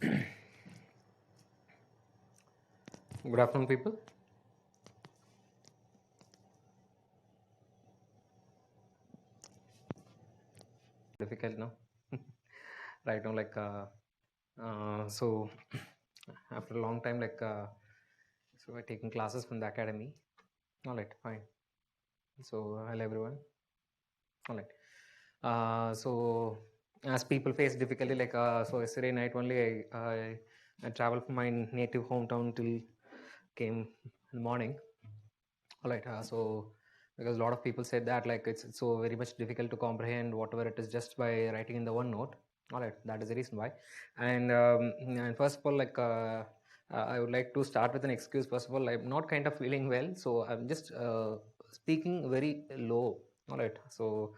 Good afternoon, people. Difficult now. Right now, so after a long time, so we're taking classes from the academy. All right, fine. So hello everyone. All right. So as people face difficulty, so yesterday night only I traveled from my native hometown till came in the morning. All right. So because a lot of people said that it's so very much difficult to comprehend whatever it is just by writing in the one note. All right, that is the reason why. And first of all, I would like to start with an excuse. First of all, I'm not kind of feeling well, so I'm just speaking very low. All right, so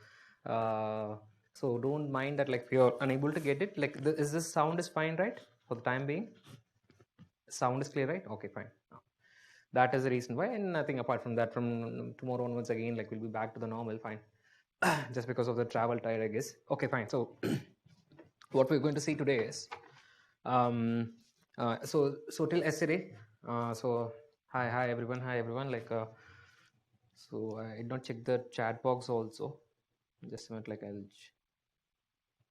don't mind that. Like if you're unable to get it, is this sound is fine, right? For the time being, sound is clear, right? Okay, fine. That is the reason why, and nothing apart from that. From tomorrow onwards, again, we'll be back to the normal, fine. Just because of the travel tide, I guess. Okay, fine. So what we're going to see today is so till yesterday, so hi everyone, so I did not check the chat box also. Just a minute,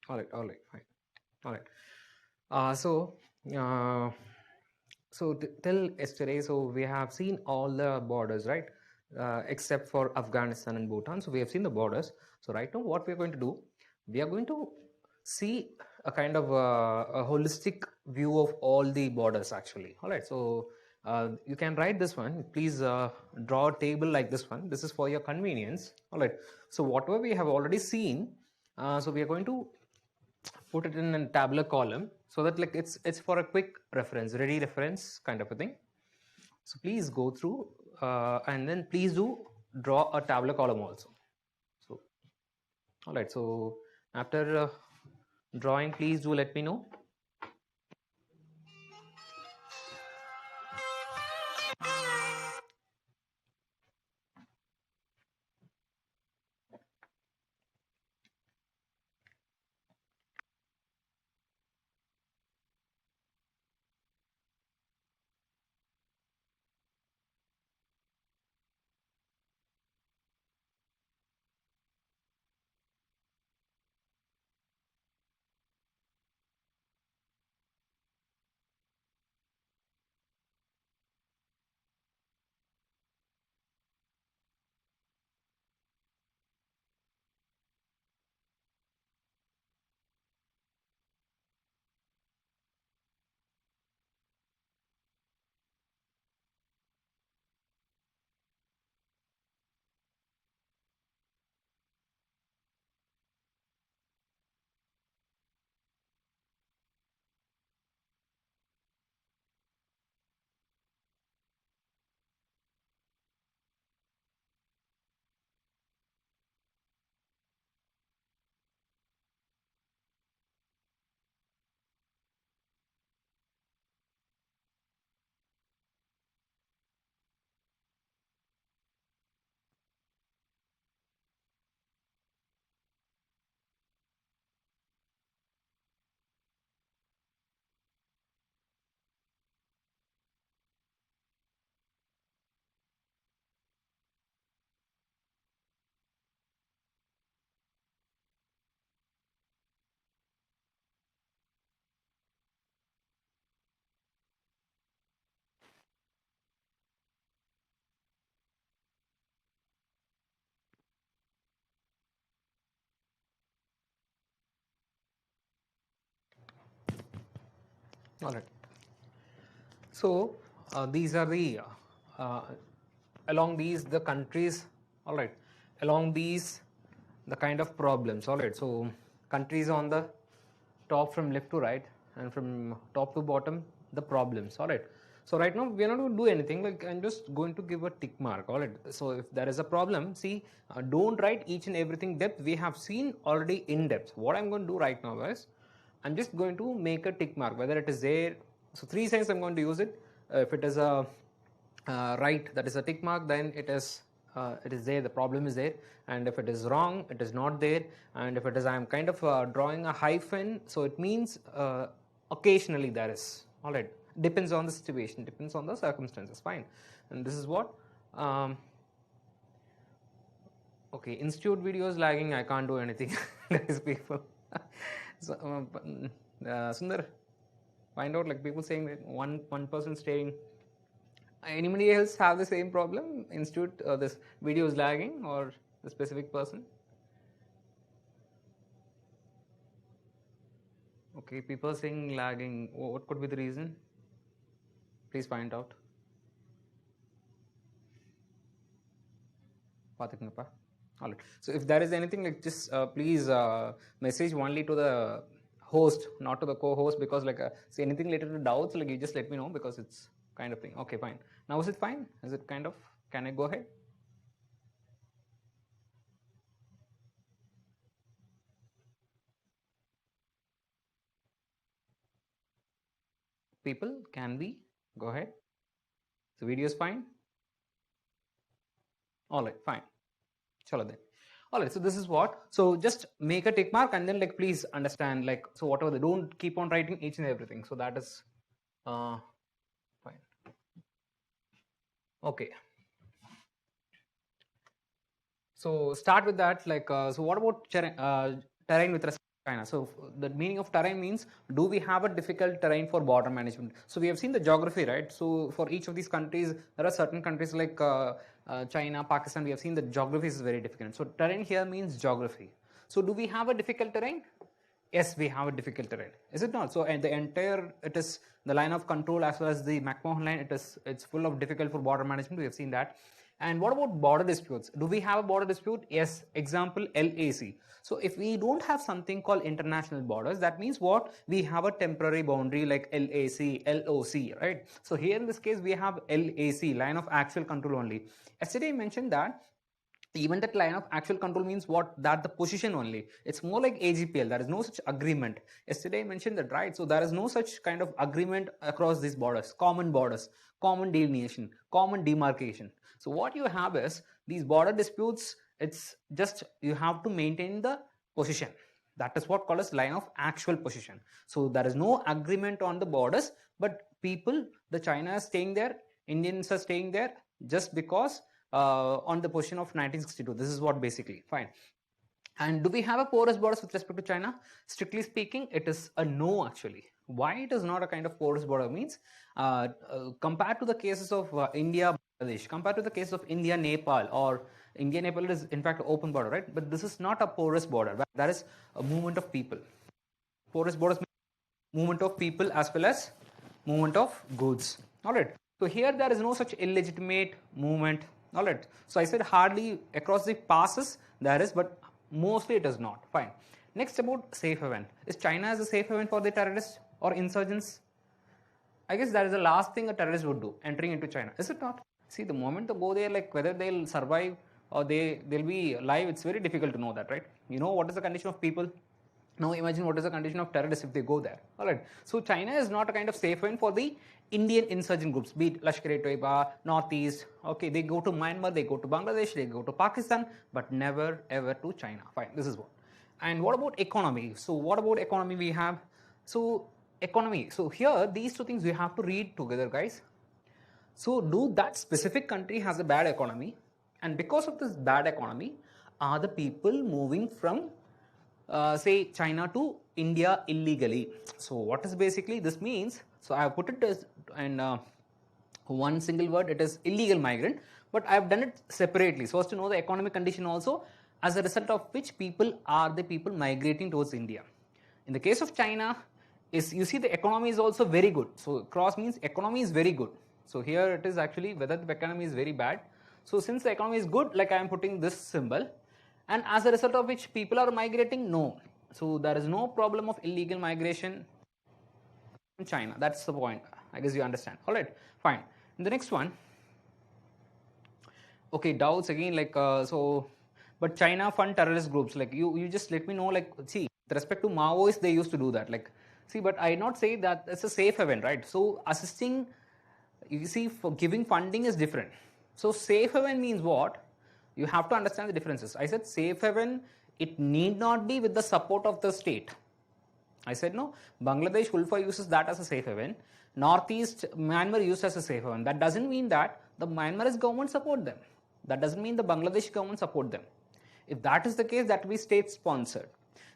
all right, fine. All right. So till yesterday, so we have seen all the borders, right? Except for Afghanistan and Bhutan. So we have seen the borders. So right now, what we're going to do, we are going to see a kind of a holistic view of all the borders actually. All right. So you can write this one. Please draw a table like this one. This is for your convenience. All right. So whatever we have already seen, so we are going to put it in a tabular column so that it's for a quick reference, ready reference kind of a thing. So please go through and then please do draw a tabular column also. So all right, so after drawing, please do let me know. All right. So these are the uh, along these the countries. All right, along these the kind of problems. All right, so countries on the top from left to right and from top to bottom the problems. All right, so right now we are not going to do anything. Like I'm just going to give a tick mark. All right, so if there is a problem, see, don't write each and everything depth. We have seen already in depth. What I'm going to do right now is I'm just going to make a tick mark whether it is there. So three signs I'm going to use it. If it is a right, that is a tick mark, then it is there, the problem is there. And if it is wrong, it is not there. And if it is, I'm kind of drawing a hyphen, so it means occasionally there is. All right, depends on the situation, depends on the circumstances. Fine. And this is what okay, institute videos lagging, I can't do anything. Guys, people. So, Sundar, find out, like, people saying that one person staying. Anybody else have the same problem? Institute, this video is lagging, or the specific person? Okay, people saying lagging. What could be the reason? Please find out. All right. So if there is anything, like, just please message only to the host, not to the co-host, because, like, say anything related to doubts, like, you just let me know, because it's kind of thing. Okay, fine. Now is it fine? Is it kind of? Can I go ahead? People, can we go ahead? The video is fine. All right, fine. Chalo then. All right, so this is what. So just make a tick mark, and then, like, please understand, like, so whatever they don't keep on writing each and everything. So that is fine. Okay. So start with that. Like, so what about terrain with respect to China? So the meaning of terrain means, do we have a difficult terrain for border management? So we have seen the geography, right? So for each of these countries, there are certain countries like China, Pakistan. We have seen the geography is very difficult. So terrain here means geography. So do we have a difficult terrain? Yes, we have a difficult terrain. Is it not? So and the entire, it is the line of control as well as the McMahon line. It's full of difficult for border management. We have seen that. And what about border disputes? Do we have a border dispute? Yes. Example, LAC. So if we don't have something called international borders, that means what? We have a temporary boundary like LAC, LOC, right? So here in this case, we have LAC, line of actual control only. Yesterday I mentioned that even that line of actual control means what? That the position only. It's more like AGPL. There is no such agreement. Yesterday I mentioned that, right? So there is no such kind of agreement across these borders, common delineation, common demarcation. So what you have is these border disputes. It's just you have to maintain the position. That is what called as line of actual position. So there is no agreement on the borders, but people, the China is staying there, Indians are staying there just because on the position of 1962. This is what basically. Fine. And do we have a porous borders with respect to China? Strictly speaking, it is a no actually. Why it is not a kind of porous border means compared to the cases of India, Bangladesh, compared to the case of India, Nepal, or India, Nepal is in fact open border, right? But this is not a porous border. That is a movement of people. Porous borders mean movement of people as well as movement of goods. All right. So here there is no such illegitimate movement. All right. So I said hardly across the passes there is, but mostly it is not. Fine. Next, about safe haven. Is China as a safe haven for the terrorists or insurgents? I guess that is the last thing a terrorist would do, entering into China. Is it not? See, the moment they go there, like whether they'll survive or they'll be alive, it's very difficult to know that, right? You know what is the condition of people? Now imagine what is the condition of terrorists if they go there. All right. So China is not a kind of safe haven for the Indian insurgent groups, be it Lashkar-e-Toiba, Northeast. Okay, they go to Myanmar, they go to Bangladesh, they go to Pakistan, but never ever to China. Fine. This is what. And what about economy? So what about economy we have? So economy. So here these two things we have to read together, guys. So do that specific country has a bad economy, and because of this bad economy, are the people moving from say China to India illegally? So what is basically this means? So I have put it as in one single word. It is illegal migrant, but I have done it separately so as to know the economic condition also, as a result of which people are the people migrating towards India. In the case of China, is you see the economy is also very good. So cross means economy is very good. So here it is actually whether the economy is very bad. So since the economy is good, like I am putting this symbol, and as a result of which people are migrating, no. So there is no problem of illegal migration in China. That's the point. I guess you understand. All right, fine. And the next one. Okay, doubts again, like so, but China fund terrorist groups. Like you just let me know. Like, see, with respect to Maoists, they used to do that. Like, see, but I not say that it's a safe haven, right? So assisting, you see, for giving funding is different. So safe haven means what? You have to understand the differences. I said safe haven, it need not be with the support of the state. I said no. Bangladesh Ulfa uses that as a safe haven. Northeast Myanmar used as a safe haven. That doesn't mean that the Myanmar's government support them. That doesn't mean the Bangladesh government support them. If that is the case, that will be state sponsored.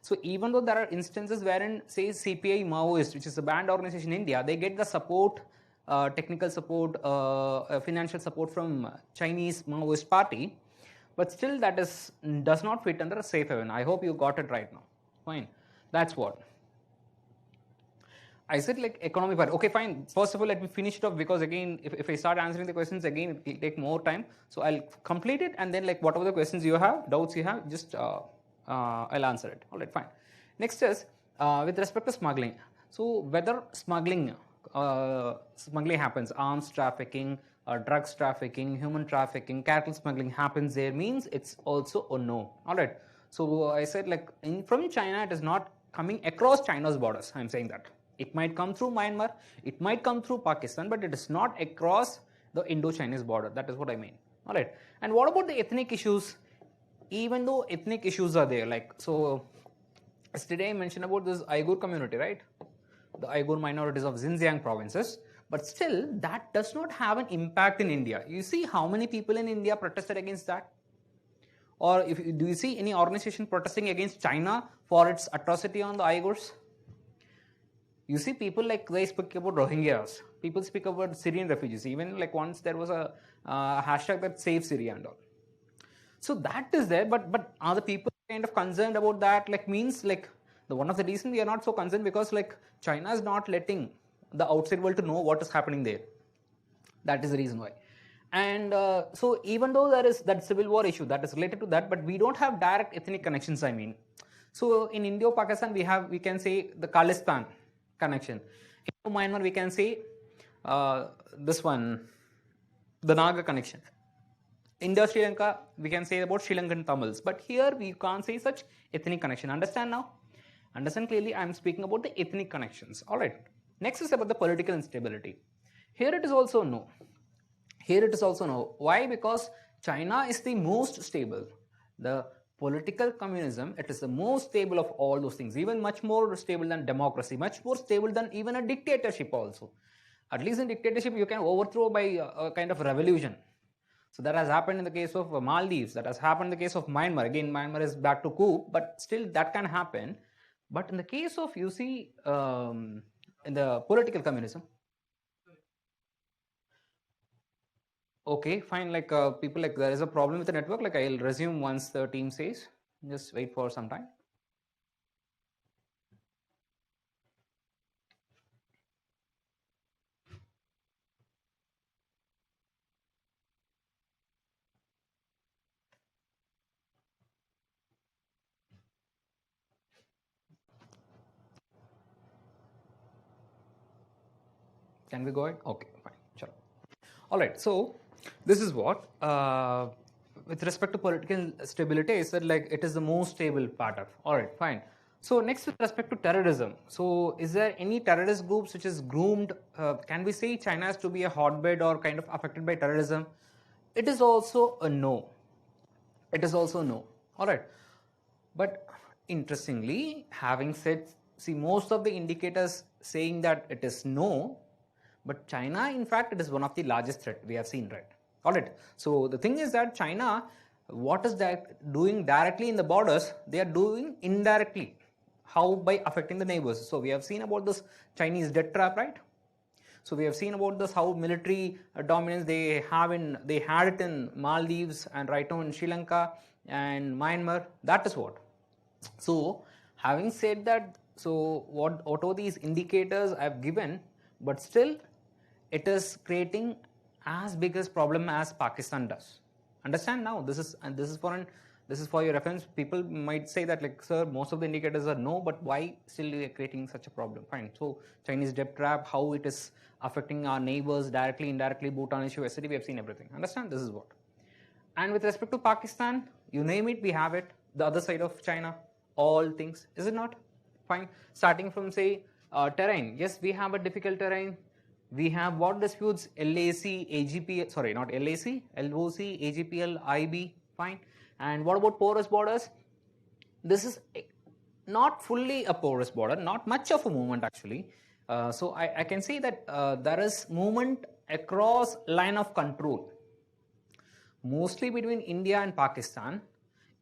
So even though there are instances wherein, say, CPI Maoist, which is a banned organization in India, they get the support, technical support, financial support from Chinese Maoist party, but still that does not fit under a safe haven. I hope you got it right now. Fine. That's what. I said like economy part. Okay, fine. First of all, let me finish it off, because again, if I start answering the questions again, it will take more time. So I'll complete it, and then like whatever the questions you have, doubts you have, just I'll answer it. All right, fine. Next is with respect to smuggling. So whether smuggling happens, arms trafficking, drugs trafficking, human trafficking, cattle smuggling happens there, means it's also a no. All right. So I said like from China, it is not coming across China's borders. I'm saying that. It might come through Myanmar, it might come through Pakistan, but it is not across the Indo-Chinese border. That is what I mean. All right. And what about the ethnic issues? Even though ethnic issues are there, like, so yesterday I mentioned about this Uyghur community, right? The Uyghur minorities of Xinjiang provinces, but still that does not have an impact in India. You see how many people in India protested against that? Or do you see any organization protesting against China for its atrocity on the Uyghurs? You see people like, they speak about Rohingyas, people speak about Syrian refugees, even like once there was a hashtag that save Syria and all. So that is there, but are the people kind of concerned about that? Like, means like one of the reasons we are not so concerned, because like China is not letting the outside world to know what is happening there. That is the reason why. And so even though there is that civil war issue that is related to that, but we don't have direct ethnic connections, I mean. So in Indo-Pakistan we can say the Khalistan connection. In Myanmar we can say this one, the Naga connection. In Sri Lanka we can say about Sri Lankan Tamils, but here we can't say such ethnic connection. Understand now? Understand clearly, I am speaking about the ethnic connections. Alright. Next is about the political instability. Here it is also no. Here it is also no. Why? Because China is the most stable. The political communism, it is the most stable of all those things, even much more stable than democracy, much more stable than even a dictatorship also. At least in dictatorship you can overthrow by a kind of revolution. So that has happened in the case of Maldives, that has happened in the case of Myanmar. Again, Myanmar is back to coup, but still that can happen. But in the case of, you see, in the political communism, okay, fine, like people, like there is a problem with the network, like I'll resume once the team says, just wait for some time. Can we go ahead? Okay, fine, sure. All right, so this is what, with respect to political stability, I said like it is the most stable part of. All right, fine. So next, with respect to terrorism, so is there any terrorist groups which is groomed? Can we say China has to be a hotbed or kind of affected by terrorism? It is also a no. It is also no. All right. But interestingly, having said, see, most of the indicators saying that it is no, but China, in fact, it is one of the largest threat we have seen, right? All right. So the thing is that China, what is that doing directly in the borders? They are doing indirectly. How? By affecting the neighbors. So we have seen about this Chinese debt trap, right? So we have seen about this, how military dominance they had it in Maldives and right now in Sri Lanka and Myanmar. That is what. So having said that, so what are these indicators I have given, but still it is creating as big as problem as Pakistan does. Understand now? This is for your reference. People might say that, like, sir, most of the indicators are no, but why still we are creating such a problem? Fine. So Chinese debt trap, how it is affecting our neighbors directly, indirectly, Bhutan issue, yesterday we have seen everything. Understand? This is what. And with respect to Pakistan, you name it, we have it. The other side of China, all things. Is it not? Fine. Starting from, say, terrain. Yes, we have a difficult terrain. We have what disputes? LAC, AGPL, sorry, not LAC, LOC, AGPL, IB, fine. And what about porous borders? This is not fully a porous border, not much of a movement actually. So I can say that there is movement across line of control, mostly between India and Pakistan,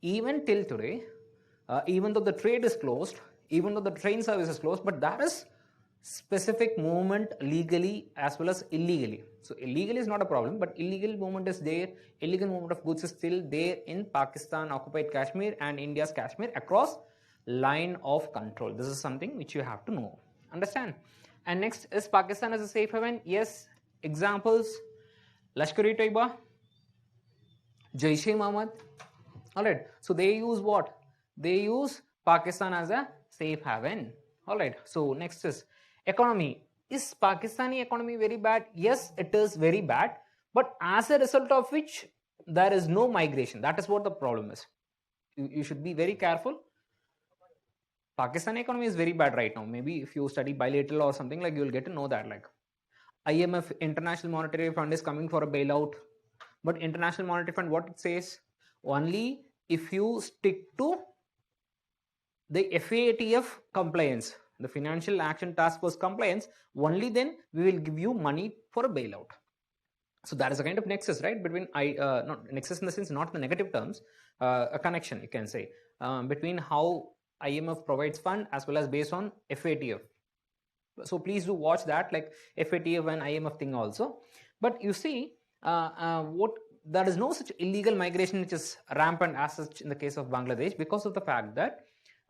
even till today, even though the trade is closed, even though the train service is closed, but there is specific movement legally as well as illegally. So illegally is not a problem, but illegal movement is there. Illegal movement of goods is still there in Pakistan occupied Kashmir and India's Kashmir across line of control. This is something which you have to know. Understand? And next is Pakistan as a safe haven. Yes, examples: Lashkar-e-Taiba, Jaish-e-Mohammed. Alright, so they use what? They use Pakistan as a safe haven. Alright, so next is economy. Is Pakistani economy very bad? Yes, it is very bad, but as a result of which there is no migration. That is what the problem is. You should be very careful. Pakistan economy is very bad right now. Maybe if you study bilateral or something, like, you will get to know that, like, IMF, International Monetary Fund, is coming for a bailout, but International Monetary Fund, what it says, only if you stick to the FATF compliance, the Financial Action Task Force compliance, only then we will give you money for a bailout. So that is a kind of nexus, right, between not nexus in the sense, not the negative terms, a connection, you can say, between how IMF provides fund as well as based on FATF. So please do watch that, like FATF and IMF thing also. But you see, what there is no such illegal migration which is rampant as such in the case of Bangladesh, because of the fact that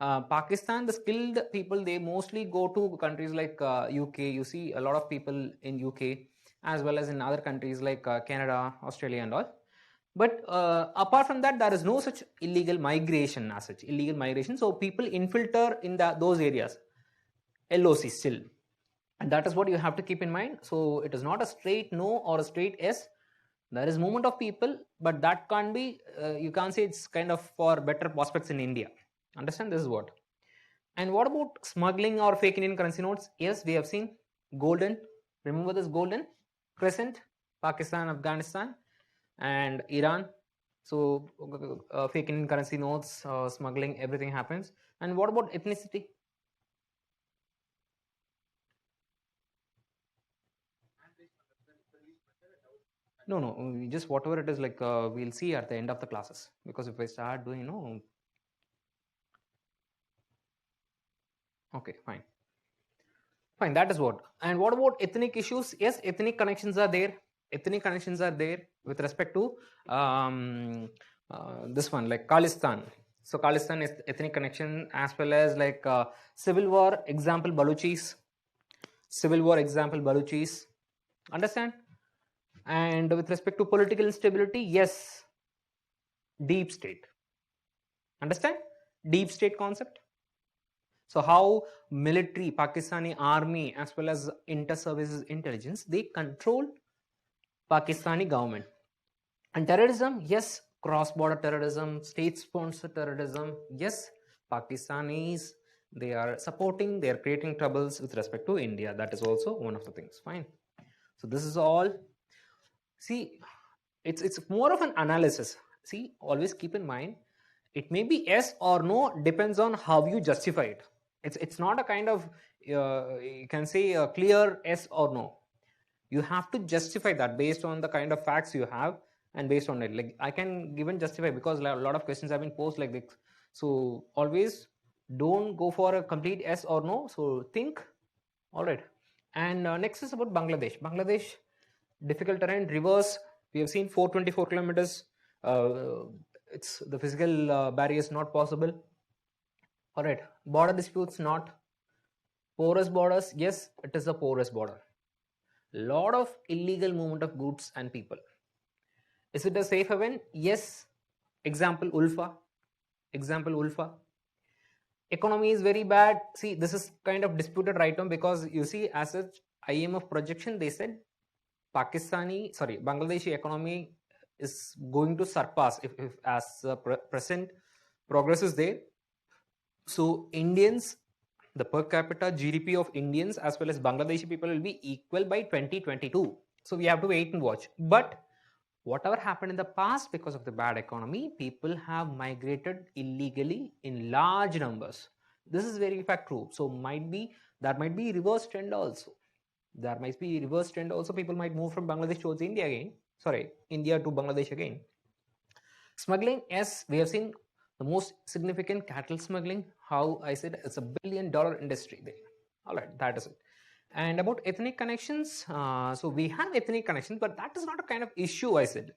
Pakistan, the skilled people, they mostly go to countries like UK. You see a lot of people in UK as well as in other countries like Canada, Australia and all. But apart from that, there is no such illegal migration as such, illegal migration. So people infiltrate in those areas, LOC still. And that is what you have to keep in mind. So it is not a straight no or a straight yes. There is movement of people, but that can't be, you can't say it's kind of for better prospects in India. Understand? This is what. And what about smuggling or fake Indian currency notes? Yes, we have seen golden. Remember this golden crescent, Pakistan, Afghanistan and Iran. So fake Indian currency notes, smuggling, everything happens. And what about ethnicity? No, just whatever it is, like, we'll see at the end of the classes, because if I start doing, okay, fine, that is what. And what about ethnic issues? Yes, ethnic connections are there. Ethnic connections are there with respect to this one, like Khalistan. So Khalistan is ethnic connection, as well as like civil war, example Baluchis. Civil war, example Baluchis. Understand? And with respect to political instability, yes, deep state. Understand? Deep state concept. So how military, Pakistani army as well as inter-services intelligence, they control Pakistani government. And terrorism, yes, cross-border terrorism, state-sponsored terrorism, yes, Pakistanis, they are supporting, they are creating troubles with respect to India. That is also one of the things. Fine. So this is all. See, it's more of an analysis. See, always keep in mind, it may be yes or no, depends on how you justify it. It's not a kind of you can say a clear yes or no. You have to justify that based on the kind of facts you have and based on it. Like, I can give and justify because a lot of questions have been posed like this. So always don't go for a complete yes or no. So think. All right. And next is about Bangladesh. Bangladesh, difficult terrain, rivers. We have seen 424 kilometers. It's the physical barrier is not possible. All right. Border disputes, not. Porous borders, yes, it is a porous border. Lot of illegal movement of goods and people. Is it a safe haven? Yes. Example Ulfa. Economy is very bad. See, this is kind of disputed right now, because you see, as such IMF projection, they said Bangladeshi economy is going to surpass if as present progress is there. So Indians, the per capita GDP of Indians as well as Bangladeshi people will be equal by 2022. So we have to wait and watch. But whatever happened in the past, because of the bad economy, people have migrated illegally in large numbers. This is very fact true. So that might be reverse trend also. There might be reverse trend also. People might move from Bangladesh towards India again. Sorry, India to Bangladesh again. Smuggling, yes, we have seen the most significant cattle smuggling. How I said it's $1 billion industry there. All right, that is it. And about ethnic connections, so we have ethnic connections, but that is not a kind of issue. I said,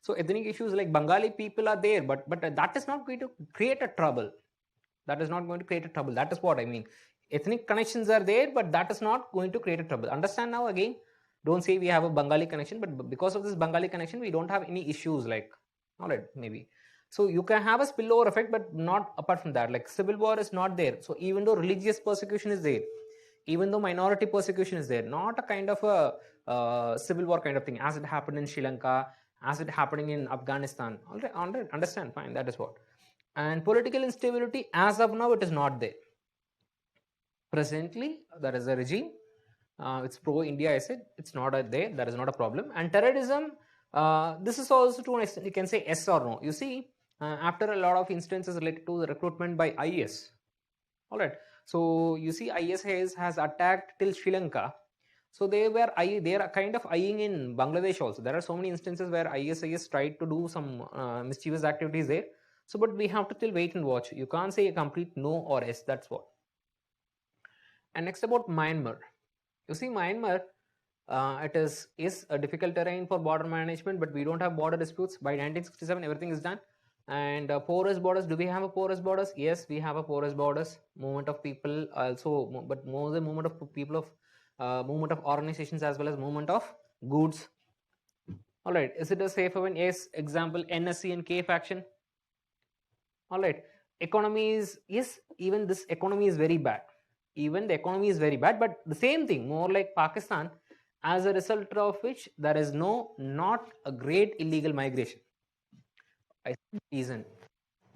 so ethnic issues like Bengali people are there, but that is not going to create a trouble. That is not going to create a trouble. That is what I mean. Ethnic connections are there, but that is not going to create a trouble. Understand now again? Don't say we have a Bengali connection, but because of this Bengali connection, we don't have any issues like, all right, maybe. So you can have a spillover effect, but not apart from that. Like civil war is not there. So even though religious persecution is there, even though minority persecution is there, not a kind of a civil war kind of thing as it happened in Sri Lanka, as it happening in Afghanistan. All right, understand, fine, that is what. And political instability, as of now, it is not there. Presently, there is a regime. It's pro-India, I said. It's not there. That is not a problem. And terrorism, this is also to an extent, you can say yes or no. You see, after a lot of instances related to the recruitment by IS, all right. So you see, IS has attacked till Sri Lanka. So they are kind of eyeing in Bangladesh also. There are so many instances where IS tried to do some mischievous activities there. So, but we have to still wait and watch. You can't say a complete no or yes. That's what. And next about Myanmar. You see, Myanmar, it is a difficult terrain for border management, but we don't have border disputes. By 1967, everything is done. And porous borders, do we have a porous borders? Yes, we have a porous borders. Movement of people also, but more the movement of people of movement of organizations as well as movement of goods. All right, is it a safe haven? Yes. Example, NSC and K faction. All right, economy is, yes, even this economy is very bad. Even the economy is very bad, but the same thing, more like Pakistan, as a result of which there is not a great illegal migration. I see the reason.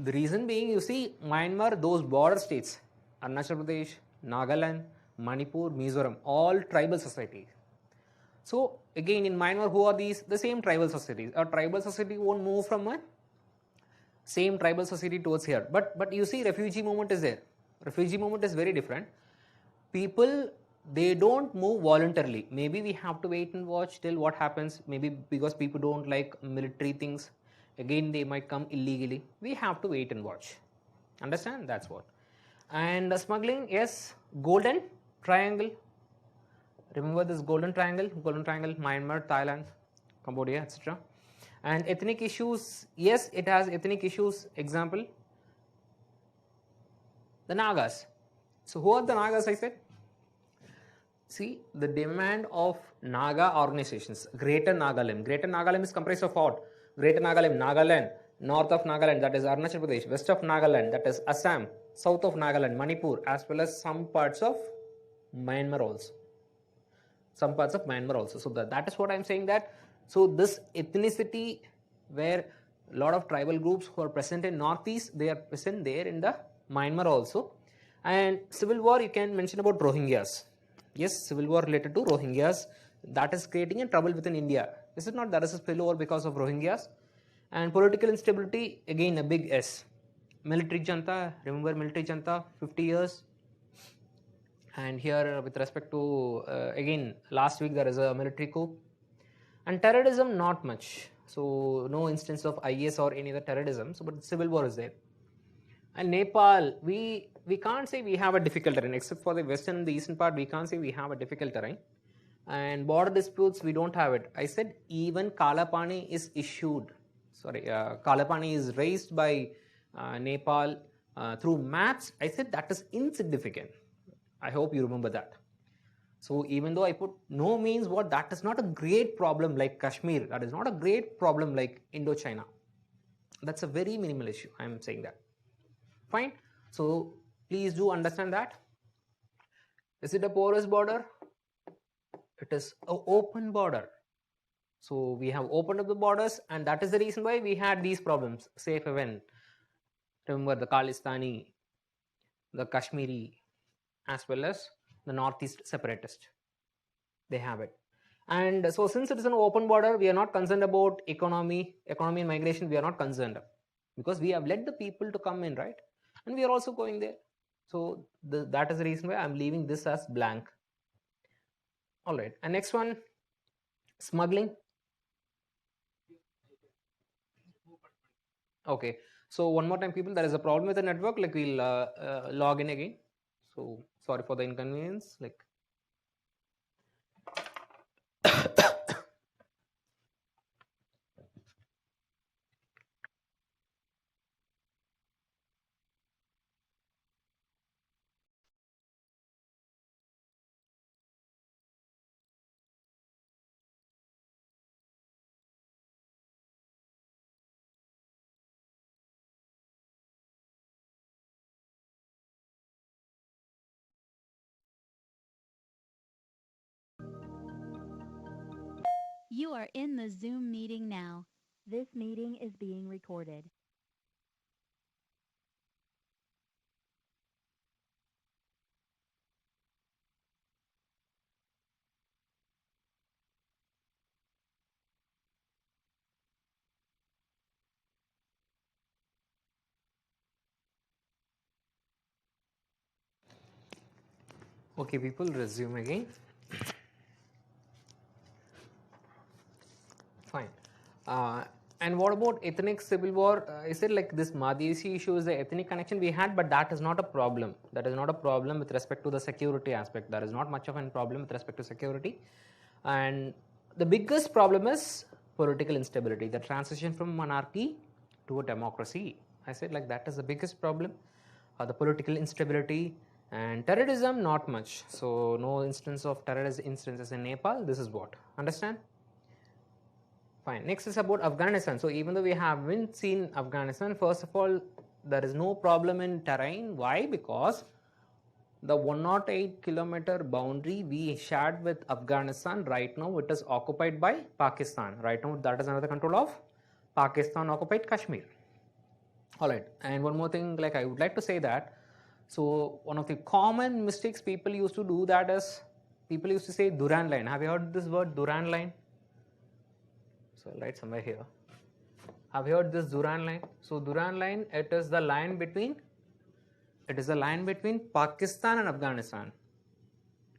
The reason being, you see, Myanmar, those border states, Arunachal Pradesh, Nagaland, Manipur, Mizoram, all tribal societies. So again, in Myanmar, who are these? The same tribal societies. A tribal society won't move from a same tribal society towards here. But you see, refugee movement is there. Refugee movement is very different. People, they don't move voluntarily. Maybe we have to wait and watch till what happens. Maybe because people don't like military things. Again, they might come illegally. We have to wait and watch. Understand? That's what. And smuggling, yes, golden triangle. Remember this golden triangle? Golden triangle, Myanmar, Thailand, Cambodia, etc. And ethnic issues, yes, it has ethnic issues. Example, the Nagas. So who are the Nagas, I said? See, the demand of Naga organizations, Greater Nagaland. Greater Nagaland is comprised of what? Greater Nagaland, Nagaland, north of Nagaland, that is Arunachal Pradesh, west of Nagaland, that is Assam, south of Nagaland, Manipur, as well as some parts of Myanmar also. Some parts of Myanmar also. So that is what I'm saying, that so this ethnicity where a lot of tribal groups who are present in northeast, they are present there in the Myanmar also. And civil war, you can mention about Rohingyas. Yes, civil war related to Rohingyas, that is creating a trouble within India. Is it not? That is a spillover because of Rohingyas. And political instability, again a big S. Military junta, remember military junta, 50 years. And here with respect to, again, last week there is a military coup. And terrorism, not much. So no instance of IS or any other terrorism, so, but civil war is there. And Nepal, we can't say we have a difficult terrain, except for the western and the eastern part, we can't say we have a difficult terrain. And border disputes, we don't have it. I said even Kalapani is issued, Kalapani is raised by Nepal through maps. I said that is insignificant. I hope you remember that. So even though I put no means what, that is not a great problem like Kashmir. That is not a great problem like Indochina. That's a very minimal issue. I am saying that. Fine. So please do understand that. Is it a porous border? It is an open border. So we have opened up the borders, and that is the reason why we had these problems. Safe haven. Remember the Khalistani, the Kashmiri, as well as the Northeast separatist. They have it. And so since it is an open border, we are not concerned about economy and migration. We are not concerned because we have let the people to come in, right? And we are also going there. So that is the reason why I'm leaving this as blank. All right, and next one, smuggling. Okay, so one more time, people, there is a problem with the network. Like, we'll log in again. So sorry for the inconvenience. Like, You are in the Zoom meeting now. This meeting is being recorded. okay, people, resume again. Fine. And what about ethnic civil war? Is it like this Madhesi issue is the ethnic connection we had, but that is not a problem. That is not a problem with respect to the security aspect. There is not much of a problem with respect to security. And the biggest problem is political instability, the transition from monarchy to a democracy. I said like that is the biggest problem. The political instability and terrorism, not much. So no instance of terrorist instances in Nepal. This is what. Understand? Fine. Next is about Afghanistan. So even though we haven't seen Afghanistan, first of all, there is no problem in terrain. Why? Because the 108-kilometer boundary we shared with Afghanistan, right now it is occupied by Pakistan. Right now that is under the control of Pakistan occupied Kashmir. Alright, and one more thing, like I would like to say that, so one of the common mistakes people used to do that is, people used to say Durand line. Have you heard this word Durand line? So I'll write somewhere here. Have you heard this Durand line? So Durand line, it is the line between Pakistan and Afghanistan,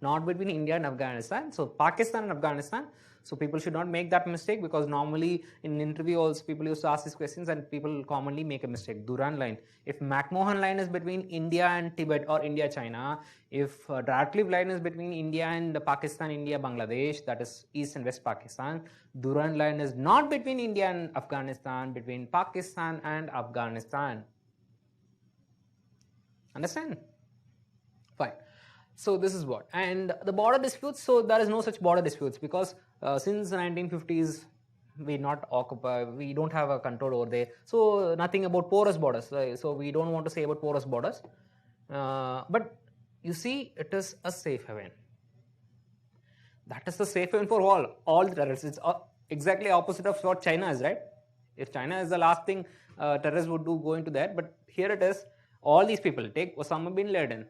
not between India and Afghanistan. So Pakistan and Afghanistan. So people should not make that mistake, because normally in interview also people used to ask these questions and people commonly make a mistake. Durand line. If McMahon line is between India and Tibet or India China, if Radcliffe line is between India and Pakistan, India Bangladesh, that is East and West Pakistan. Durand line is not between India and Afghanistan, between Pakistan and Afghanistan. Understand? Fine. So this is what, and the border disputes. So there is no such border disputes, because since the 1950s we not occupy, we don't have a control over there. So nothing about porous borders. So we don't want to say about porous borders. But you see, it is a safe haven. That is the safe haven for all the terrorists. It's exactly opposite of what China is, right? If China is the last thing terrorists would do, go into that. But here it is. All these people, take Osama bin Laden.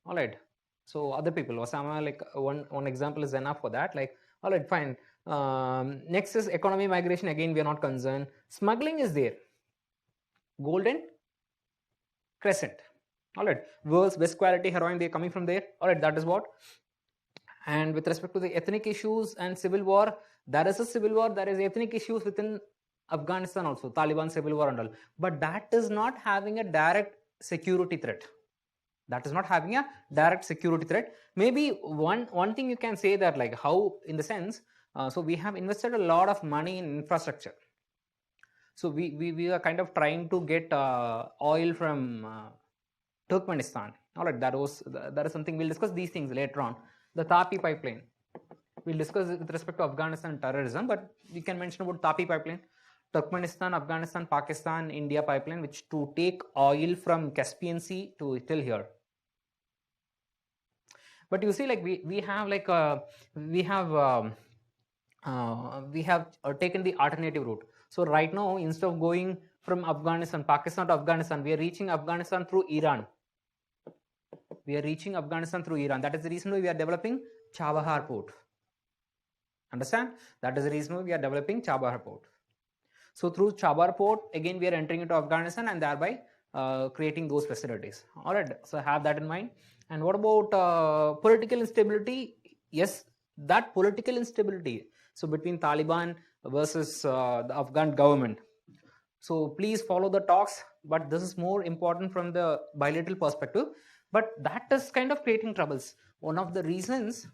All right. So other people, Osama, like one example is enough for that. Like, all right, fine. Next is economy migration. Again, we are not concerned. Smuggling is there. Golden Crescent. All right. World's best quality heroin, they're coming from there. All right, that is what. And with respect to the ethnic issues and civil war, there is a civil war, there is ethnic issues within Afghanistan also, Taliban civil war and all. But that is not having a direct security threat. That is not having a direct security threat. Maybe one thing you can say that, like, how, in the sense, so we have invested a lot of money in infrastructure. So we are kind of trying to get oil from Turkmenistan. All right, that is something we'll discuss these things later on. The Tapi pipeline, we'll discuss it with respect to Afghanistan and terrorism, but we can mention about Tapi pipeline. Turkmenistan, Afghanistan, Pakistan, India pipeline, which to take oil from Caspian Sea to till here. But you see, like we have taken the alternative route. So right now, instead of going from Pakistan to Afghanistan, we are reaching Afghanistan through Iran. That is the reason why we are developing Chabahar port. Understand? That is the reason why we are developing Chabahar port. So through Chabahar port, again we are entering into Afghanistan, and thereby creating those facilities. All right, so have that in mind. And what about political instability? Yes, that political instability. So between Taliban versus the Afghan government. So please follow the talks, but this is more important from the bilateral perspective. But that is kind of creating troubles. One of the reasons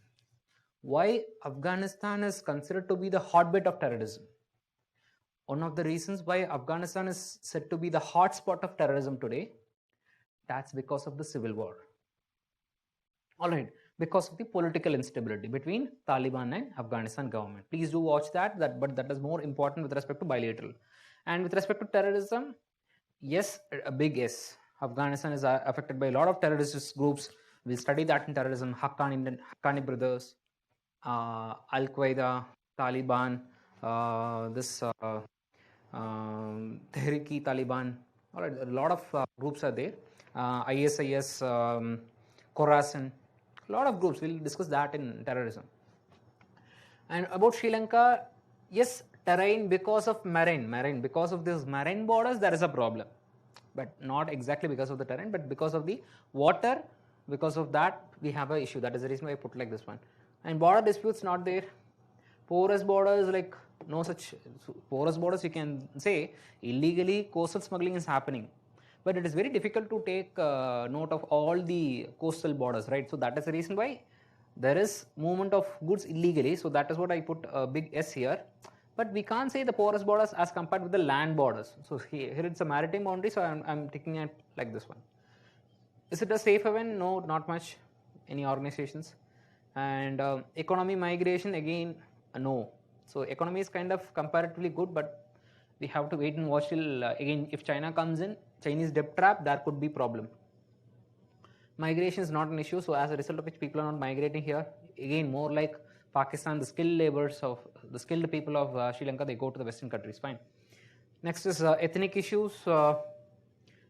why Afghanistan is considered to be the hotbed of terrorism. One of the reasons why Afghanistan is said to be the hotspot of terrorism today, that's because of the civil war. All right, because of the political instability between Taliban and Afghanistan government. Please do watch that, but that is more important with respect to bilateral. And with respect to terrorism, yes, a big yes. Afghanistan is affected by a lot of terrorist groups. We'll study that in terrorism, Haqqani brothers, Al Qaeda, Taliban, this Tehriki Taliban. All right, a lot of groups are there. ISIS, Khorasan, a lot of groups. We'll discuss that in terrorism. And about Sri Lanka, yes, terrain because of marine, because of these marine borders, there is a problem. But not exactly because of the terrain, but because of the water. Because of that, we have an issue. That is the reason why I put like this one. And border disputes not there. Porous borders, like no such porous borders, you can say illegally coastal smuggling is happening. But it is very difficult to take note of all the coastal borders, right? So that is the reason why there is movement of goods illegally. So that is what I put a big S here. But we can't say the porous borders as compared with the land borders. So here it's a maritime boundary, so I'm taking it like this one. Is it a safe haven? No, not much. Any organizations? And economy migration, again, no. So economy is kind of comparatively good, but we have to wait and watch till, again, if China comes in, Chinese debt trap, there could be problem. Migration is not an issue, so as a result of which people are not migrating here. Again, more like Pakistan, the skilled laborers of the skilled people of Sri Lanka, they go to the Western countries. Fine. Next is ethnic issues.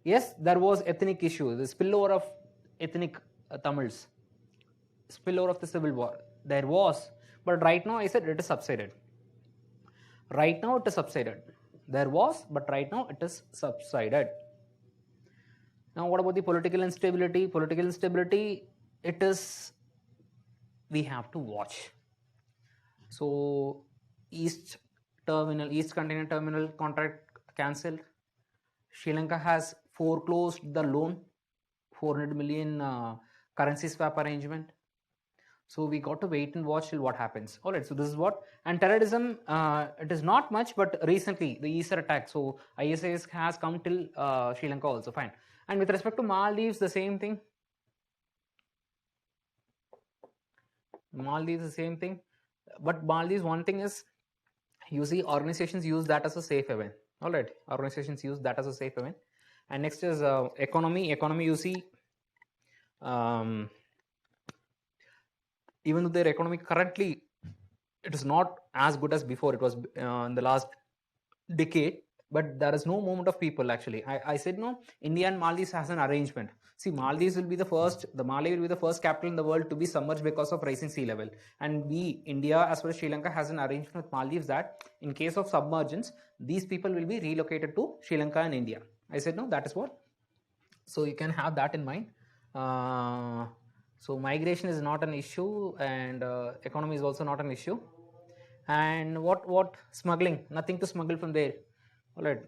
Yes, there was ethnic issue. The spillover of ethnic Tamils, spillover of the civil war. There was, but right now I said it is subsided. Right now it is subsided. There was, but right now it is subsided. Now, what about the political instability? Political instability, it is, we have to watch. So, East Container Terminal contract cancelled. Sri Lanka has foreclosed the loan, 400 million currency swap arrangement. So we got to wait and watch till what happens. All right, so this is what. And terrorism, it is not much, but recently the Easter attack. So ISIS has come till Sri Lanka also. Fine. And with respect to Maldives, the same thing. Maldives, the same thing. But Maldives, one thing is, you see, organizations use that as a safe haven. All right, organizations use that as a safe haven. And next is economy. Economy, you see, even though their economy currently, it is not as good as before. It was in the last decade, but there is no movement of people actually. I said no, India and Maldives has an arrangement. See, Maldives will be the first, the Maldives will be the first capital in the world to be submerged because of rising sea level. And we, India as well as Sri Lanka, has an arrangement with Maldives that in case of submergence, these people will be relocated to Sri Lanka and India. I said no, that is what. So you can have that in mind. So migration is not an issue, and economy is also not an issue. And what smuggling? Nothing to smuggle from there. All right.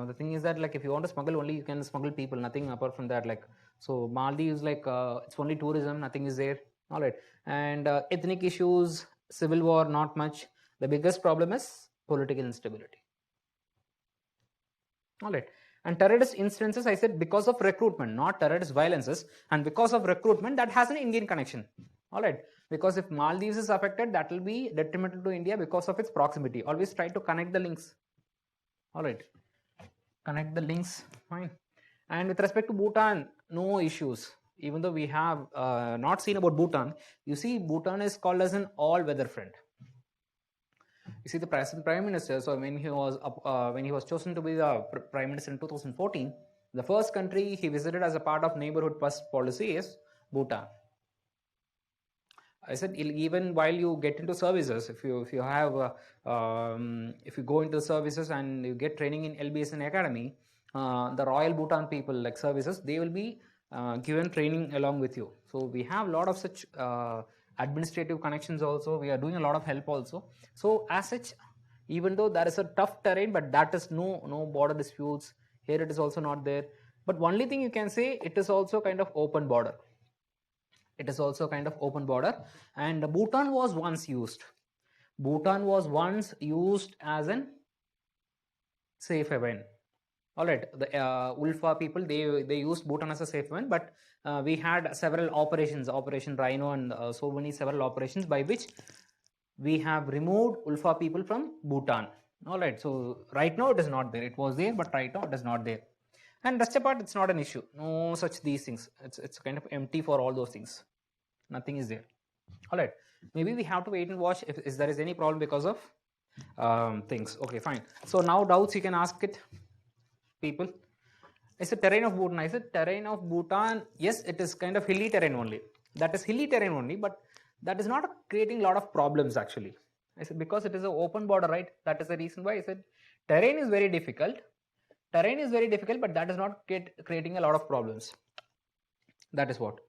The thing is that, like, if you want to smuggle, only you can smuggle people. Nothing apart from that. Like, so Maldives, like, it's only tourism. Nothing is there. All right. And ethnic issues, civil war, not much. The biggest problem is political instability. All right. And terrorist instances, I said, because of recruitment, not terrorist violences, and because of recruitment, that has an Indian connection. All right. Because if Maldives is affected, that will be detrimental to India because of its proximity. Always try to connect the links. All right. Connect the links. Fine. And with respect to Bhutan, no issues. Even though we have not seen about Bhutan, you see, Bhutan is called as an all-weather friend. You see, the present prime minister, so when he was chosen to be the prime minister in 2014, the first country he visited as a part of neighborhood first policy is Bhutan. I said, even while you get into services, if you have if you go into services and you get training in LBSN Academy, the Royal Bhutan people like services, they will be given training along with you. So we have a lot of such administrative connections also. We are doing a lot of help also. So as such, even though that is a tough terrain, but that is no border disputes. Here it is also not there. But only thing you can say, it is also kind of open border. It is also kind of open border, and Bhutan was once used. Bhutan was once used as an safe haven. All right, the Ulfa people, they used Bhutan as a safe haven, but we had several operations, Operation Rhino, and so many several operations by which we have removed Ulfa people from Bhutan. All right, so right now it is not there. It was there, but right now it is not there. And rest apart, it's not an issue. No such these things. It's kind of empty for all those things. Nothing is there. All right, maybe we have to wait and watch if there is any problem because of things. Okay, fine. So now doubts you can ask it, people. Is it terrain of Bhutan? Is it terrain of Bhutan? Yes, it is kind of hilly terrain only. That is hilly terrain only, but that is not creating a lot of problems actually. I said because it is an open border, right? That is the reason why I said terrain is very difficult. Terrain is very difficult, but that is not creating a lot of problems. That is what.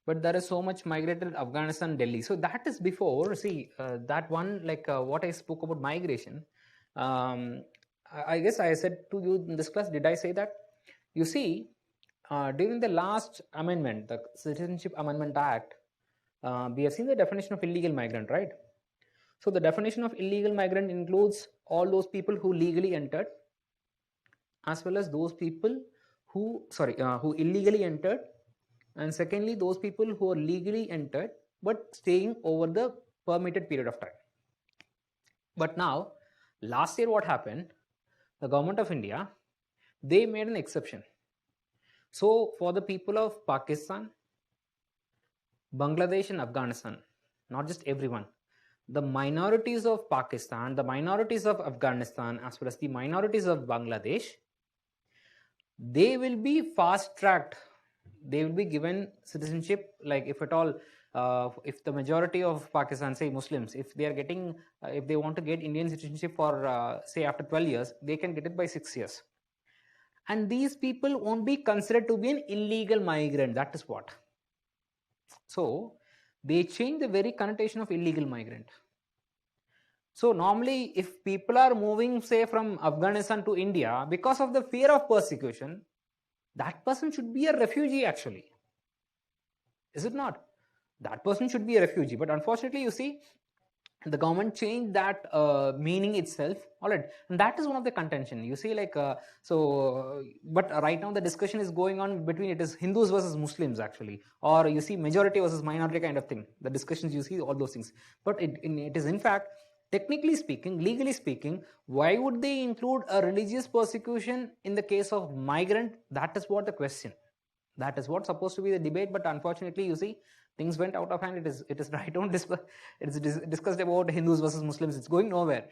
But there is so much migrated Afghanistan, Delhi. So that is before. See that one, like what I spoke about migration. I guess I said to you in this class. Did I say that? You see, during the last amendment, the Citizenship Amendment Act, we have seen the definition of illegal migrant, right? So the definition of illegal migrant includes all those people who legally entered, as well as those people who illegally entered, and secondly those people who are legally entered but staying over the permitted period of time. But now, last year what happened? The government of India, they made an exception. So for the people of Pakistan, Bangladesh and Afghanistan, not just everyone, the minorities of Pakistan, the minorities of Afghanistan, as well as the minorities of Bangladesh, they will be fast tracked. They will be given citizenship, like if at all, if the majority of Pakistan, say Muslims, if they are getting, if they want to get Indian citizenship for say after 12 years, they can get it by 6 years. And these people won't be considered to be an illegal migrant. That is what. So they change the very connotation of illegal migrant. So normally if people are moving, say from Afghanistan to India because of the fear of persecution, that person should be a refugee actually. Is it not? That person should be a refugee. But unfortunately, you see, the government changed that meaning itself. All right, and that is one of the contention. You see, like but right now the discussion is going on between it is Hindus versus Muslims actually, or you see majority versus minority kind of thing. The discussions you see all those things, but it is in fact, technically speaking, legally speaking, why would they include a religious persecution in the case of migrant? That is what the question. That is what's supposed to be the debate, but unfortunately, you see, things went out of hand. It is right on it's discussed about Hindus versus Muslims. It's going nowhere.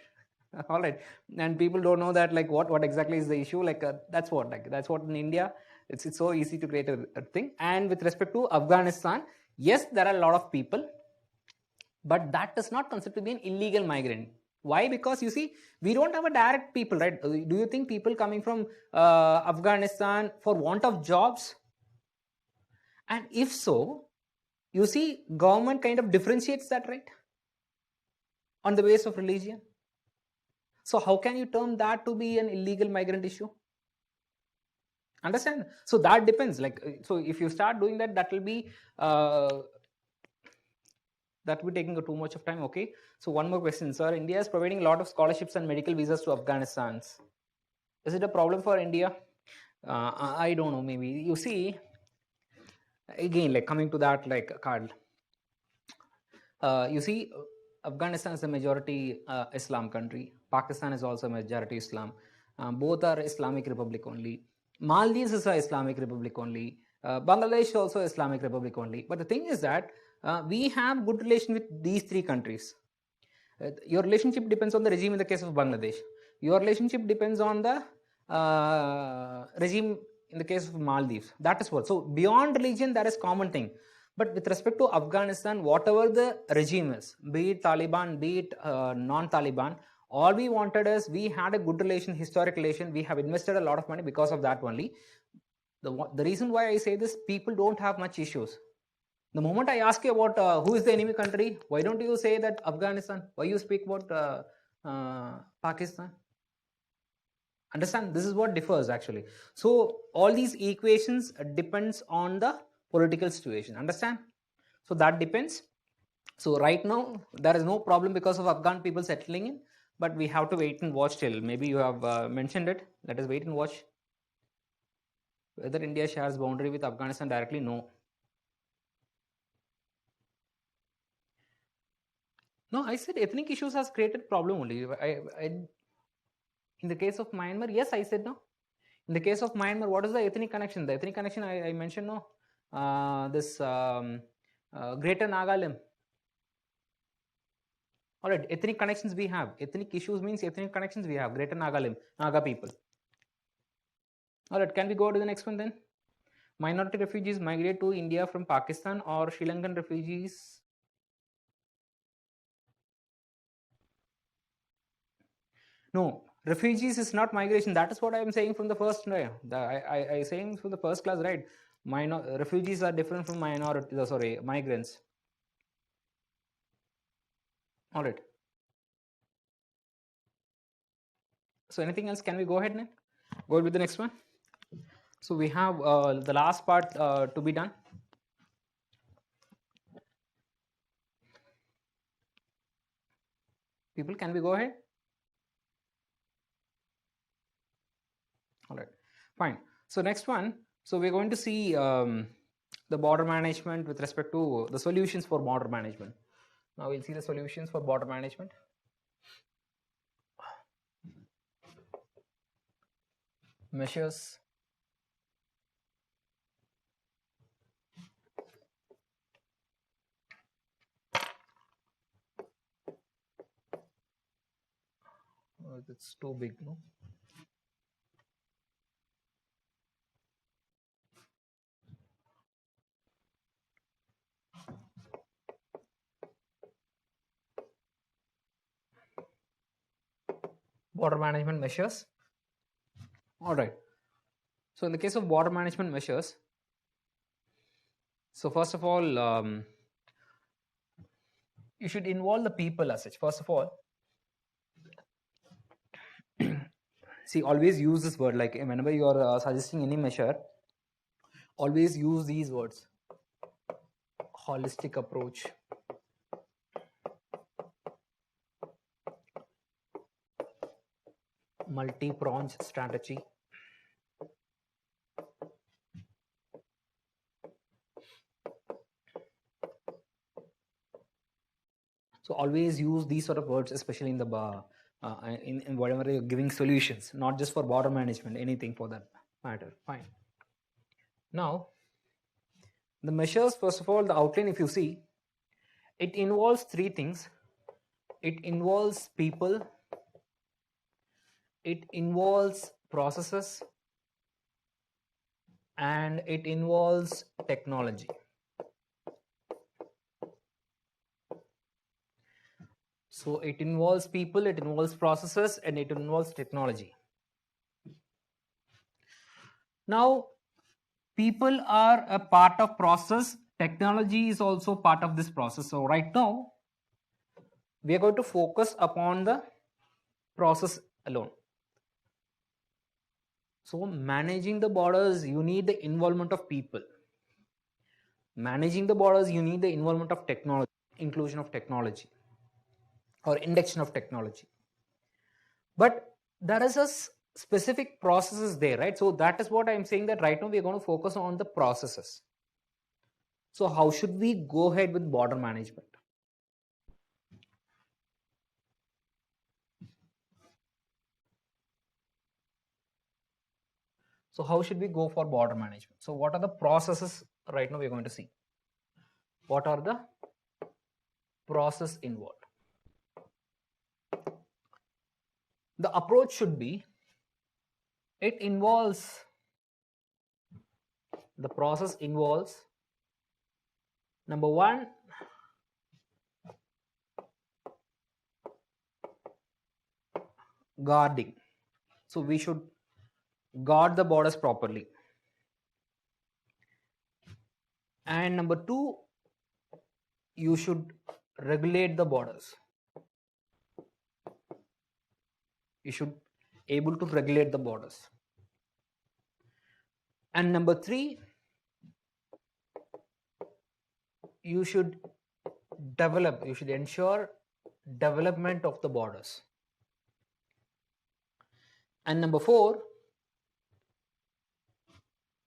All right, and people don't know that like what exactly is the issue. Like that's what in India. It's so easy to create a thing. And with respect to Afghanistan, yes, there are a lot of people, but that does not consider to be an illegal migrant. Why? Because you see, we don't have a direct people, right? Do you think people coming from Afghanistan for want of jobs? And if so, you see, government kind of differentiates that, right? On the basis of religion. So how can you term that to be an illegal migrant issue? Understand? So that depends. Like, so if you start doing that, that will be taking too much of time. Okay. So one more question, sir. India is providing a lot of scholarships and medical visas to Afghanistan. Is it a problem for India? I don't know. Maybe you see. Again, like coming to that, like Carl, you see, Afghanistan is a majority Islam country. Pakistan is also a majority Islam. Both are Islamic Republic only. Maldives is a Islamic Republic only. Bangladesh is also Islamic Republic only. But the thing is that we have good relation with these three countries. Your relationship depends on the regime in the case of Bangladesh. Your relationship depends on the regime in the case of Maldives. That is what. So beyond religion, that is common thing. But with respect to Afghanistan, whatever the regime is, be it Taliban, be it non-Taliban, All we wanted is we had a good relation, historic relation. We have invested a lot of money because of that only. The reason why I say this, people don't have much issues. The moment I ask you about who is the enemy country, why don't you say that Afghanistan? Why you speak about Pakistan? Understand? This is what differs actually. So all these equations depends on the political situation. Understand? So that depends. So right now there is no problem because of Afghan people settling in, but we have to wait and watch till. Maybe you have mentioned it. Let us wait and watch. Whether India shares boundary with Afghanistan directly? No. No, I said ethnic issues has created problem only. In the case of Myanmar, yes, I said no. In the case of Myanmar, what is the ethnic connection? The ethnic connection I mentioned no. This Greater Nagaland. All right, ethnic connections we have. Ethnic issues means ethnic connections we have. Greater Nagaland, Naga people. All right, can we go to the next one then? Minority refugees migrate to India from Pakistan or Sri Lankan refugees? No, refugees is not migration. That is what I am saying from the first. I saying from the first class, right? Refugees are different from migrants. All right. So anything else? Can we go ahead now? Go ahead with the next one. So we have the last part to be done. People, can we go ahead? All right, fine. So next one. So we're going to see the border management with respect to the solutions for border management. Now we'll see the solutions for border management. Measures. It's too big, no? Border management measures. All right. So in the case of border management measures, so first of all, you should involve the people as such. First of all, see, always use this word, like whenever you are suggesting any measure, always use these words: holistic approach, multi-pronged strategy, so always use these sort of words, especially in the in whatever you're giving solutions, not just for border management, anything for that matter. Fine. Now the measures, first of all, the outline, if you see, it involves three things. It involves people, it involves processes, and it involves technology. So it involves people, it involves processes, and it involves technology. Now, people are a part of process. Technology is also part of this process. So right now, we are going to focus upon the process alone. So managing the borders, you need the involvement of people. Managing the borders, you need the involvement of technology, inclusion of technology, or induction of technology. But there is a specific processes there, right? So that is what I'm saying, that right now we are going to focus on the processes. So how should we go ahead with border management? So how should we go for border management? So what are the processes right now we're going to see? What are the process involved? The approach should be, it involves, the process involves, number one, guarding. So we should guard the borders properly. And number 2, you should regulate the borders. You should able to regulate the borders. And number 3, you should ensure development of the borders. And number 4,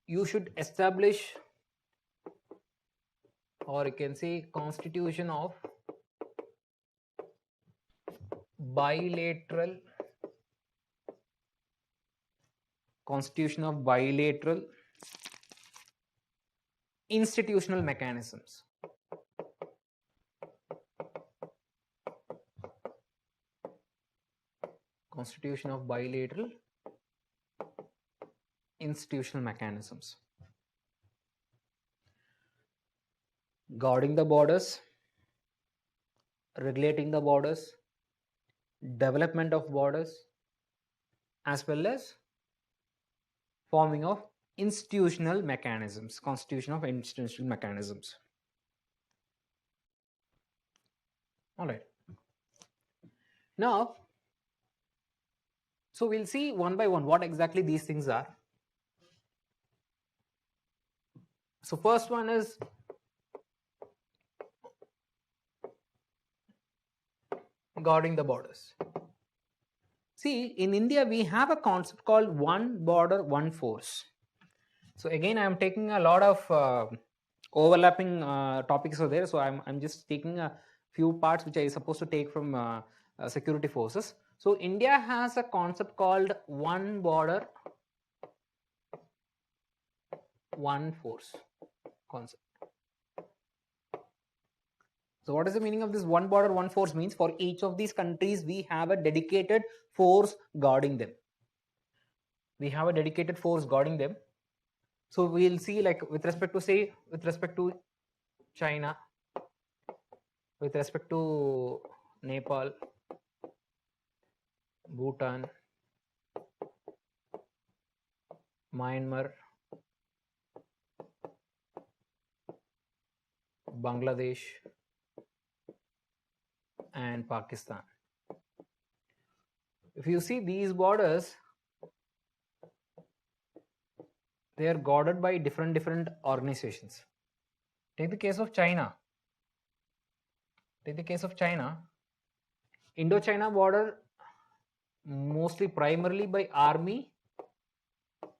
you should establish, or you can say, constitution of bilateral institutional mechanisms. Constitution of bilateral institutional mechanisms. Guarding the borders, regulating the borders, development of borders, as well as forming of institutional mechanisms, constitution of institutional mechanisms. All right. Now, so we'll see one by one what exactly these things are. So first one is guarding the borders. See, in India, we have a concept called one border, one force. So again, I'm taking a lot of overlapping topics over there. So I'm just taking a few parts which I supposed to take from security forces. So India has a concept called one border, one force concept. So what is the meaning of this one border, one force? Means for each of these countries, we have a dedicated force guarding them. We have a dedicated force guarding them. So we'll see, like with respect to China, with respect to Nepal, Bhutan, Myanmar, Bangladesh, and Pakistan. If you see these borders, they are guarded by different organizations. Take the case of China. Indo-China border mostly primarily by army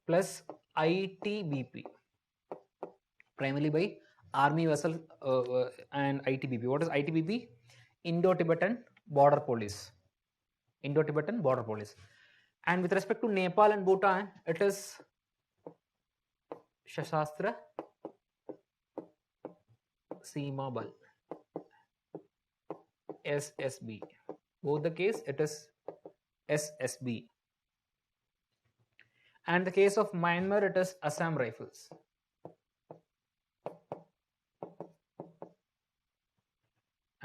plus ITBP. Primarily by army vessel and ITBP. What is ITBP? Indo-Tibetan Border Police. Indo-Tibetan Border Police. And with respect to Nepal and Bhutan, it is Shastra Seema Bal, SSB. Both the case, it is SSB. And the case of Myanmar, it is Assam Rifles.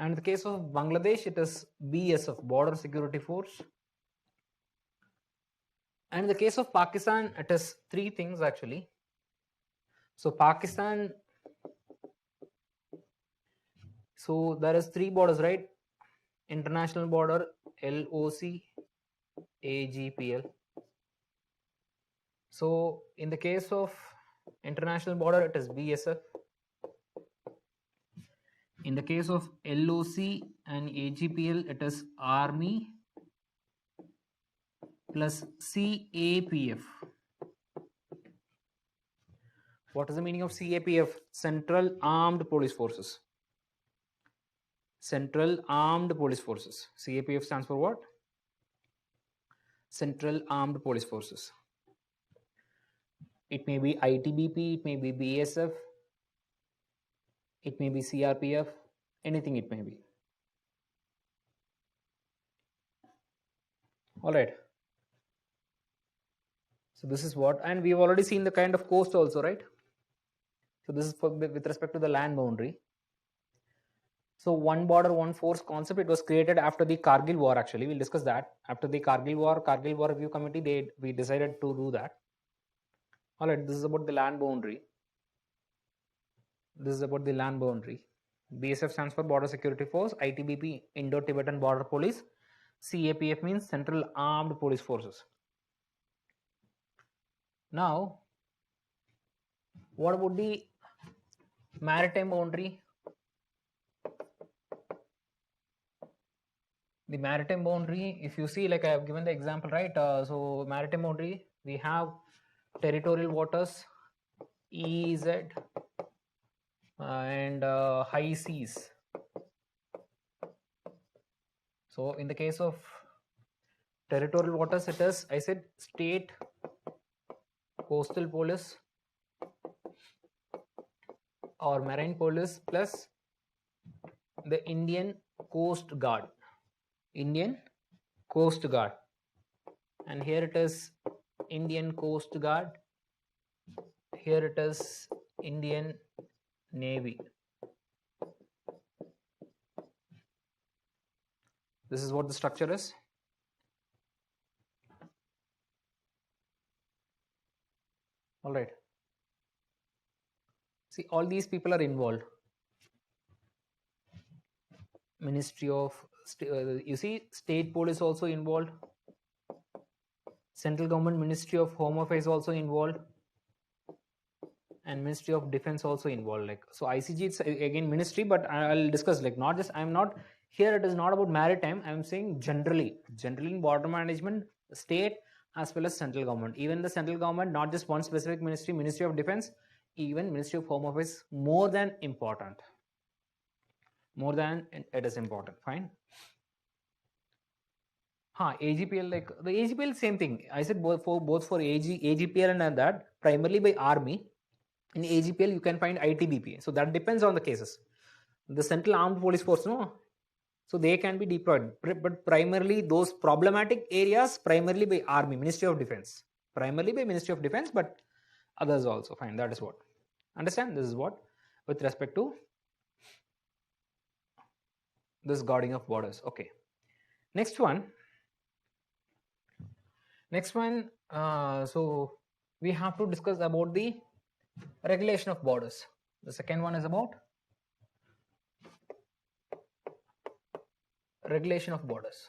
And in the case of Bangladesh, it is BSF, Border Security Force. And in the case of Pakistan, it is 3 things actually. So Pakistan, so there is 3 borders, right? International border, LOC, AGPL. So in the case of international border, it is BSF. In the case of LOC and AGPL, it is Army plus CAPF. What is the meaning of CAPF? Central Armed Police Forces. Central Armed Police Forces. CAPF stands for what? Central Armed Police Forces. It may be ITBP, it may be BSF, it may be CRPF, anything it may be. All right. So this is what, and we've already seen the kind of coast also, right? So this is with respect to the land boundary. So one border, one force concept, it was created after the Kargil war. Actually, we'll discuss that after the Kargil War Review Committee. We decided to do that. All right, this is about the land boundary. This is about the land boundary. BSF stands for Border Security Force. ITBP, Indo-Tibetan Border Police. CAPF means Central Armed Police Forces. Now, what about the maritime boundary? The maritime boundary, if you see, like I have given the example, right? So maritime boundary, we have territorial waters, EEZ, and high seas. So in the case of territorial waters, it is, I said, state coastal police or marine police plus the Indian Coast Guard. Indian Coast Guard, and here it is Indian Coast Guard, here it is Indian Navy. This is what the structure is. All right. See, all these people are involved. Ministry of, you see, state police also involved. Central government Ministry of Home Affairs also involved. And Ministry of Defense also involved. Like, so ICG, it's again ministry, but I'll discuss, like, not just, I'm not here, it is not about maritime, I'm saying generally in border management, state as well as central government. Even the central government, not just one specific ministry, Ministry of Defense, even Ministry of Home Affairs, more than important. More than it is important. Fine. AGPL, like the AGPL, same thing. I said both for AGPL and that, primarily by army. In AGPL, you can find ITBP. So that depends on the cases. The Central Armed Police Force, no? So they can be deployed. But primarily those problematic areas, primarily by Army, Ministry of Defense. Primarily by Ministry of Defense, but others also. Fine, that is what. Understand? This is what with respect to this guarding of borders. Okay. Next one. So we have to discuss about the regulation of borders. The second one is about regulation of borders.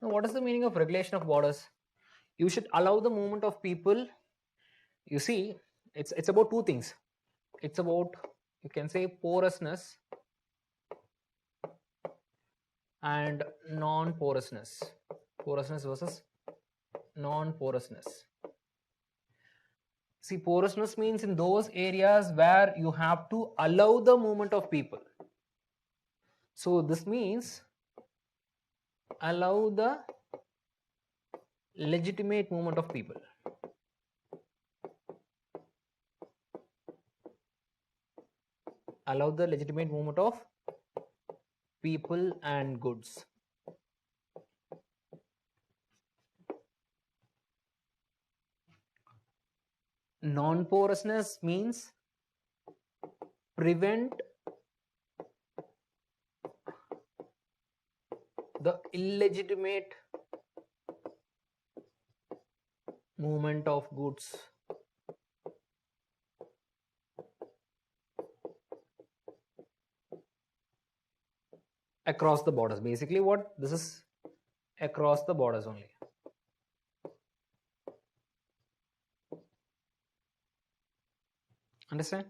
Now, what is the meaning of regulation of borders? You should allow the movement of people. You see, it's about two things. It's about, you can say, porousness and non-porousness. Porousness versus non-porousness. See, porousness means in those areas where you have to allow the movement of people. So this means allow the legitimate movement of people. Allow the legitimate movement of people and goods. Non-porousness means prevent the illegitimate movement of goods across the borders. Basically what this is, across the borders only. Understand?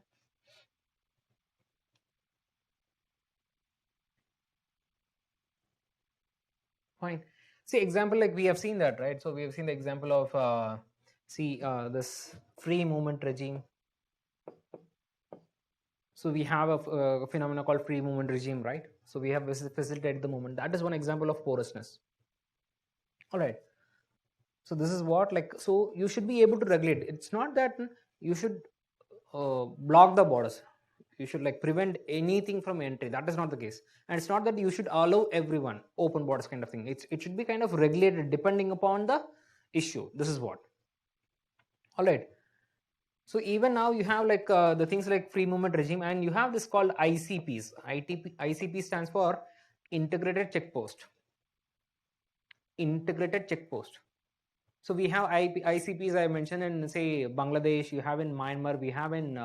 Fine. See, example, like we have seen that, right? So we have seen the example of this free movement regime. So we have a phenomena called free movement regime, right? So we have facilitated the movement. That is one example of porousness. All right. So this is what, like, so you should be able to regulate. It's not that you should block the borders. You should like prevent anything from entry. That is not the case. And it's not that you should allow everyone open borders kind of thing. It should be kind of regulated depending upon the issue. This is what. All right. So even now you have like the things like free movement regime, and you have this called ICPs. ICP stands for integrated check post. Integrated check post. So we have ICPs I mentioned in say Bangladesh, you have in Myanmar, we have in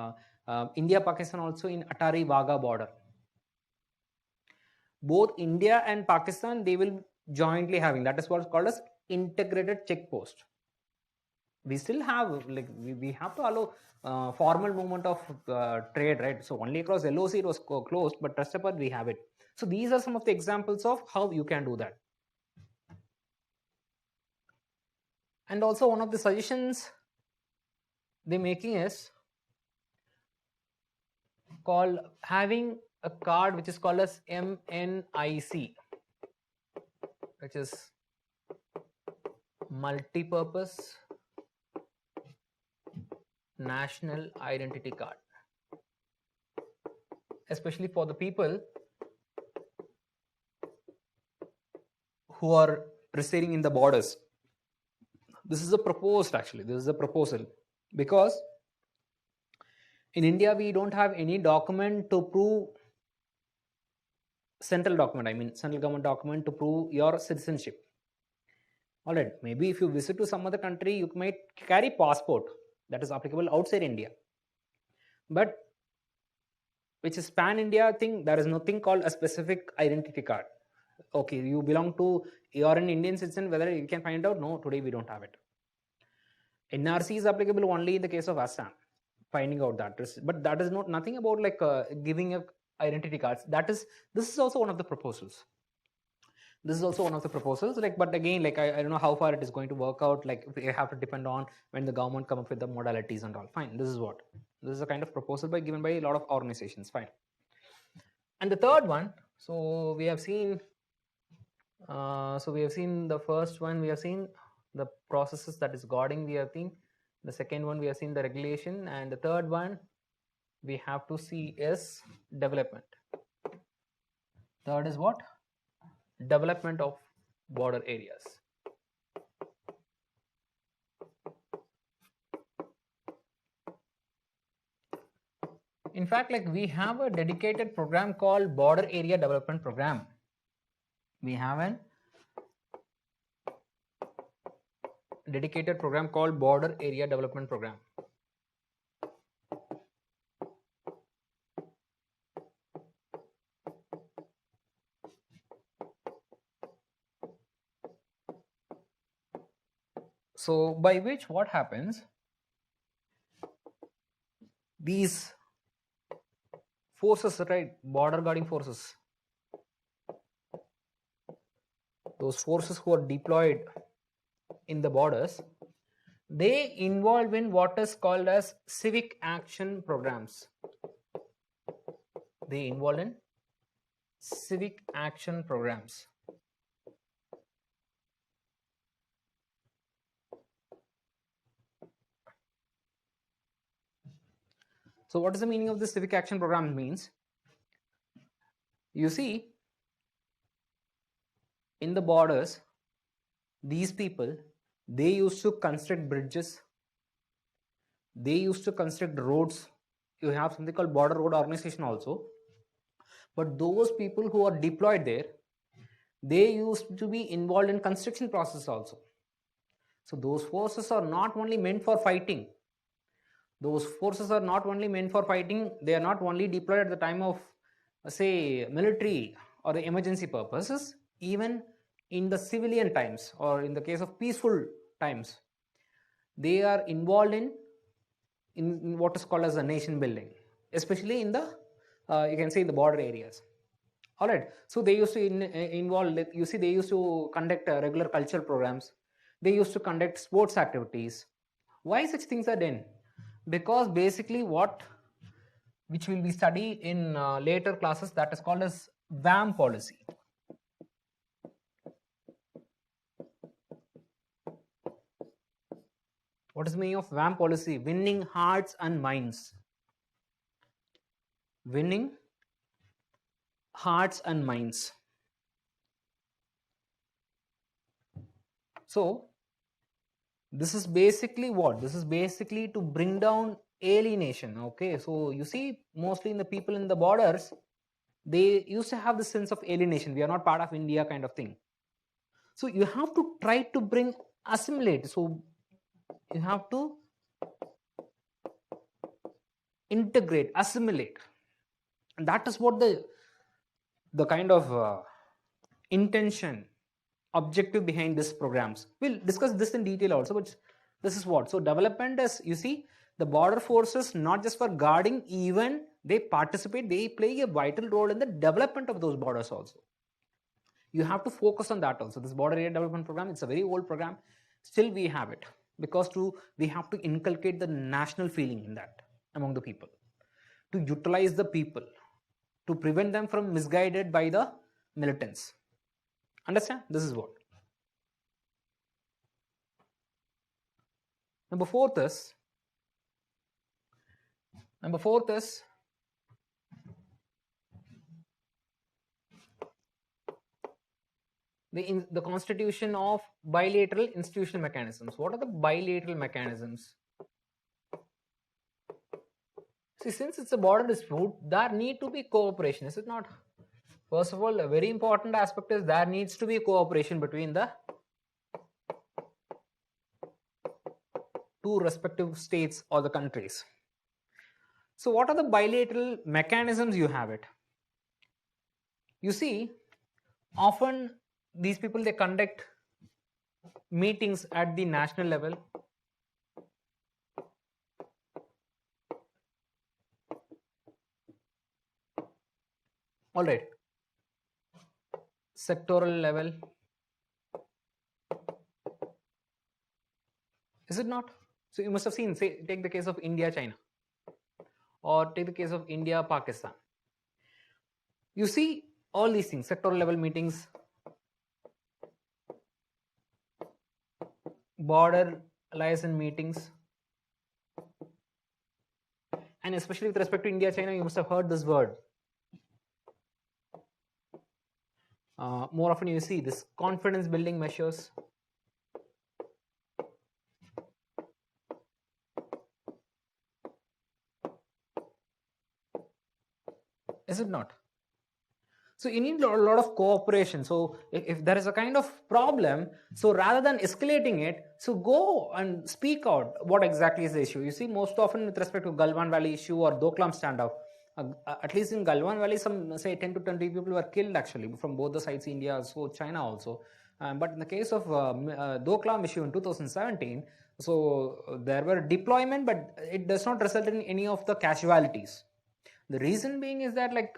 India, Pakistan, also in Atari Wagah border. Both India and Pakistan, they will jointly having, that is what's called as integrated check post. We still have like we have to allow formal movement of trade, right? So only across LOC it was closed, but rest apart we have it. So these are some of the examples of how you can do that. And also one of the suggestions they're making is called having a card which is called as MNIC, which is multi-purpose national identity card, especially for the people who are residing in the borders. This is a proposed, actually this is a proposal, because in India we don't have any document to prove, central document, I mean central government document to prove your citizenship. All right, maybe if you visit to some other country, you might carry passport that is applicable outside India, but which is pan India thing, there is nothing called a specific identity card. Okay, you belong to, you are an Indian citizen, whether you can find out, no, today we don't have it. NRC is applicable only in the case of Assam, finding out that is, but that is not nothing about like giving a identity cards. That is, this is also one of the proposals. This is also one of the proposals, like, but again, like I don't know how far it is going to work out, like we have to depend on when the government come up with the modalities and all. Fine, this is a kind of proposal given by a lot of organizations. Fine. And the third one, so we have seen the first one, we have seen the processes that is guarding the thing. The second one we have seen the regulation, and the third one we have to see is development. Third is what? Development of border areas. In fact, like we have a dedicated program called Border Area Development Program. We have a dedicated program called Border Area Development Program. So by which what happens, these forces, right, border guarding forces, those forces who are deployed in the borders, they involve in what is called as civic action programs. They involve in civic action programs. So what is the meaning of this civic action program means? You see, in the borders, these people, they used to construct bridges, they used to construct roads. You have something called border road organization also. But those people who are deployed there, they used to be involved in construction process also. So those forces are not only meant for fighting. Those forces are not only meant for fighting, they are not only deployed at the time of, say, military or the emergency purposes, even in the civilian times or in the case of peaceful times, they are involved in what is called as a nation building, especially in the, you can say in the border areas. All right, so they used to involve, you see, they used to conduct regular cultural programs, they used to conduct sports activities. Why such things are done? Because basically which will be studied in later classes, that is called as WAM policy. What is the meaning of WAM policy? Winning hearts and minds. Winning hearts and minds. So This is basically what? This is basically to bring down alienation. Okay, so you see, mostly in the people in the borders, they used to have this sense of alienation. We are not part of India, kind of thing. So you have to try to bring assimilate. So you have to integrate, assimilate, and that is what the kind of intention, objective behind these programs. We'll discuss this in detail also, but this is what. So development is, you see, the border forces, not just for guarding, even they participate, they play a vital role in the development of those borders also. You have to focus on that also. This border area development program, it's a very old program. Still we have it because we have to inculcate the national feeling in that among the people, to utilize the people, to prevent them from misguided by the militants. Understand? This is what. Number fourth is the constitution of bilateral institutional mechanisms. What are the bilateral mechanisms? See, since it's a border dispute, there need to be cooperation, is it not? First of all, a very important aspect is there needs to be cooperation between the two respective states or the countries. So what are the bilateral mechanisms you have it? You see, often these people, they conduct meetings at the national level. All right. Sectoral level. Is it not? So you must have seen, say, take the case of India, China, or take the case of India, Pakistan. You see all these things, sectoral level meetings, border liaison meetings, and especially with respect to India, China, you must have heard this word. More often you see this confidence building measures. Is it not? So you need a lot of cooperation. So if there is a kind of problem, so rather than escalating it, so go and speak out what exactly is the issue. You see, most often with respect to Galwan Valley issue or Doklam standoff, at least in Galwan Valley, some say 10 to 20 people were killed actually from both the sides, India, so China also. But in the case of Doklam issue in 2017, so there were deployment, but it does not result in any of the casualties. The reason being is that, like,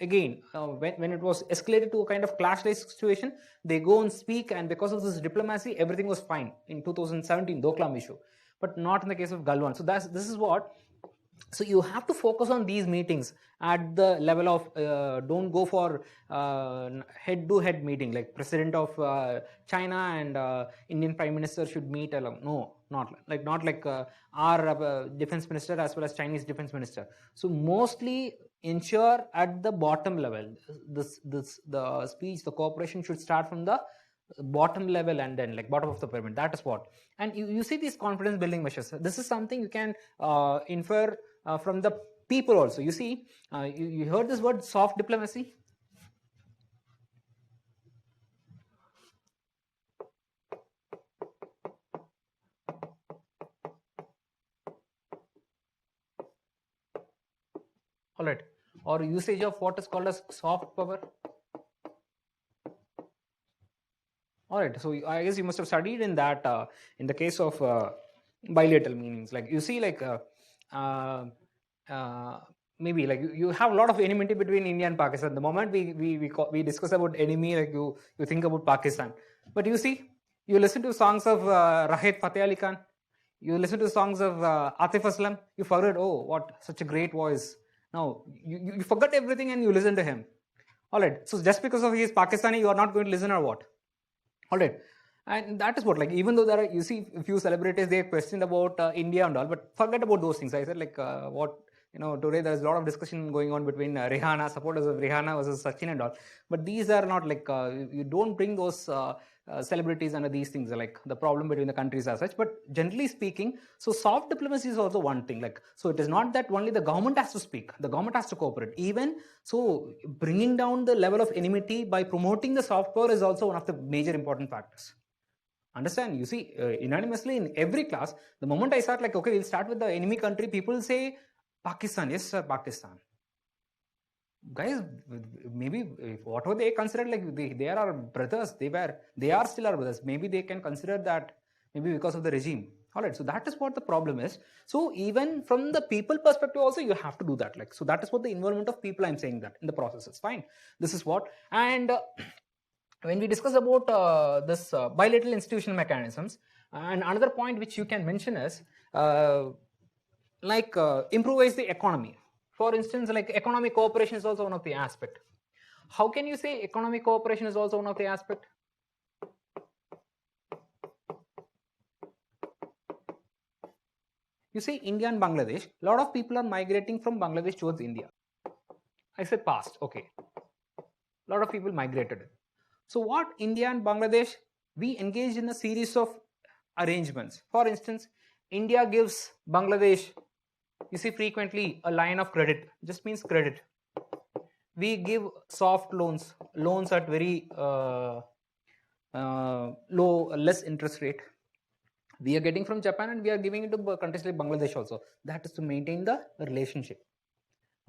again, when it was escalated to a kind of clash-like situation, they go and speak, and because of this diplomacy, everything was fine in 2017, Doklam issue, but not in the case of Galwan. So this is what. So you have to focus on these meetings at the level of don't go for head-to-head meeting like President of China and Indian Prime Minister should meet along. No, not like our defense minister as well as Chinese defense minister. So mostly ensure at the bottom level. The speech, the cooperation should start from the bottom level and then like bottom of the pyramid. That is what. And you see these confidence building measures. This is something you can infer from the people also. You see, you heard this word soft diplomacy. All right. Or usage of what is called as soft power. All right. So I guess you must have studied in that in the case of bilateral meanings. Like you see, like maybe like you have a lot of enmity between India and Pakistan. The moment we discuss about enemy, like you think about Pakistan. But you see, you listen to songs of Rahed Fateh Ali Khan. You listen to songs of Atif Aslam. You forget, oh, what such a great voice. Now you forget everything and you listen to him. All right. So just because of he is Pakistani, you are not going to listen or what? All right. And that is what, like, even though there are, you see, a few celebrities, they questioned about India and all, but forget about those things. I said, like, what, you know, today there's a lot of discussion going on between Rihanna, supporters of Rihanna versus Sachin and all. But these are not like, you don't bring those celebrities and these things are like the problem between the countries as such. But generally speaking, so soft diplomacy is also one thing. Like, so it is not that only the government has to speak, the government has to cooperate. Even so, bringing down the level of enmity by promoting the soft power is also one of the major important factors. Understand? You see, unanimously in every class, the moment I start like, okay, we'll start with the enemy country, people say Pakistan. Yes, sir, Pakistan. Guys, maybe whatever they considered, like they are our brothers, they are still our brothers. Maybe they can consider that maybe because of the regime. All right, so that is what the problem is. So even from the people perspective also, you have to do that. Like, so that is what the involvement of people, I'm saying that in the process is fine. This is what, and when we discuss about this bilateral institutional mechanisms, and another point which you can mention is improvise the economy. For instance, like economic cooperation is also one of the aspect. How can you say economic cooperation is also one of the aspect? You see, India and Bangladesh, a lot of people are migrating from Bangladesh towards India. I said past, okay. A lot of people migrated. So what India and Bangladesh, we engaged in a series of arrangements. For instance, India gives Bangladesh, you see, frequently a line of credit, just means credit. We give soft loans, loans at very less interest rate. We are getting from Japan and we are giving it to countries like Bangladesh also. That is to maintain the relationship.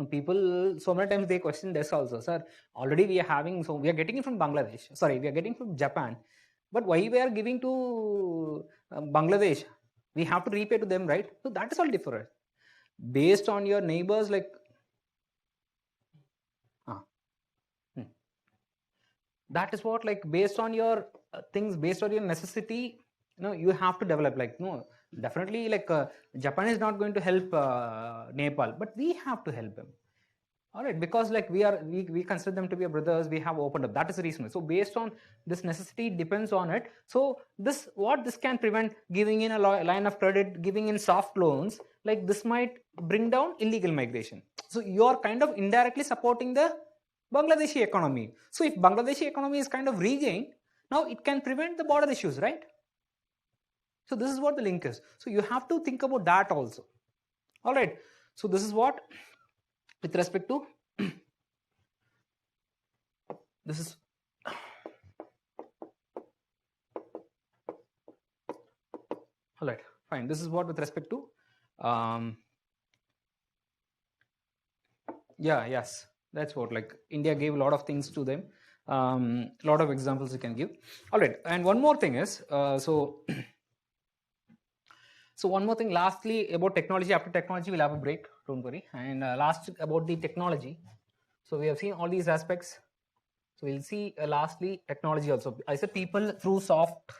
People, so many times they question this also, sir, already we are having, so we are getting it from Bangladesh, sorry, we are getting from Japan, but why we are giving to Bangladesh? We have to repay to them, right? So that is all different. Based on your neighbors, like, that is what, like, based on your things, based on your necessity, you have to develop, like, no, definitely, like, Japan is not going to help Nepal, but we have to help them. All right, because like we consider them to be our brothers, we have opened up. That is the reason. So based on this necessity depends on it. So this can prevent giving in a line of credit, giving in soft loans, like this might bring down illegal migration. So you are kind of indirectly supporting the Bangladeshi economy. So if Bangladeshi economy is kind of regained, now it can prevent the border issues, right? So this is what the link is. So you have to think about that also. All right. So this is what, with respect to this is all right, fine. This is what with respect to yes, that's what, like, India gave a lot of things to them. Lot of examples you can give. All right, and one more thing is so one more thing lastly about technology. After technology we'll have a break, don't worry. And last about the technology. So we have seen all these aspects. So we'll see lastly technology also. I said people through soft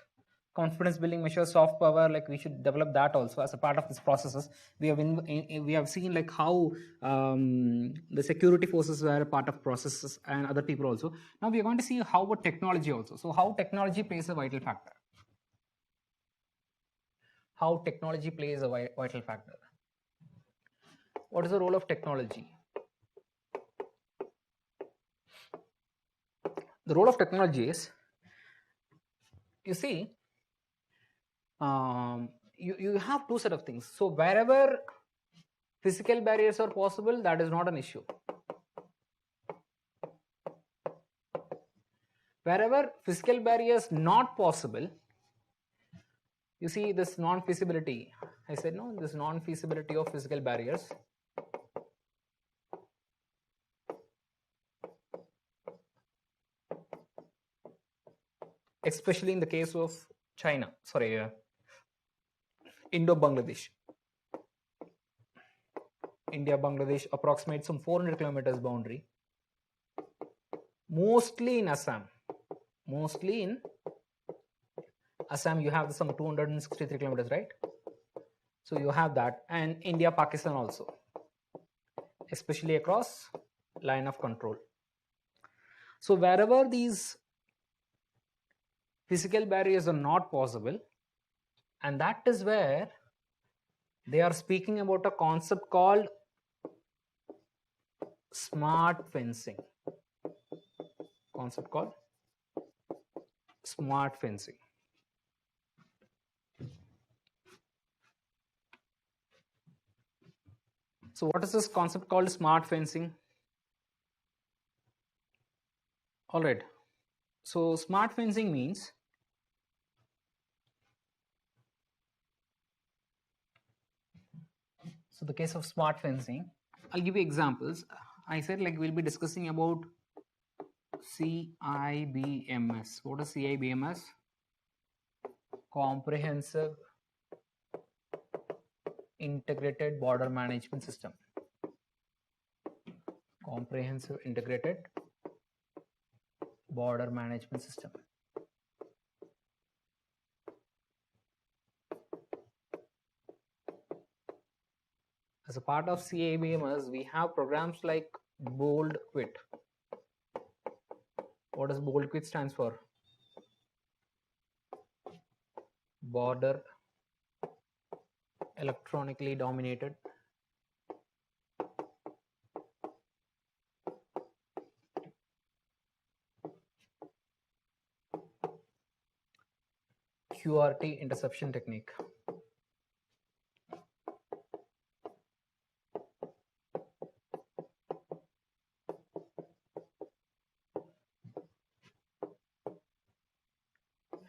confidence building measures, soft power, like we should develop that also as a part of this processes. We have seen like how the security forces were a part of processes and other people also. Now we are going to see how about technology also. So how technology plays a vital factor. How technology plays a vital factor. What is the role of technology? The role of technology is, you see, you have two set of things. So wherever physical barriers are possible, that is not an issue. Wherever physical barriers not possible, you see this non-feasibility. I said no, this non-feasibility of physical barriers. Especially in the case of China, sorry, Indo-Bangladesh. India-Bangladesh approximates some 400 kilometers boundary. Mostly in Assam. Mostly in Assam, you have some 263 kilometers, right? So you have that, and India, Pakistan also, especially across line of control. So wherever these physical barriers are not possible, and that is where they are speaking about a concept called smart fencing. Concept called smart fencing. So what is this concept called smart fencing? All right. So smart fencing means so the case of smart fencing, I'll give you examples. I said like we'll be discussing about CIBMS. What is CIBMS? Comprehensive Integrated Border Management System. Comprehensive Integrated Border Management System. As a part of CIBMS, we have programs like Bold Quit. What does Bold Quit stands for? Border Electronically Dominated QRT interception technique.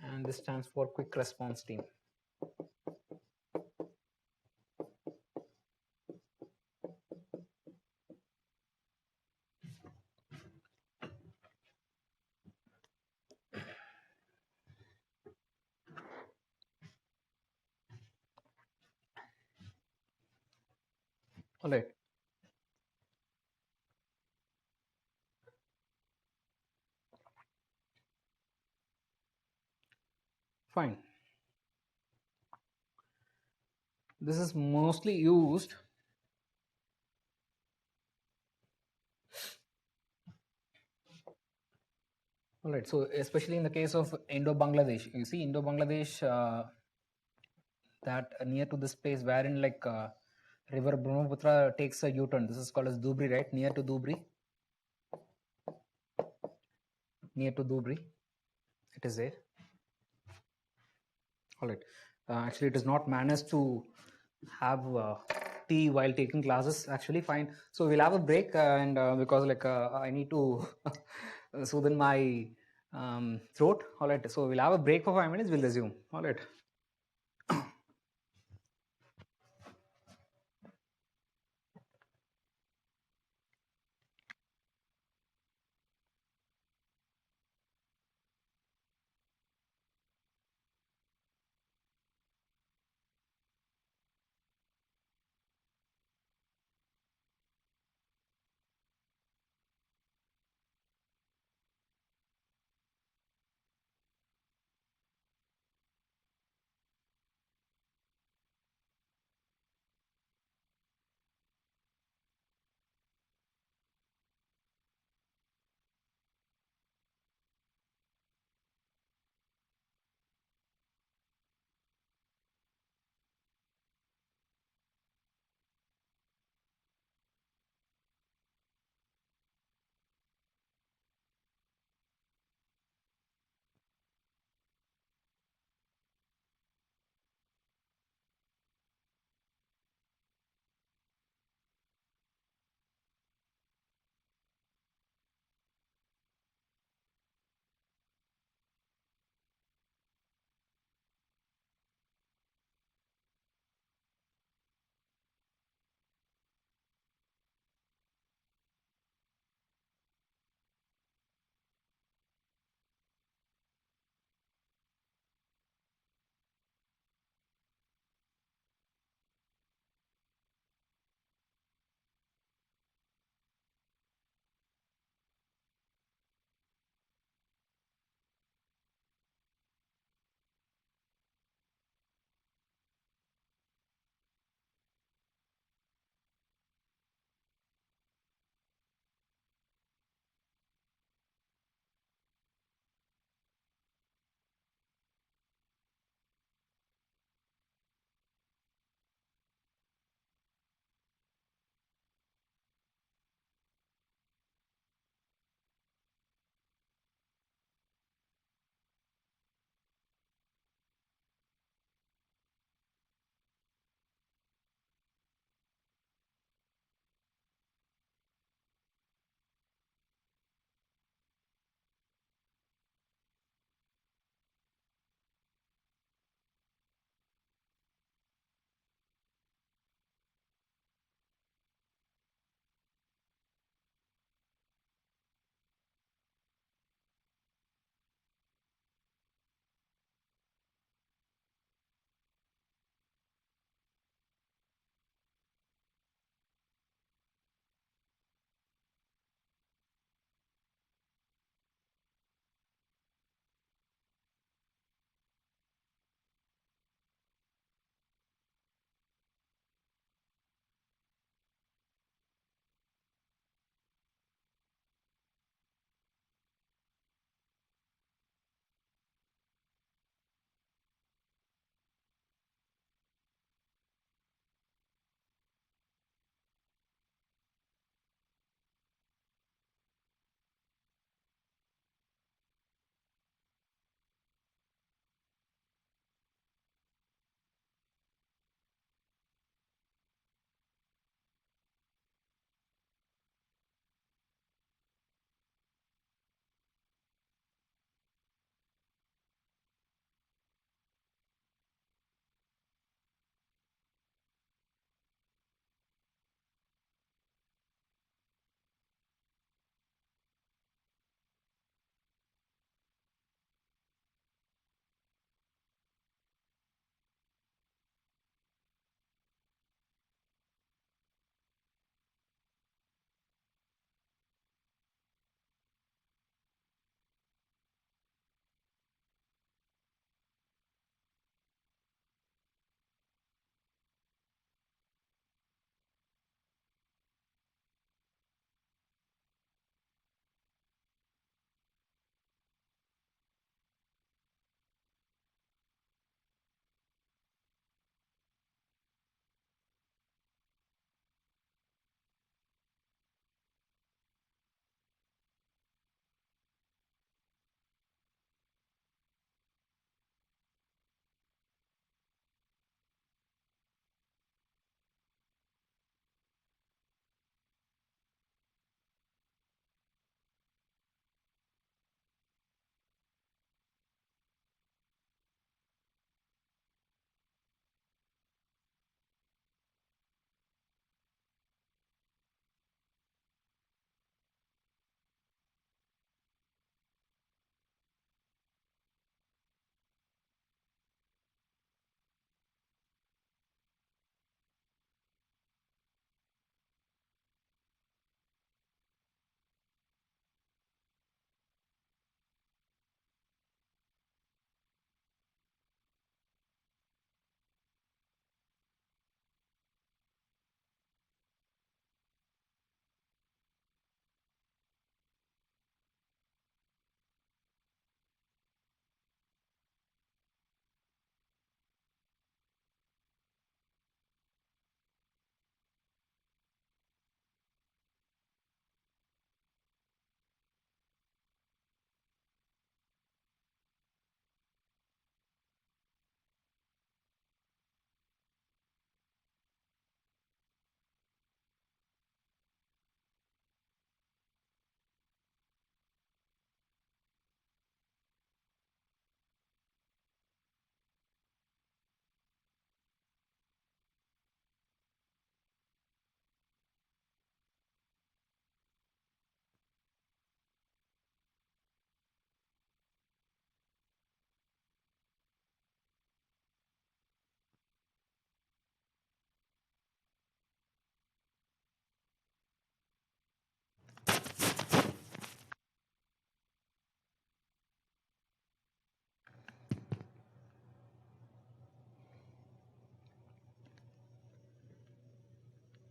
And this stands for Quick Response Team. All right. Fine. This is mostly used all right, so especially in the case of Indo-Bangladesh, you see Indo-Bangladesh that near to this place wherein like river Brahmaputra takes a U-turn. This is called as Dubri, right? Near to Dubri. Near to Dubri. It is there. All right. Actually, it is not managed to have tea while taking classes. Actually, fine. So we'll have a break, and because like I need to soothe my throat. All right. So we'll have a break for 5 minutes. We'll resume. All right.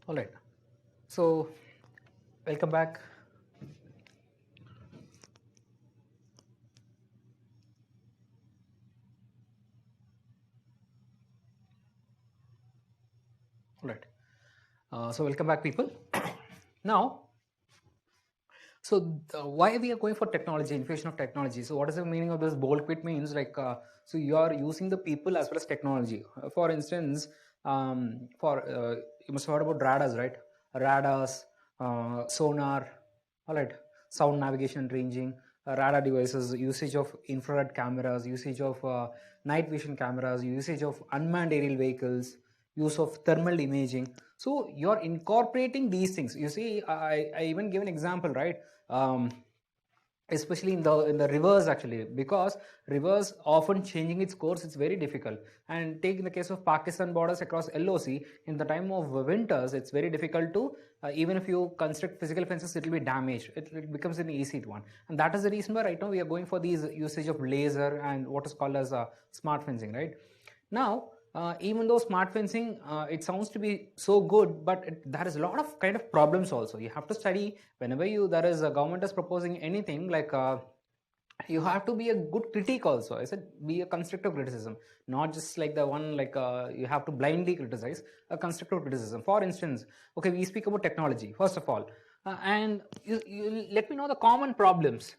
All right. So, welcome back. All right. So, welcome back, people. Now, so why we are going for technology, infusion of technology? So, what is the meaning of this bold quit means? Like, so you are using the people as well as technology. For instance, you must have heard about radars, right? Radars, sonar, all right, sound navigation and ranging, radar devices, usage of infrared cameras, usage of night vision cameras, usage of unmanned aerial vehicles, use of thermal imaging. So you're incorporating these things. You see, I even give an example, right? Especially in the rivers, actually, because rivers often changing its course, it's very difficult. And take in the case of Pakistan borders across LOC, in the time of winters, it's very difficult to even if you construct physical fences, it will be damaged. It becomes an easy one, and that is the reason why right now we are going for these usage of laser and what is called as smart fencing, right? Now, even though smart fencing, it sounds to be so good, but there is a lot of kind of problems also. You have to study whenever there is a government is proposing anything like you have to be a good critique also. I said be a constructive criticism, not just like the one like you have to blindly criticize. A constructive criticism. For instance, okay, we speak about technology first of all, and you let me know the common problems.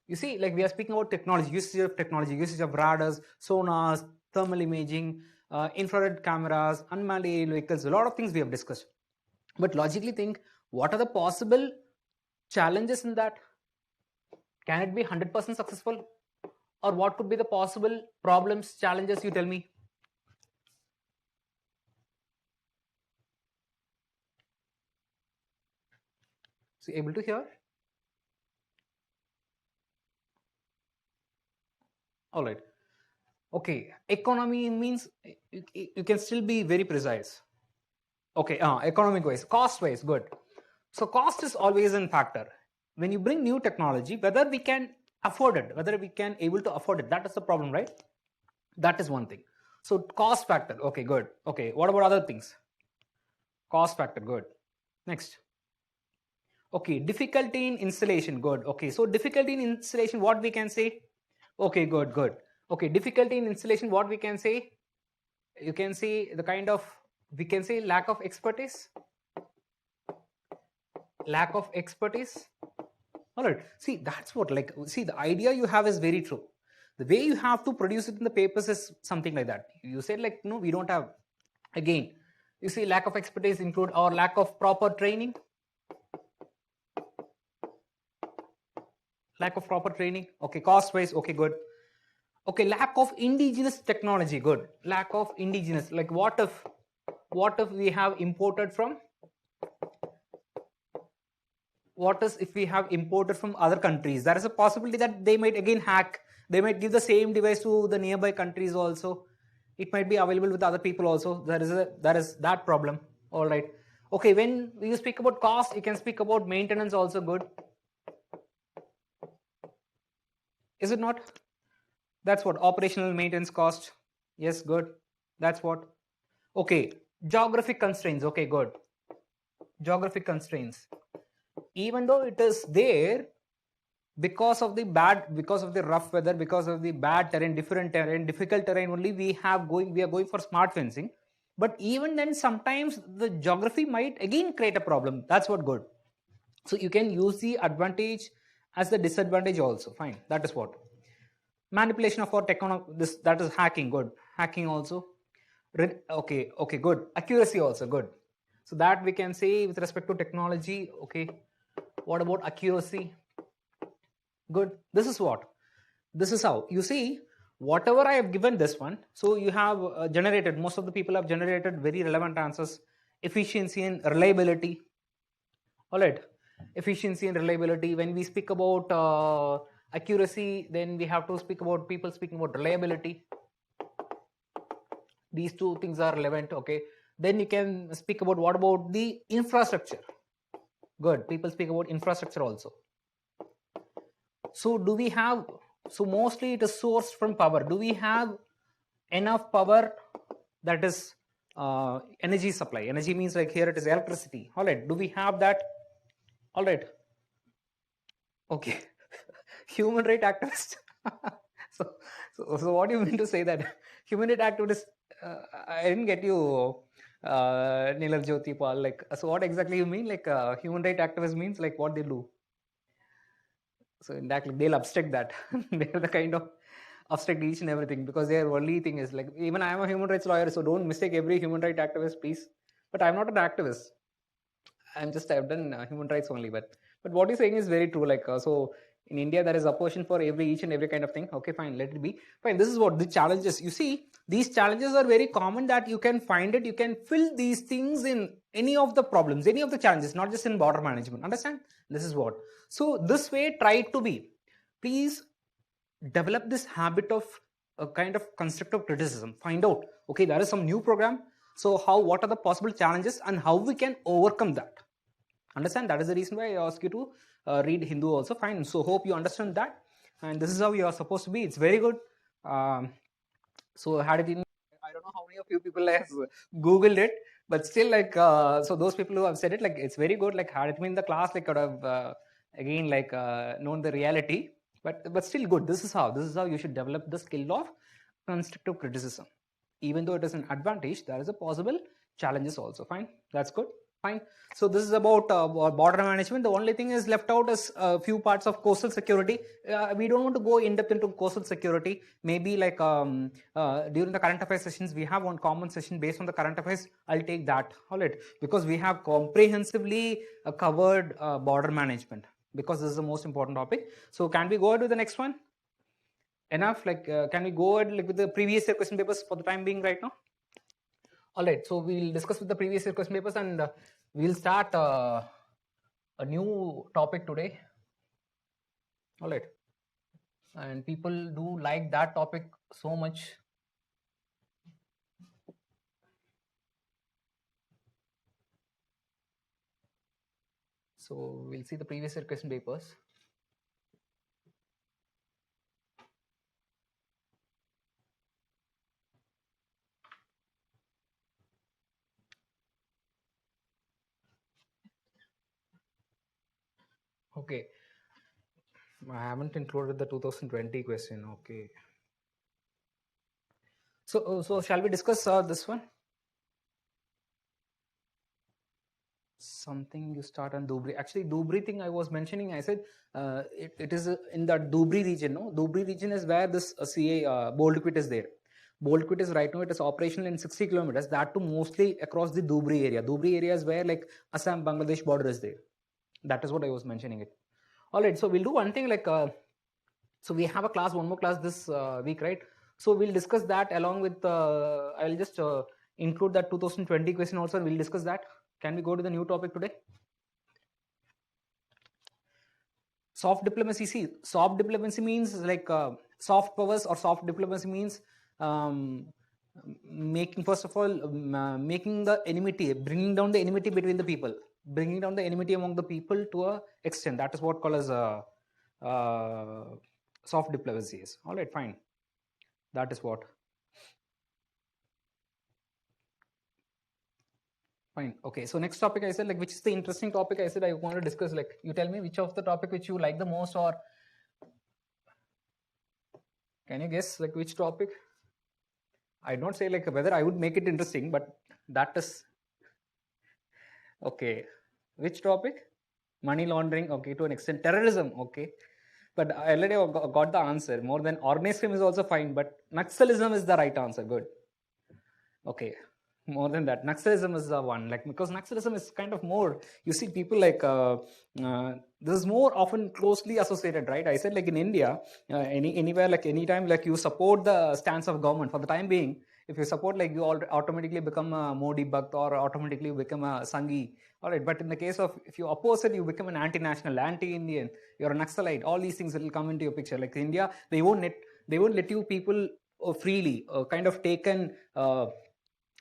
You see, like we are speaking about technology, usage of radars, sonars, thermal imaging, infrared cameras, unmanned aerial vehicles, a lot of things we have discussed. But logically think, what are the possible challenges in that? Can it be 100% successful? Or what could be the possible problems, challenges, you tell me? So able to hear? All right. Okay, economy means you can still be very precise. Okay, economic wise, cost wise, good. So cost is always a factor. When you bring new technology, whether we can afford it, whether we can able to afford it, that is the problem, right? That is one thing. So cost factor, okay, good. Okay, what about other things? Cost factor, good. Next. Okay, difficulty in installation, good. Okay, so difficulty in installation, what we can say? Okay, good, good. Okay, difficulty in installation, what we can say? You can see the kind of, we can say lack of expertise. Lack of expertise. All right, see, that's what, like, see, the idea you have is very true. The way you have to produce it in the papers is something like that. You said like, no, we don't have. Again, you see, lack of expertise include or lack of proper training. Lack of proper training. Okay, cost wise, okay, good. Okay, lack of indigenous technology, good. Lack of indigenous, like what if we have imported from, what is if we have imported from other countries? There is a possibility that they might again hack, they might give the same device to the nearby countries also. It might be available with other people also. There is that problem. All right. Okay, when you speak about cost, you can speak about maintenance also, good. Is it not? That's what operational maintenance cost. Yes, good. That's what. Okay, geographic constraints. Okay, good. Geographic constraints. Even though it is there, because of the rough weather, because of the bad terrain, different terrain, difficult terrain only, we are going for smart fencing. But even then, sometimes the geography might again create a problem. That's what good. So you can use the advantage as the disadvantage also. Fine. That is what. Manipulation of our technology, this, that is hacking, good. Hacking also. Okay, good. Accuracy also, good. So that we can say with respect to technology. Okay, what about accuracy? Good. This is what, this is how you see whatever I have given this one. So you have generated, most of the people have generated very relevant answers. Efficiency and reliability. All right, efficiency and reliability. When we speak about accuracy, then we have to speak about people speaking about reliability. These two things are relevant. Okay, then you can speak about what about the infrastructure. Good. People speak about infrastructure also. So do we have, so mostly it is sourced from power. Do we have enough power that is energy supply. Energy means like here it is electricity. All right, do we have that? All right. Okay. Human right activist. so what do you mean to say that human right activist? I didn't get you, Nilar Jyoti Pal. Like, so what exactly you mean? Like, human right activist means like what they do. So in that, like, they'll abstract that. They're the kind of abstract each and everything, because their only thing is like, even I am a human rights lawyer, so don't mistake every human right activist, please. But I'm not an activist. I've done human rights only. But what you're saying is very true. Like, so in India there is opposition for each and every kind of thing. Okay, fine, let it be. Fine. This is what the challenges. You see, these challenges are very common, that you can find it. You can fill these things in any of the problems, any of the challenges, not just in border management. Understand? This is what. So this way, try to be. Please develop this habit of a kind of constructive criticism. Find out, okay, there is some new program. So what are the possible challenges and how we can overcome that? Understand? That is the reason why I ask you to read Hindu also. Fine. So hope you understand that. And this is how you are supposed to be. It's very good. So had it in, I don't know how many of you people have Googled it, but still, like, so those people who have said it, like, it's very good. Like, had it been in the class, like, could have again, like, known the reality. But still good. This is how you should develop the skill of constructive criticism. Even though it is an advantage, there is a possible challenges also. Fine. That's good. Fine. So this is about border management. The only thing is left out is a few parts of coastal security. We don't want to go in depth into coastal security. Maybe like during the current affairs sessions, we have one common session based on the current affairs. I'll take that. All right. Because we have comprehensively covered border management, because this is the most important topic. So can we go ahead with the next one? Enough? Like, can we go ahead like with the previous year question papers for the time being right now? All right, so we'll discuss with the previous year question papers, and we'll start a new topic today. All right, and people do like that topic so much. So we'll see the previous year question papers. Okay, I haven't included the 2020 question. Okay. So shall we discuss this one? Something you start on Dhubri. Actually, Dhubri thing I was mentioning, I said it is in the Dhubri region. No, Dhubri region is where this CA bold quit is there. Bold quit is right now, it is operational in 60 kilometers. That too mostly across the Dhubri area. Dhubri area is where like Assam Bangladesh border is there. That is what I was mentioning it. All right, so we'll do one thing, like so we have a class, one more class this week, right? So we'll discuss that along with I'll just include that 2020 question also, and we'll discuss that. Can we go to the new topic today? Soft diplomacy. See, soft diplomacy means like soft powers, or soft diplomacy means making, first of all, making the enmity, bringing down the enmity between the people, bringing down the enmity among the people to a extent. That is what called as soft diplomacy is. All right, fine. That is what. Fine. Okay. So next topic, I said, like, which is the interesting topic? I said I want to discuss. Like, you tell me which of the topic which you like the most, or can you guess like which topic? I don't say like whether I would make it interesting, but that is okay. Which topic? Money laundering. Okay, to an extent. Terrorism. Okay, but I already got the answer. More than organized crime is also fine, but Naxalism is the right answer. Good. Okay. More than that, Naxalism is the one, like, because Naxalism is kind of more, you see people like this is more often closely associated, right? I said like in India, anywhere, like anytime, like you support the stance of government for the time being. If you support, like, you automatically become a Modi Bhakt, or automatically become a Sanghi. All right, but in the case of, if you oppose it, you become an anti-national, anti-Indian, you're a Naxalite. All these things will come into your picture. Like India, they won't let you people freely kind of taken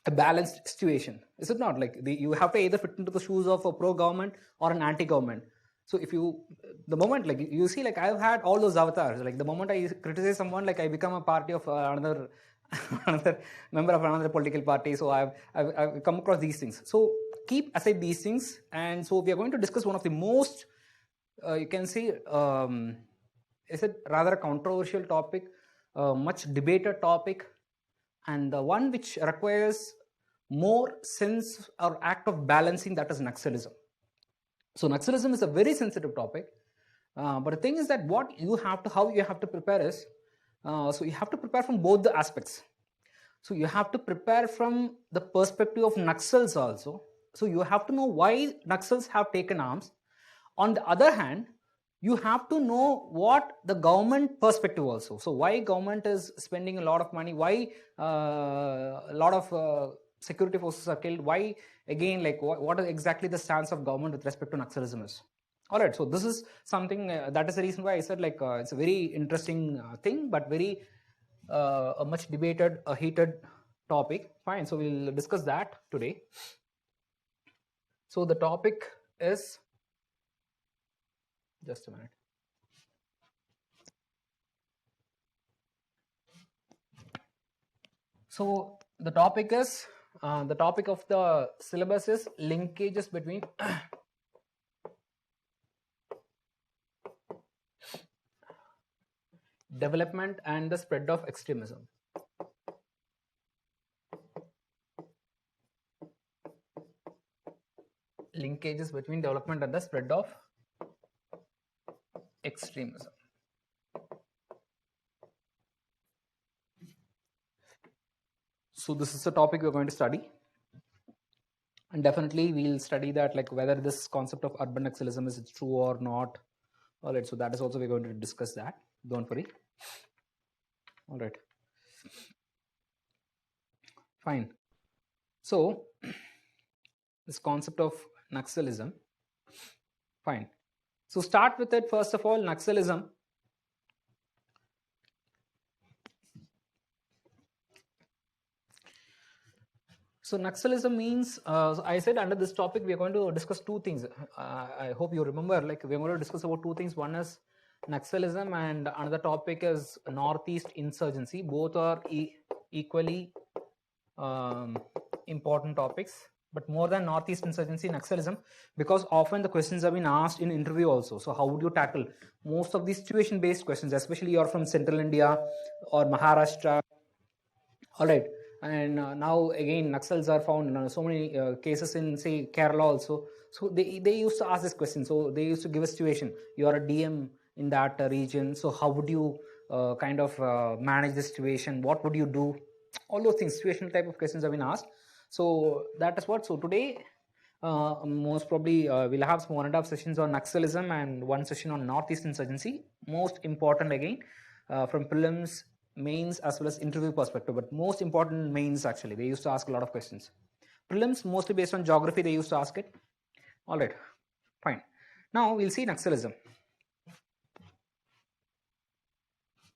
a balanced situation. Is it not? Like, you have to either fit into the shoes of a pro-government or an anti-government. So if you, the moment, like, you see, like, I've had all those avatars. Like, the moment I criticize someone, like, I become a party of another another member of another political party. So I've come across these things. So keep aside these things, and so we are going to discuss one of the most you can say is it rather a controversial topic, much debated topic, and the one which requires more sense or act of balancing, that is Naxalism. So Naxalism is a very sensitive topic, but the thing is that how you have to prepare is, so you have to prepare from both the aspects. So you have to prepare from the perspective of Naxals also. So you have to know why Naxals have taken arms. On the other hand, you have to know what the government perspective also. So why government is spending a lot of money, why a lot of security forces are killed, why again, like what is exactly the stance of government with respect to Naxalism is. All right, so this is something that is the reason why I said like it's a very interesting thing, but very a much debated, a heated topic. Fine, so we'll discuss that today. So the topic is, just a minute. So the topic is, the topic of the syllabus is linkages between development and the spread of extremism. Linkages between development and the spread of extremism. So this is the topic we're going to study, and definitely we'll study that, like whether this concept of urban Naxalism is true or not. All right, so that is also we're going to discuss that. Don't worry. All right, fine. So this concept of Naxalism, fine. So start with it. First of all, Naxalism. So Naxalism means, I said under this topic we are going to discuss two things. I hope you remember, like we are going to discuss about two things. One is Naxalism and another topic is Northeast insurgency. Both are equally important topics, but more than Northeast insurgency, Naxalism, because often the questions have been asked in interview also. So how would you tackle most of these situation based questions, especially you're from Central India or Maharashtra. All right. And now again Naxals are found in so many cases in say Kerala also. So they used to ask this question. So they used to give a situation, you are a DM in that region, so how would you kind of manage the situation, what would you do, all those things, situational type of questions have been asked. So that is what. So today most probably we'll have some 1.5 sessions on Naxalism and one session on Northeast insurgency. Most important again from prelims, mains as well as interview perspective, but most important mains actually. They used to ask a lot of questions. Prelims mostly based on geography they used to ask it. All right, fine. Now we'll see Naxalism.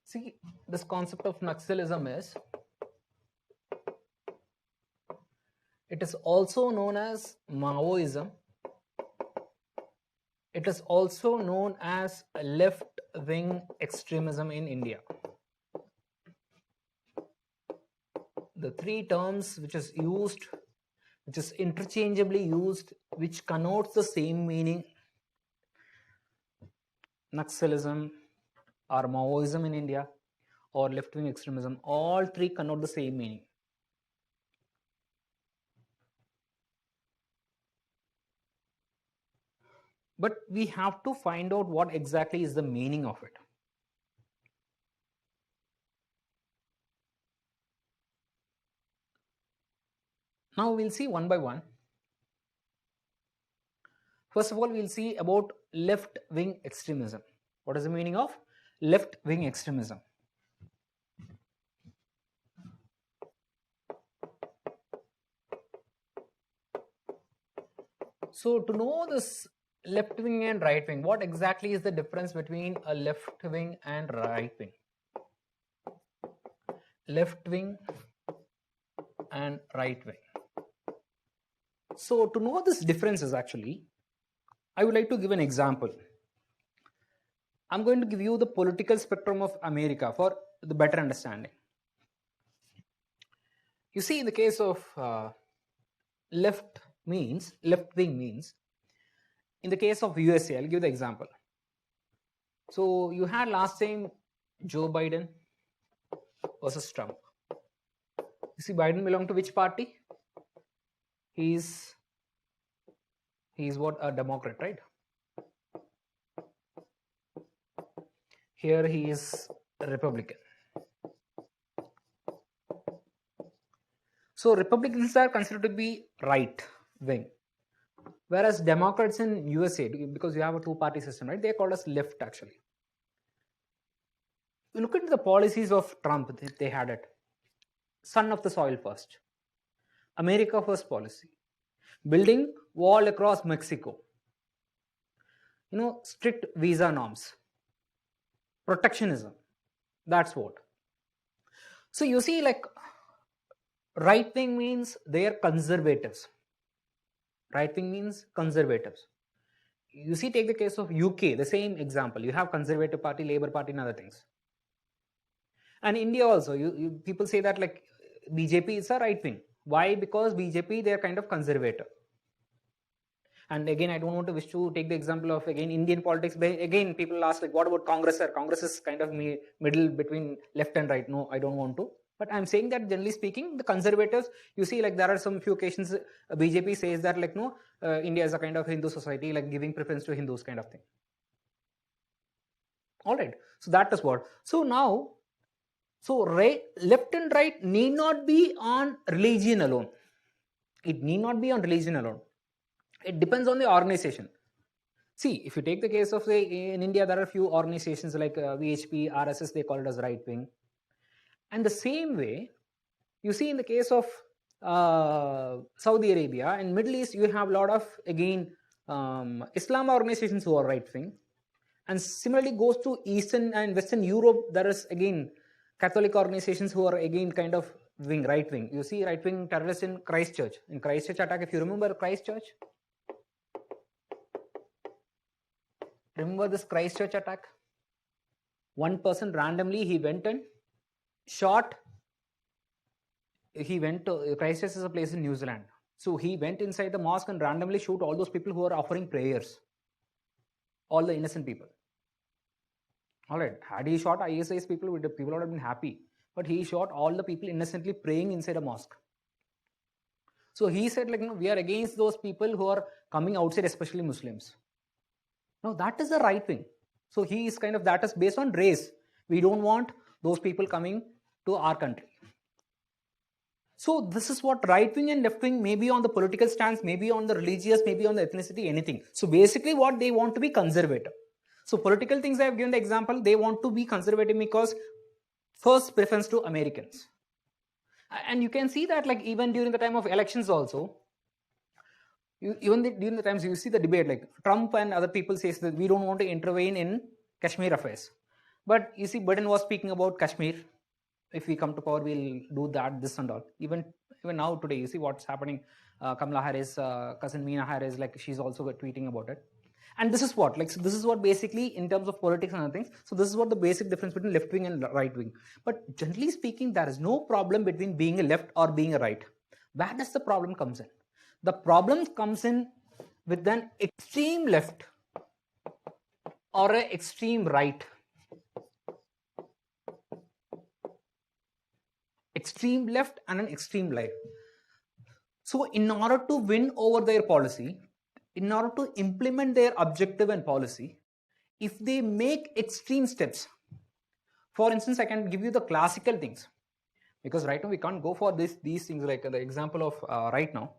See, this concept of Naxalism is, it is also known as Maoism. It is also known as left-wing extremism in India. The three terms which is used, which is interchangeably used, which connotes the same meaning, Naxalism or Maoism in India or left-wing extremism, all three connote the same meaning. But we have to find out what exactly is the meaning of it. Now we'll see one by one. First of all, we'll see about left-wing extremism. What is the meaning of left-wing extremism? So to know this left wing and right wing, what exactly is the difference between a left wing and right wing? Left wing and right wing. So to know this differences actually, I would like to give an example. I'm going to give you the political spectrum of America for the better understanding. You see, in the case of left wing means, in the case of USA, I'll give the example. So you had last time Joe Biden versus Trump. You see, Biden belonged to which party? He's what, a Democrat, right? Here he is a Republican. So Republicans are considered to be right wing, whereas Democrats in USA, because you have a two-party system, right? They are called as left actually. You look at the policies of Trump, they had it. Son of the soil first. America first policy. Building wall across Mexico. Strict visa norms. Protectionism. That's what. So you see, like, right wing means they are conservatives. Right wing means conservatives. You see, take the case of UK, the same example. You have Conservative Party, Labour Party and other things. And India also, people say that like BJP is a right wing. Why? Because BJP, they are kind of conservative. And again, I don't want to wish to take the example of, again, Indian politics. Again, people ask, like, what about Congress? Congress is kind of middle between left and right. No, I don't want to. But I'm saying that generally speaking, the conservatives, you see, like, there are some few occasions BJP says that, like, no, India is a kind of Hindu society, like giving preference to Hindus kind of thing. All right. So that is what. So now, left and right need not be on religion alone. It need not be on religion alone. It depends on the organization. See, if you take the case of, say, in India, there are a few organizations like VHP, RSS, they call it as right wing. And the same way, you see in the case of Saudi Arabia and Middle East, you have a lot of, again, Islam organizations who are right wing. And similarly goes to Eastern and Western Europe, there is, again, Catholic organizations who are, again, kind of right wing. You see right wing terrorists in Christchurch. In Christchurch attack, if you remember Christchurch, remember this Christchurch attack? One person randomly, he went and shot. He went to, Christchurch is a place in New Zealand. So he went inside the mosque and randomly shoot all those people who are offering prayers. All the innocent people. All right, had he shot ISIS people would have been happy. But he shot all the people innocently praying inside a mosque. So he said, like, no, we are against those people who are coming outside, especially Muslims. Now that is the right wing. So he is kind of, that is based on race. We don't want those people coming to our country. So this is what right wing and left wing, maybe on the political stance, maybe on the religious, maybe on the ethnicity, anything. So basically what they want to be conservative. So political things I have given the example, they want to be conservative because first preference to Americans. And you can see that, like, even during the time of elections also, during the times you see the debate, like Trump and other people says that we don't want to intervene in Kashmir affairs. But you see, Biden was speaking about Kashmir. If we come to power, we'll do that, this and all. Even now today, you see what's happening. Kamala Harris, cousin Meena Harris, like, she's also tweeting about it. And this is what, like, so this is what basically in terms of politics and other things. So this is what the basic difference between left wing and right wing. But generally speaking, there is no problem between being a left or being a right. Where does the problem comes in? The problem comes in with an extreme left or an extreme right. Extreme left and an extreme right. So in order to win over their policy, in order to implement their objective and policy, if they make extreme steps, for instance, I can give you the classical things, because right now we can't go for these things, like the example of right now.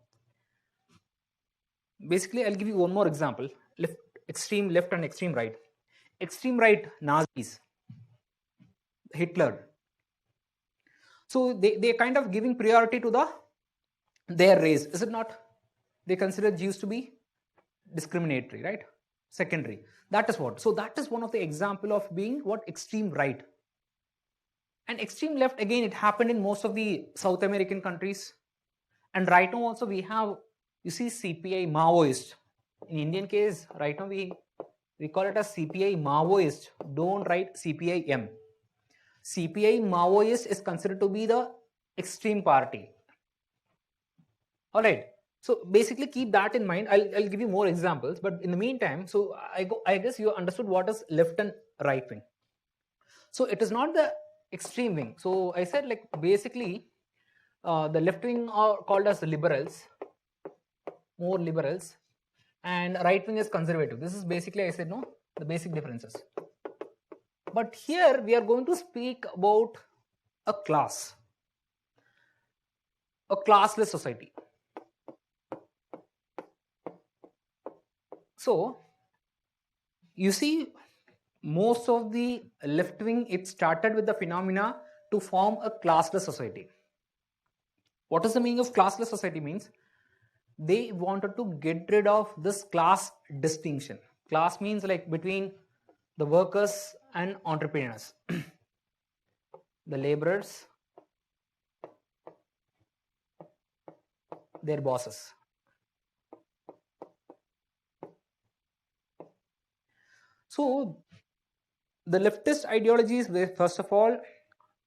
Basically, I'll give you one more example, extreme left and extreme right. Extreme right, Nazis, Hitler. So they're kind of giving priority to their race, is it not? They consider Jews to be discriminatory, right? Secondary. That is what. So that is one of the example of being what? Extreme right. And extreme left, again, it happened in most of the South American countries. And right now also we have, you see, CPI Maoist. In Indian case, right now we call it as CPI Maoist. Don't write CPI M. CPI Maoist is considered to be the extreme party. All right. So basically, keep that in mind. I'll give you more examples, but in the meantime, so I guess you understood what is left and right wing. So it is not the extreme wing. So I said like basically, the left wing are called as liberals, more liberals, and right wing is conservative. This is basically, I said no, the basic differences. But here we are going to speak about a class, a classless society. So you see, most of the left wing, it started with the phenomena to form a classless society. What is the meaning of classless society? Means they wanted to get rid of this class distinction. Class means like between the workers and entrepreneurs, the laborers, their bosses. So the leftist ideologies were first of all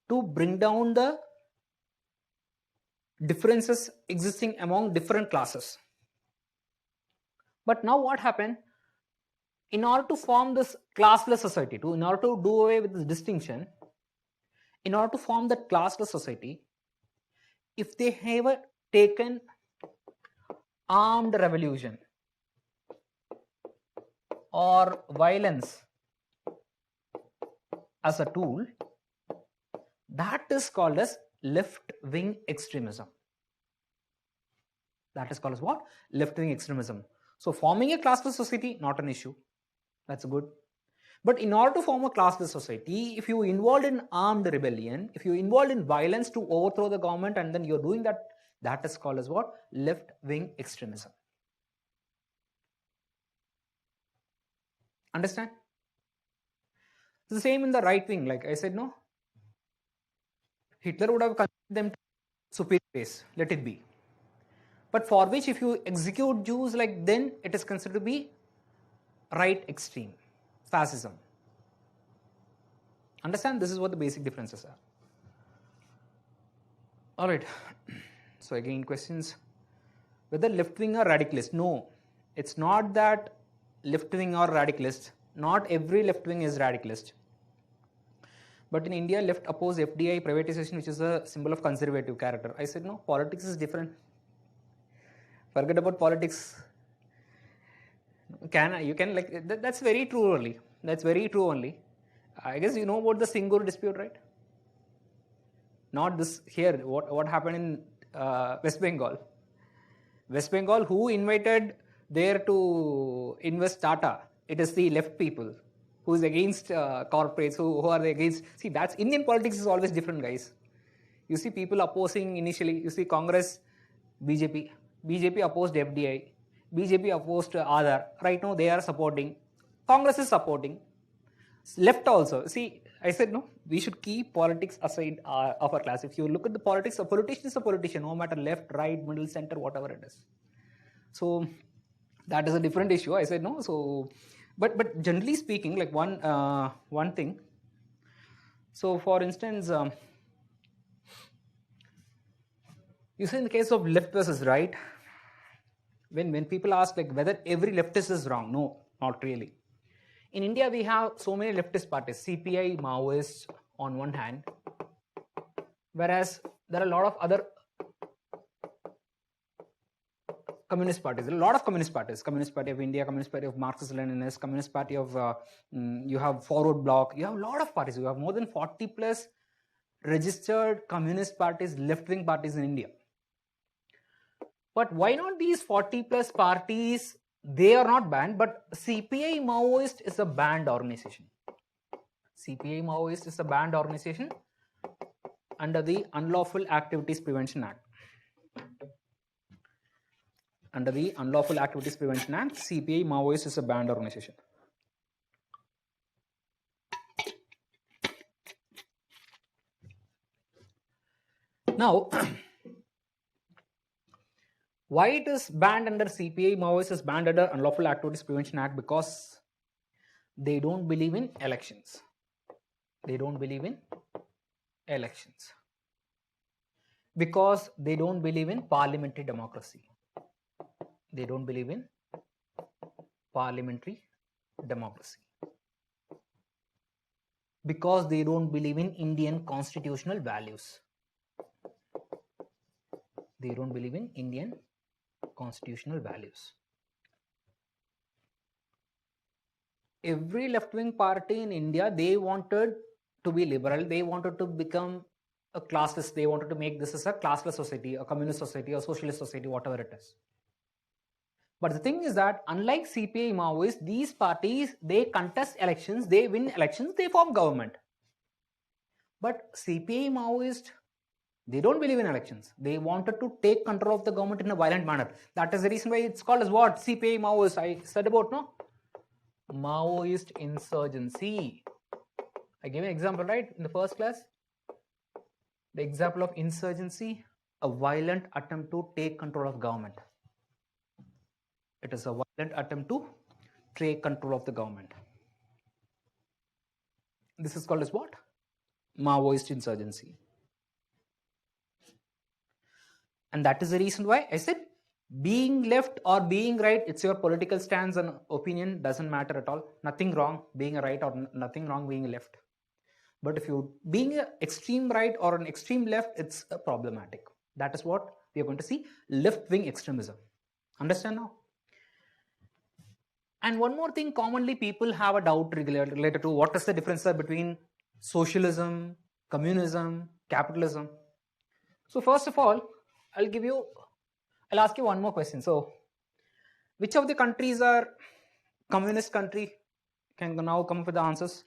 to bring down the differences existing among different classes. But now what happened? In order to form this classless society, in order to do away with this distinction, in order to form that classless society, if they have taken armed revolution or violence as a tool, that is called as left-wing extremism. That is called as what? Left-wing extremism. So forming a classless society, not an issue. That's good. But in order to form a classless society, if you involved in armed rebellion, if you involved in violence to overthrow the government and then you're doing that, that is called as what? Left-wing extremism. Understand? It's the same in the right wing. Like I said, no? Hitler would have considered them to superior race. Let it be. But for which if you execute Jews, like then it is considered to be right extreme, fascism. Understand? This is what the basic differences are. All right. So again, questions. Whether left-wing or radicalist? No, it's not that left-wing or radicalist. Not every left-wing is radicalist. But in India, left oppose FDI privatization, which is a symbol of conservative character. I said no, politics is different. Forget about politics. You can like that's very true only. That's very true only. I guess you know about the Singur dispute, right? Not this here. What happened in West Bengal? West Bengal, who invited there to invest Tata? It is the left people who is against corporates, who are they against. See, that's Indian politics is always different, guys. You see people opposing initially. You see Congress, BJP. BJP opposed FDI. BJP opposed Aadhaar. Right now they are supporting. Congress is supporting. Left also. See, I said no, we should keep politics aside of our class. If you look at the politics, a politician is a politician, no matter left, right, middle, center, whatever it is. So that is a different issue. I said no. So, but generally speaking, like one thing. So for instance, you see in the case of left versus right, when people ask like whether every leftist is wrong, no, not really. In India, we have so many leftist parties, CPI, Maoists on one hand, whereas there are a lot of other communist parties. There are a lot of communist parties. Communist Party of India, Communist Party of Marxist-Leninists, Communist Party of, you have Forward Bloc. You have a lot of parties. You have more than 40 plus registered communist parties, left-wing parties in India. But why not these 40 plus parties? They are not banned, but CPI Maoist is a banned organization. CPI Maoist is a banned organization under the Unlawful Activities Prevention Act. Under the Unlawful Activities Prevention Act, CPI Maoist is a banned organization. Now, why it is banned under CPI, Maoist is banned under Unlawful Activities Prevention Act? Because they don't believe in elections. They don't believe in elections. Because they don't believe in parliamentary democracy. They don't believe in parliamentary democracy. Because they don't believe in Indian constitutional values. They don't believe in Indian constitutional values. Every left-wing party in India, they wanted to be liberal. They wanted to become a classless. They wanted to make this as a classless society, a communist society, a socialist society, whatever it is. But the thing is that unlike CPI Maoists, these parties, they contest elections, they win elections, they form government. But CPI Maoist, they don't believe in elections. They wanted to take control of the government in a violent manner. That is the reason why it's called as what? CPI Maoist. I said about, no? Maoist insurgency. I gave an example, right, in the first class. The example of insurgency, a violent attempt to take control of government. It is a violent attempt to take control of the government. This is called as what? Maoist insurgency. And that is the reason why I said being left or being right, it's your political stance and opinion, doesn't matter at all. Nothing wrong being a right or nothing wrong being a left. But if you being an extreme right or an extreme left, it's problematic. That is what we are going to see, left-wing extremism. Understand now? And one more thing, commonly people have a doubt related to what is the difference between socialism, communism, capitalism. So first of all, I'll ask you one more question. So which of the countries are communist country? Can now come up with the answers?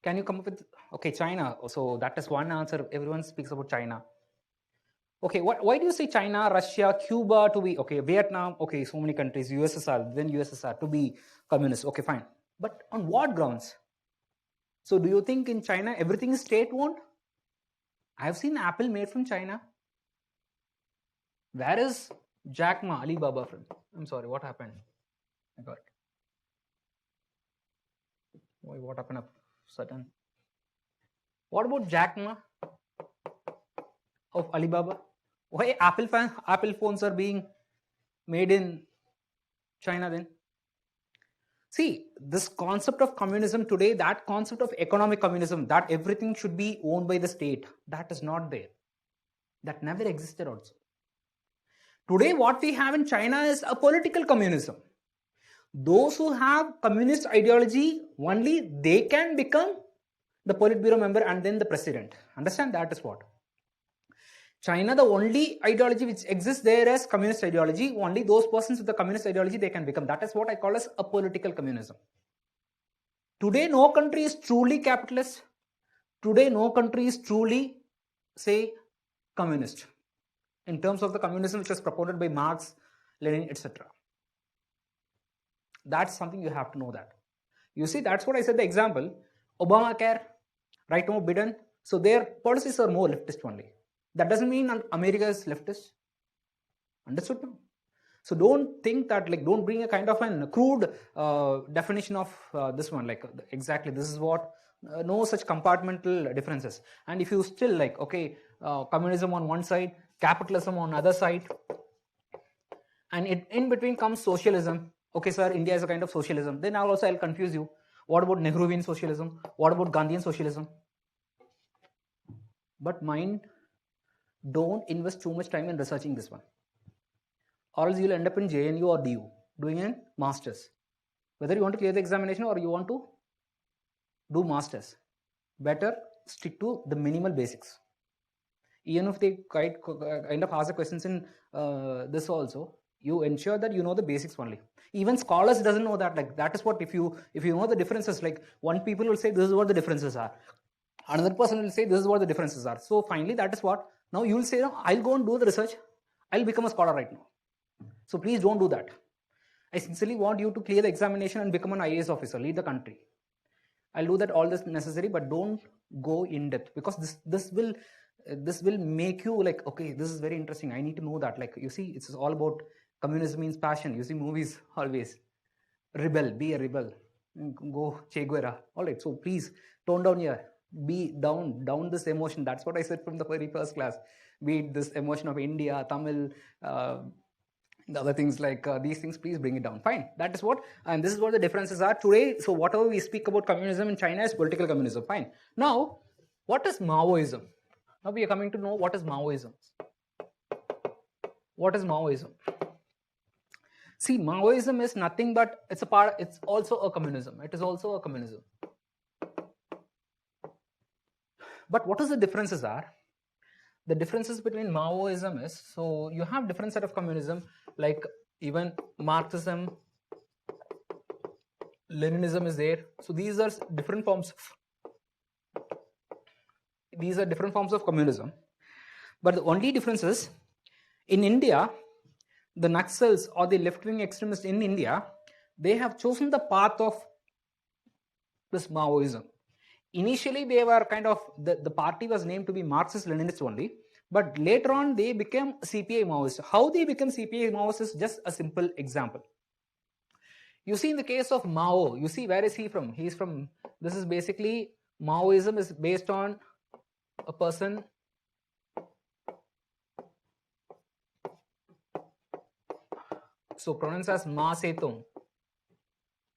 Can you come up with, okay, China. So that is one answer. Everyone speaks about China. Okay, why do you say China, Russia, Cuba to be, okay, Vietnam, okay, so many countries, USSR, then USSR to be communist, okay, fine. But on what grounds? So do you think in China everything is state-owned? I have seen Apple made from China. Where is Jack Ma, Alibaba from? I'm sorry, what happened? I got it. What happened up sudden? What about Jack Ma of Alibaba? Why Apple phones are being made in China then? See, this concept of communism today, that concept of economic communism, that everything should be owned by the state, that is not there. That never existed also. Today, what we have in China is a political communism. Those who have communist ideology, only they can become the Politburo member and then the president. Understand? That is what. China, the only ideology which exists there is communist ideology. Only those persons with the communist ideology they can become. That is what I call as a political communism. Today, no country is truly capitalist. Today, no country is truly, say, communist. In terms of the communism which was promoted by Marx, Lenin, etc. That's something you have to know that. You see, that's what I said the example. Obamacare, right now Biden. So their policies are more leftist only. That doesn't mean America is leftist. Understood now? So don't think that, like, don't bring a kind of a crude definition of this one, like exactly this is what, no such compartmental differences. And if you still like, okay, communism on one side, capitalism on other side, and in between comes socialism. Okay, sir, India is a kind of socialism. Then I'll confuse you. What about Nehruvian socialism? What about Gandhian socialism? But mind, don't invest too much time in researching this one. Or else you'll end up in JNU or DU doing a master's. Whether you want to clear the examination or you want to do master's, better stick to the minimal basics. Even if they kind of ask the questions in this also, you ensure that you know the basics only. Even scholars doesn't know that. Like, that is what, if you know the differences, like one people will say this is what the differences are, another person will say this is what the differences are. So finally, that is what, now you will say, no, I'll go and do the research, I'll become a scholar right now. So please don't do that. I sincerely want you to clear the examination and become an IAS officer, lead the country. I'll do that all this necessary, but don't go in depth, because this will make you like, okay, this is very interesting, I need to know that. Like, you see, it's all about communism means passion. You see movies always, rebel, be a rebel, go Che Guevara. All right, so please tone down here. be down this emotion. That's what I said from the very first class. Be it this emotion of India, Tamil, the other things like these things, please bring it down. Fine. That is what, and this is what the differences are today. So whatever we speak about communism in China is political communism. Fine. Now, what is Maoism? Now we are coming to know what is Maoism. What is Maoism? See, Maoism is nothing but it's also a communism. It is also a communism. But what is the differences are? The differences between Maoism is, so you have different set of communism, like even Marxism, Leninism is there. So these are different forms of communism. But the only difference is, in India, the Naxals or the left-wing extremists in India, they have chosen the path of this Maoism. Initially, they were kind of, the party was named to be Marxist-Leninist only, but later on they became CPI Maoist. How they become CPI Maoist is just a simple example. You see, in the case of Mao, you see, where is he from? He is from, this is basically, Maoism is based on a person so pronounced as Ma Zedong.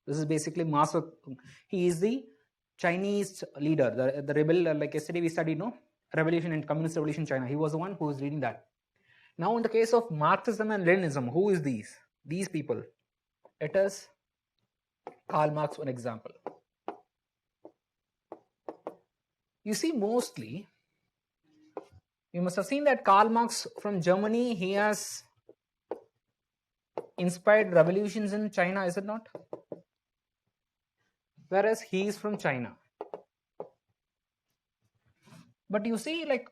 This is basically Ma Zedong. He is the Chinese leader, the rebel, like yesterday we studied, no? Revolution and Communist Revolution in China. He was the one who was leading that. Now in the case of Marxism and Leninism, who is these? These people. It is Karl Marx, one example. You see, mostly, you must have seen that Karl Marx from Germany, he has inspired revolutions in China, is it not? Whereas he is from China. But you see, like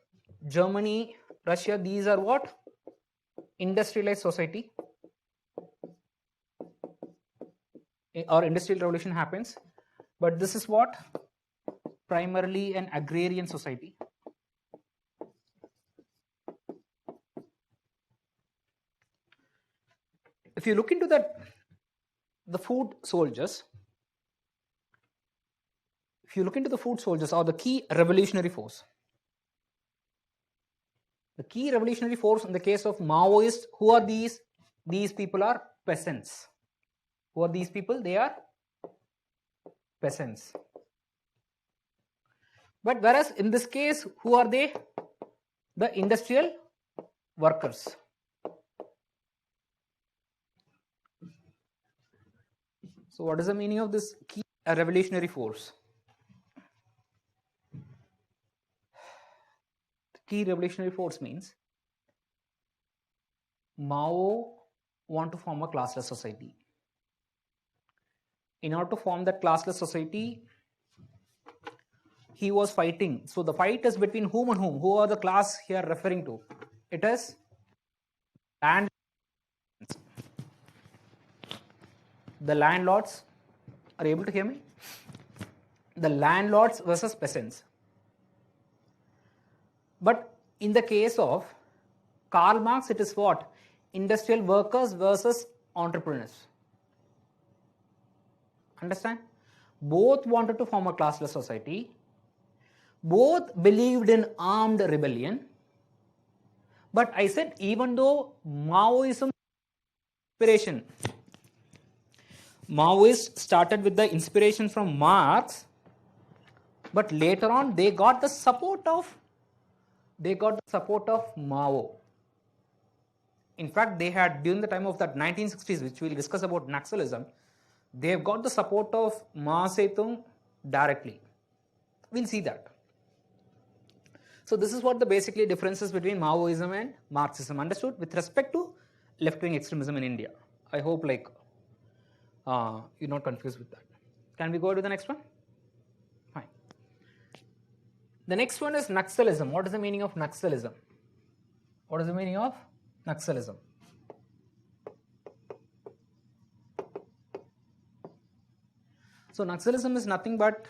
Germany, Russia, these are what? Industrialized society. Or industrial revolution happens. But this is what? Primarily an agrarian society. If you look into the food soldiers, or the key revolutionary force. The key revolutionary force in the case of Maoists, who are these? These people are peasants. Who are these people? They are peasants. But whereas in this case, who are they? The industrial workers. So what is the meaning of this key revolutionary force? Key revolutionary force means Mao want to form a classless society. In order to form that classless society, he was fighting. So the fight is between whom and whom? Who are the class here referring to? It is land. The landlords, are you able to hear me? The landlords versus peasants. But in the case of Karl Marx, it is what? Industrial workers versus entrepreneurs. Understand? Both wanted to form a classless society. Both believed in armed rebellion. But I said, even though Maoism inspiration, Maoists started with the inspiration from Marx, but later on they got the support of Mao. In fact, they had, during the time of that 1960s, which we'll discuss about Naxalism, they've got the support of Ma Zedong directly. We'll see that. So this is what the basically differences between Maoism and Marxism, understood, with respect to left-wing extremism in India. I hope like you're not confused with that. Can we go to the next one? Fine. The next one is Naxalism. What is the meaning of Naxalism? What is the meaning of Naxalism? So Naxalism is nothing but,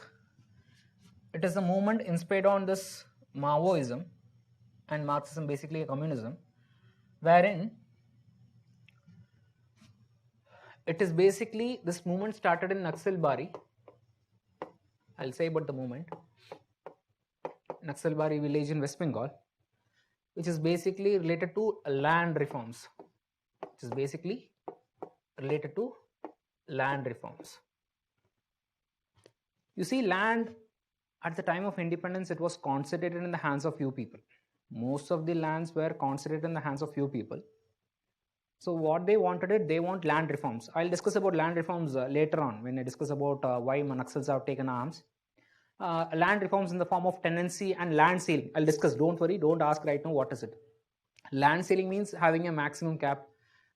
it is a movement inspired on this Maoism and Marxism, basically a communism, wherein it is basically, this movement started in Naxalbari. I'll say about the movement. Naxalbari village in West Bengal, which is basically related to land reforms. Which is basically related to land reforms. You see, land at the time of independence, it was concentrated in the hands of few people. Most of the lands were concentrated in the hands of few people. So what they wanted it, they want land reforms. I'll discuss about land reforms later on when I discuss about why Naxals have taken arms. Land reforms in the form of tenancy and land ceiling. I'll discuss. Don't worry. Don't ask right now what is it. Land ceiling means having a maximum cap,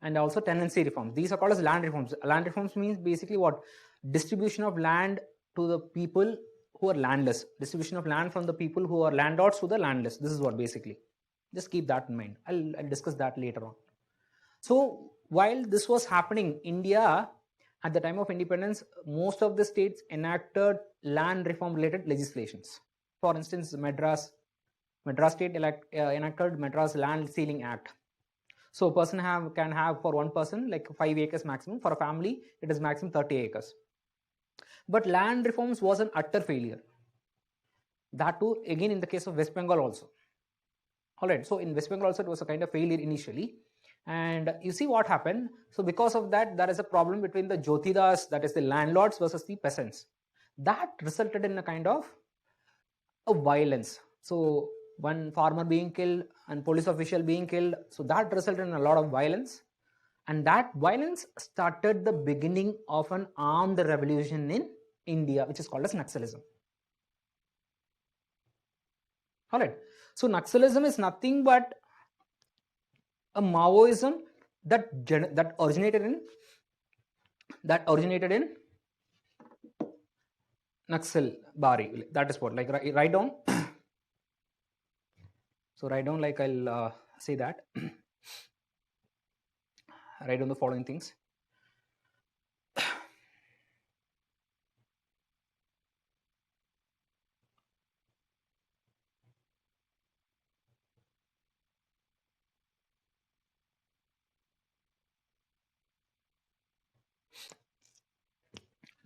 and also tenancy reforms. These are called as land reforms. Land reforms means basically what? Distribution of land to the people who are landless. Distribution of land from the people who are landlords to the landless. This is what basically. Just keep that in mind. I'll discuss that later on. So while this was happening, India at the time of independence, most of the states enacted land reform related legislations. For instance, Madras state enacted Madras Land Ceiling Act. So a person can have for one person like 5 acres maximum. For a family, it is maximum 30 acres. But land reforms was an utter failure. That too, again in the case of West Bengal also. Alright, so in West Bengal also it was a kind of failure initially. And you see what happened. So because of that, there is a problem between the Jotidas, that is the landlords versus the peasants. That resulted in a kind of a violence. So one farmer being killed and police official being killed. So that resulted in a lot of violence. And that violence started the beginning of an armed revolution in India, which is called as Naxalism. Alright. So Naxalism is nothing but a Maoism that originated in Naxal Bari. That is what, like write down. So write down, like I'll say that. Write down the following things.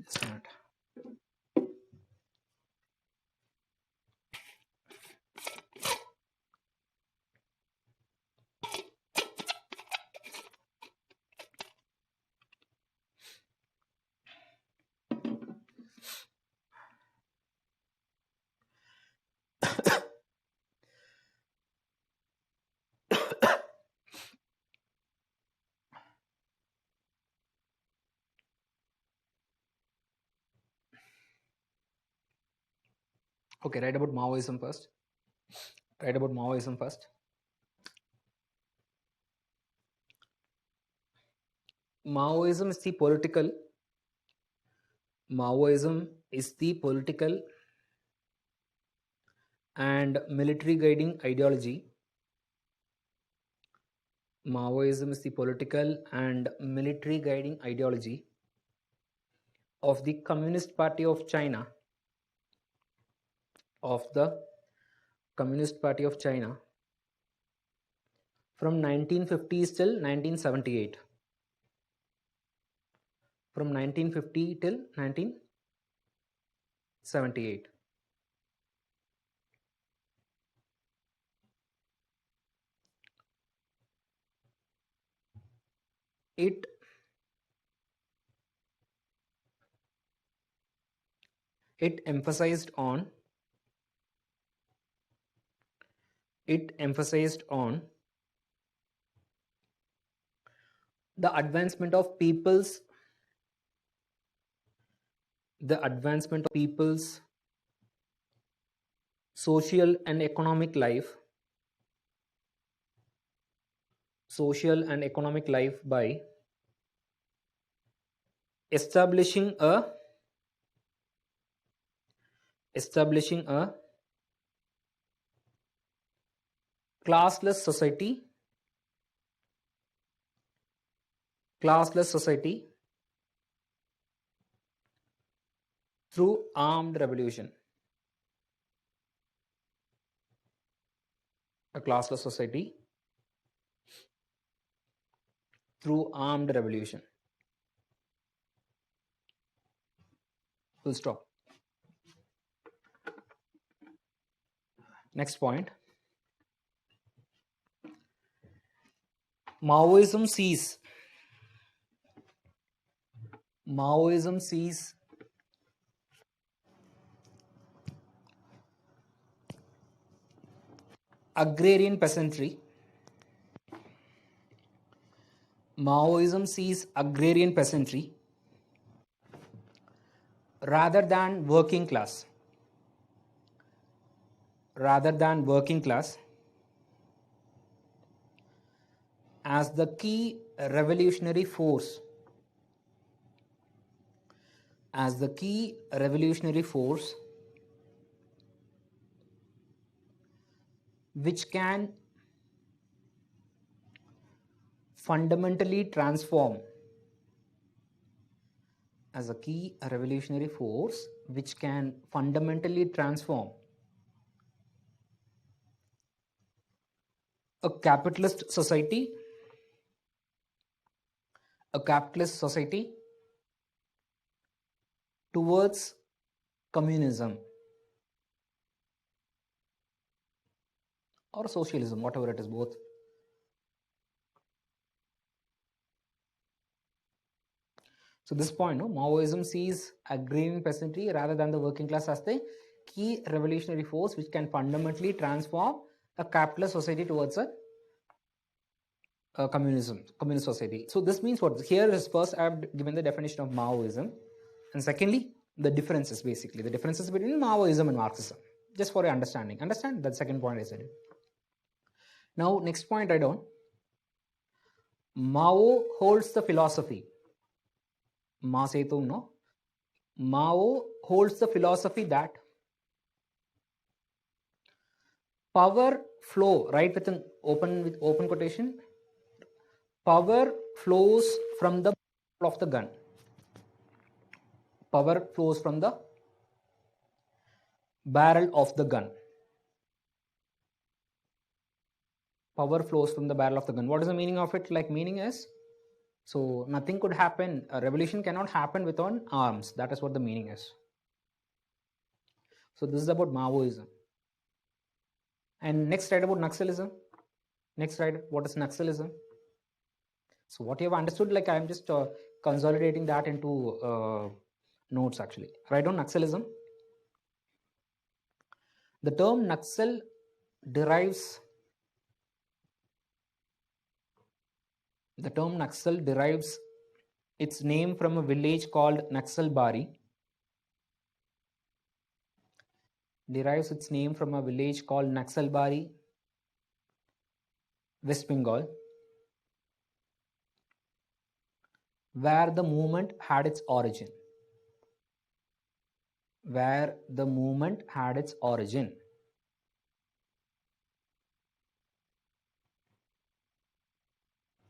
Just a minute. Okay, write about Maoism first. Maoism is the political and military guiding ideology. Maoism is the political and military guiding ideology of the Communist Party of China. From 1950s till 1978. From 1950 till 1978. It emphasized on the advancement of people's social and economic life by establishing a classless society through armed revolution. A classless society through armed revolution. Full stop. Next point. Maoism sees agrarian peasantry. Maoism sees agrarian peasantry rather than working class. As the key revolutionary force which can fundamentally transform a capitalist society towards communism or socialism, whatever it is, both. So this point, no, Maoism sees agrarian peasantry rather than the working class as the key revolutionary force which can fundamentally transform a capitalist society towards a communist society. So this means what? Here is first I have given the definition of Maoism, and secondly the differences, basically the differences between Maoism and Marxism, just for your understanding. Understand that second point I said. Now next point I don't. Mao holds the philosophy. Mao Zedong, no? Mao holds the philosophy that power flow, right, with open quotation, power flows from the barrel of the gun. Power flows from the barrel of the gun. Power flows from the barrel of the gun. What is the meaning of it? Like, meaning is, so nothing could happen, a revolution cannot happen without arms. That is what the meaning is. So this is about Maoism. And next, write about Naxalism. Next, write what is Naxalism. So what you have understood, like I am just consolidating that into notes actually. Write down Naxalism. The term Naxal derives its name from a village called Naxalbari. West Bengal, where the movement had its origin.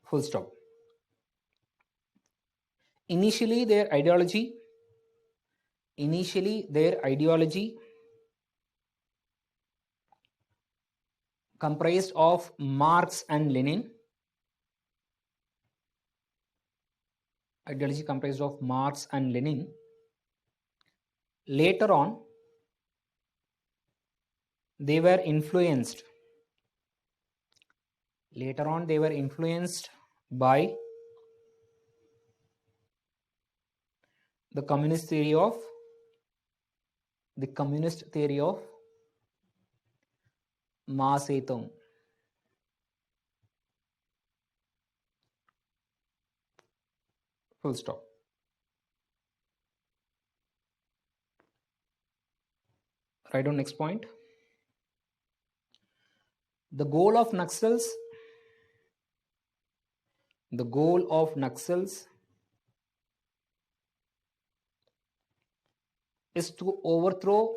Full stop. Initially, their ideology comprised of Marx and Lenin. Later on, they were influenced by the communist theory of Mao Zedong. Full stop. Write down next point. The goal of Naxals is to overthrow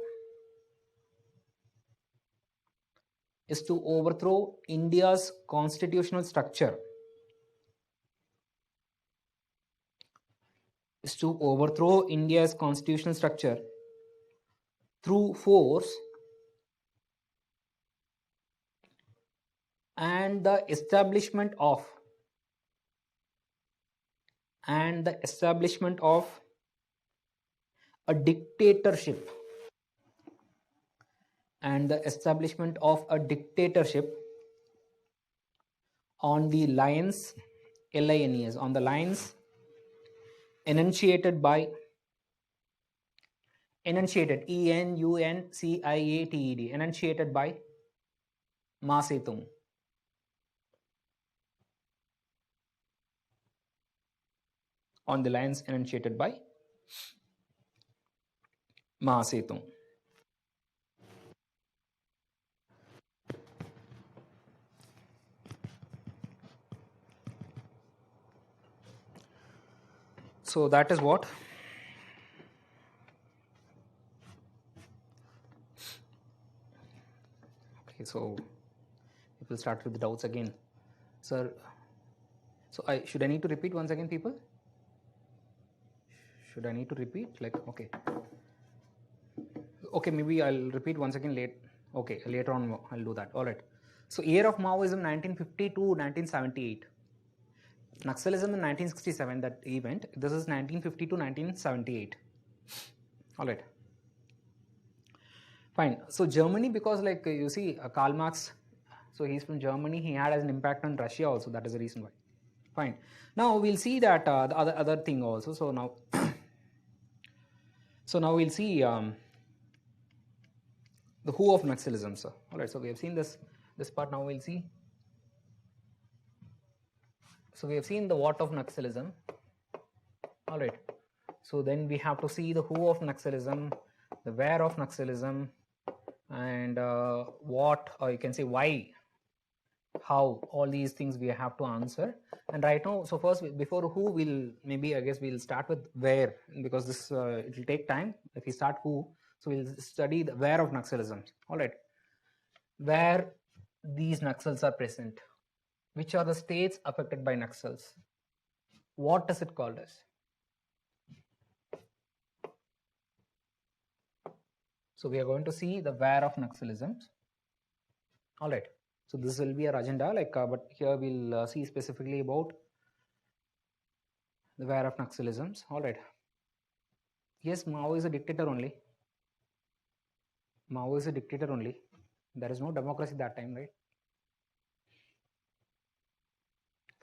India's constitutional structure. Through force and the establishment of a dictatorship and the establishment of a dictatorship on the lines, LINES, on the lines enunciated, ENUNCIATED, enunciated by Mao Zedong. On the lines enunciated by Mao Zedong. So that is what. Okay, so we will start with the doubts again, sir. So should I need to repeat once again, people? Should I need to repeat? Like, okay, maybe I'll repeat once again late. Okay, later on I'll do that. All right. So year of Maoism 1950 to 1978. Naxalism in 1967, that event. This is 1950 to 1978. All right. Fine. So Germany, because like you see Karl Marx, so he's from Germany, he had an impact on Russia also. That is the reason why. Fine. Now we'll see that the other thing also. So now, we'll see the who of Naxalism, sir. All right. So we have seen this part. Now we'll see. So we have seen the what of Naxalism. All right. So then we have to see the who of Naxalism, the where of Naxalism, and what, or you can say why, how, all these things we have to answer. And right now, so first before who, we'll start with where, because this it will take time. If we start who, so we'll study the where of Naxalism. All right, where these Naxals are present, which are the states affected by Naxals, what is it called as? So we are going to see the where of Naxalism. All right. So this will be our agenda, like, but here we'll see specifically about the where of Naxalisms. All right. Yes, Mao is a dictator only. Mao is a dictator only. There is no democracy that time, right?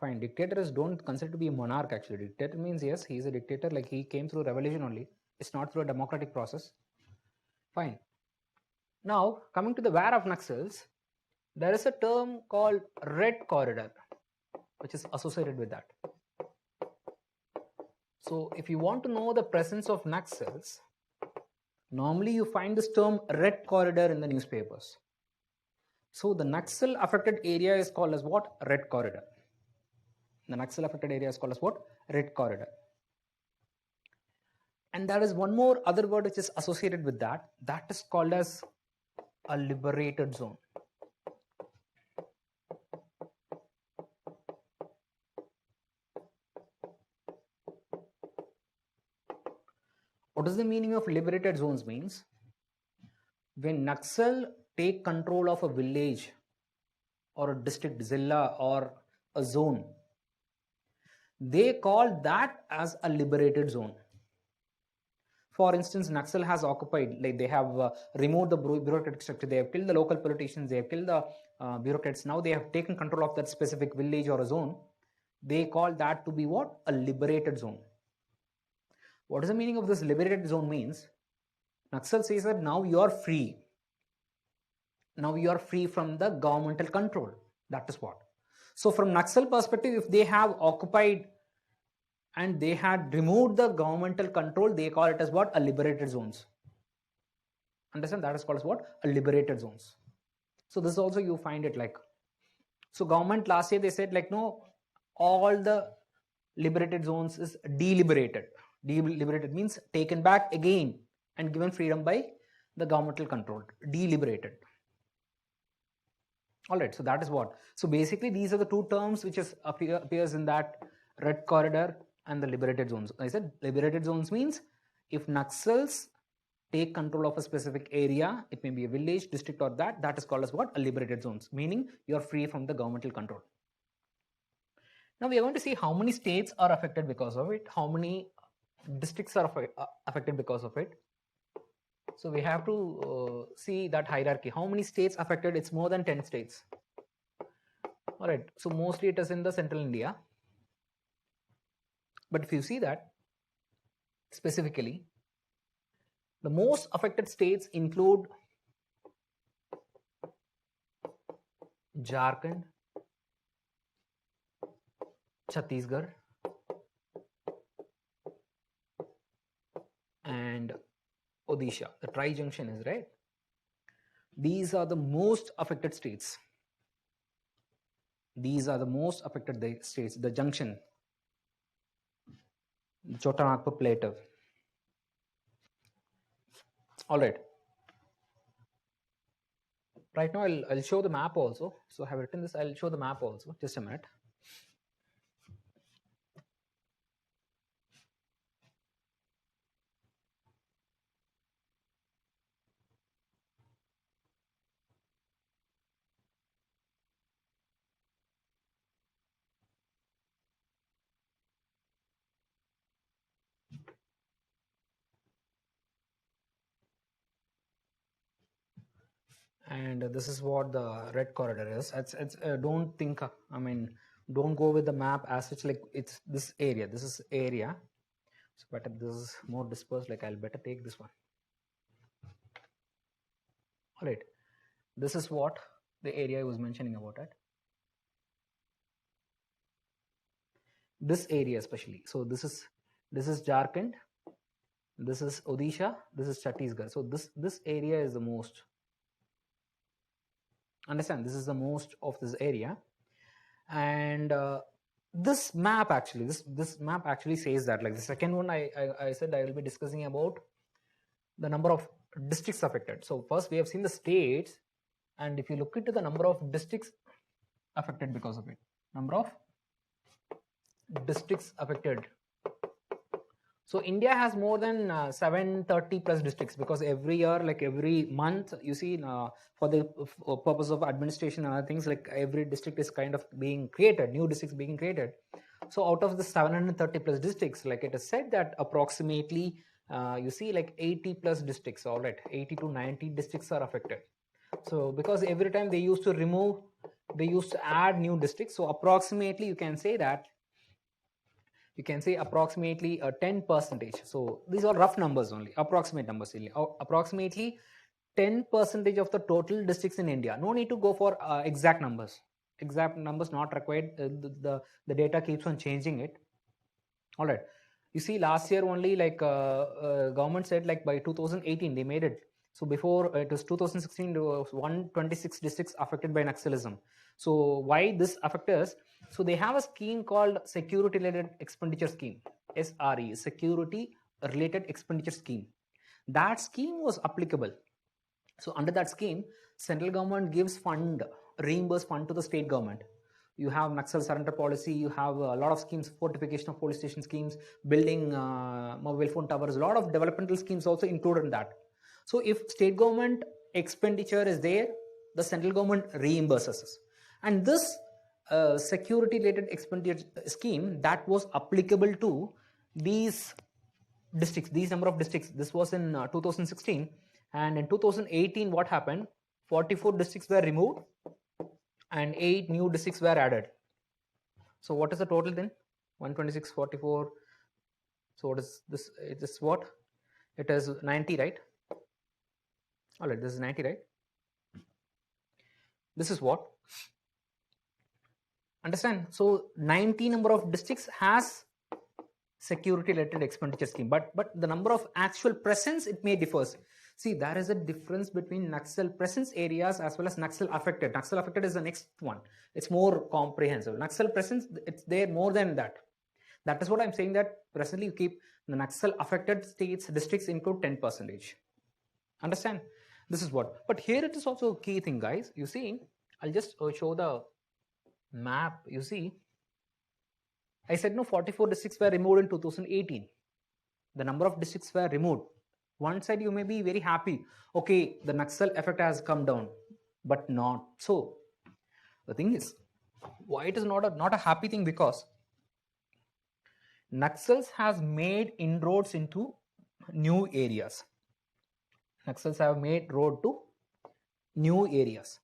Fine. Dictators don't consider to be a monarch actually. Dictator means yes, he is a dictator, like he came through revolution only. It's not through a democratic process. Fine. Now, coming to the where of Naxals, there is a term called red corridor, which is associated with that. So, if you want to know the presence of Naxals, normally you find this term red corridor in the newspapers. So, the Naxal affected area is called as what? Red corridor. The Naxal affected area is called as what? Red corridor. And there is one more other word which is associated with that. That is called as a liberated zone. What is the meaning of liberated zones means? When Naxal take control of a village or a district, zilla or a zone, they call that as a liberated zone. For instance, Naxal has occupied, like they have removed the bureaucratic structure, they have killed the local politicians, they have killed the bureaucrats. Now they have taken control of that specific village or a zone. They call that to be what? A liberated zone. What is the meaning of this liberated zone means? Naxal says that now you are free. Now you are free from the governmental control. That is what. So from Naxal perspective, if they have occupied and they had removed the governmental control, they call it as what? A liberated zones. Understand? That is called as what? A liberated zones. So this also you find it like. So government last year they said like no, all the liberated zones is deliberated. Deliberated means taken back again and given freedom by the governmental control. Deliberated. All right. So that is what. So basically these are the two terms which is appears in that red corridor and the liberated zones. I said liberated zones means if Naxals take control of a specific area, it may be a village, district or that is called as what? A liberated zones, meaning you are free from the governmental control. Now we are going to see how many states are affected because of it, how many districts are affected because of it. So we have to see that hierarchy. How many states affected? It's more than 10 states. All right. So mostly it is in the central India. But if you see that specifically, the most affected states include Jharkhand, Chhattisgarh, and Odisha. The tri-junction is right. These are the most affected states. These are the most affected states. The junction, the Chotanagpur Plateau. All right. Right now, I'll show the map also. So I have written this. I'll show the map also. Just a minute. And this is what the red corridor is. It's don't think, I mean, don't go with the map as such, like it's this area. This is area. So better this is more dispersed, like I'll better take this one. All right. This is what the area I was mentioning about it. This area especially. So this is Jharkhand, this is Odisha, this is Chhattisgarh. So this area is the most. Understand, this is the most of this area. And this map actually, this map actually says that, like the second one I said I will be discussing about the number of districts affected. So first we have seen the states, and if you look into the number of districts affected because of it, number of districts affected. So India has more than 730 plus districts, because every year, like every month, you see, for the purpose of administration and other things, like every district is kind of being created, new districts being created. So out of the 730 plus districts, like it is said that approximately, you see, like 80 plus districts, all right, 80 to 90 districts are affected. So because every time they used to add new districts, so approximately you can say that, approximately 10%. So these are rough numbers only, approximate numbers only. Approximately 10% of the total districts in India. No need to go for exact numbers. Exact numbers not required. The data keeps on changing it. All right. You see, last year only, like government said, like by 2018 they made it. So before it was 2016, there was 126 districts affected by Naxalism. So why this affect us? So they have a scheme called Security Related Expenditure Scheme, SRE, Security Related Expenditure Scheme. That scheme was applicable. So under that scheme, central government gives reimburse fund to the state government. You have Naxal surrender policy, you have a lot of schemes, fortification of police station schemes, building mobile phone towers, a lot of developmental schemes also included in that. So if state government expenditure is there, the central government reimburses us. And this security related expenditure scheme, that was applicable to these districts, these number of districts. This was in 2016. And in 2018, what happened? 44 districts were removed and 8 new districts were added. So what is the total then? 126, 44. So what is this? It is what? It is 90, right? All right, this is 90, right? This is what? Understand? So 90 number of districts has security related expenditure scheme, but the number of actual presence, it may differs. See, there is a difference between Naxal presence areas as well as Naxal affected. Naxal affected is the next one. It's more comprehensive. Naxal presence, it's there more than that. That is what I'm saying, that presently you keep the Naxal affected states, districts include 10%. Understand? This is what. But here it is also a key thing, guys. You see, I'll just show the map. You see, I said no, 44 districts were removed in 2018. The number of districts were removed. One side you may be very happy. Okay, the Naxal effect has come down, but not so. The thing is, why it is not a happy thing? Because Naxals has made inroads into new areas. Naxals have made road to new areas.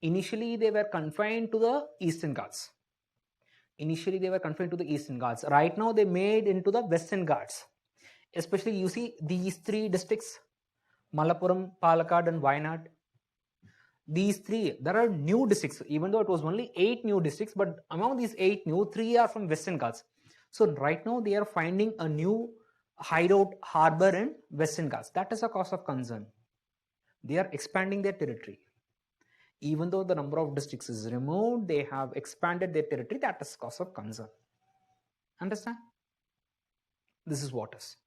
Initially, they were confined to the Eastern Ghats. Right now, they made into the Western Ghats. Especially, you see these three districts, Malappuram, Palakkad and Wayanad. These three, there are new districts, even though it was only 8 new districts, but among these 8 new, 3 are from Western Ghats. So right now they are finding a new hideout harbor in Western Ghats. That is a cause of concern. They are expanding their territory. Even though the number of districts is removed, they have expanded their territory. That is cause of concern. Understand? This is what is.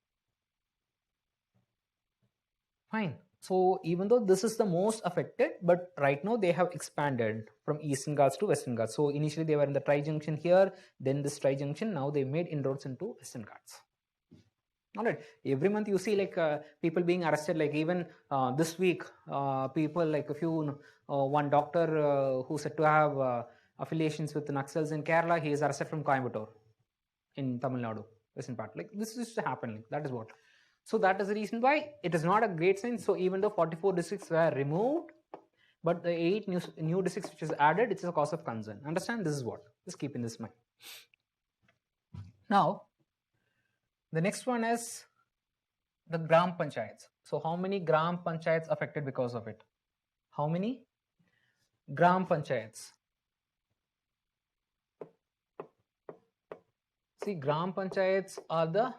Fine. So even though this is the most affected, but right now they have expanded from Eastern Ghats to Western Ghats. So initially they were in the tri-junction here, then this tri-junction, now they made inroads into Western Ghats. Alright, every month you see like people being arrested, like even this week, people like a few, one doctor who said to have affiliations with Naxals in Kerala, he is arrested from Coimbatore in Tamil Nadu, western part. Like this is happening, that is what. So that is the reason why it is not a great sign. So even though 44 districts were removed, but the 8 new districts which is added, it's a cause of concern. Understand? This is what. Just keep in this mind. Now, the next one is the Gram Panchayats. So how many Gram Panchayats affected because of it? How many Gram Panchayats? See, Gram Panchayats are the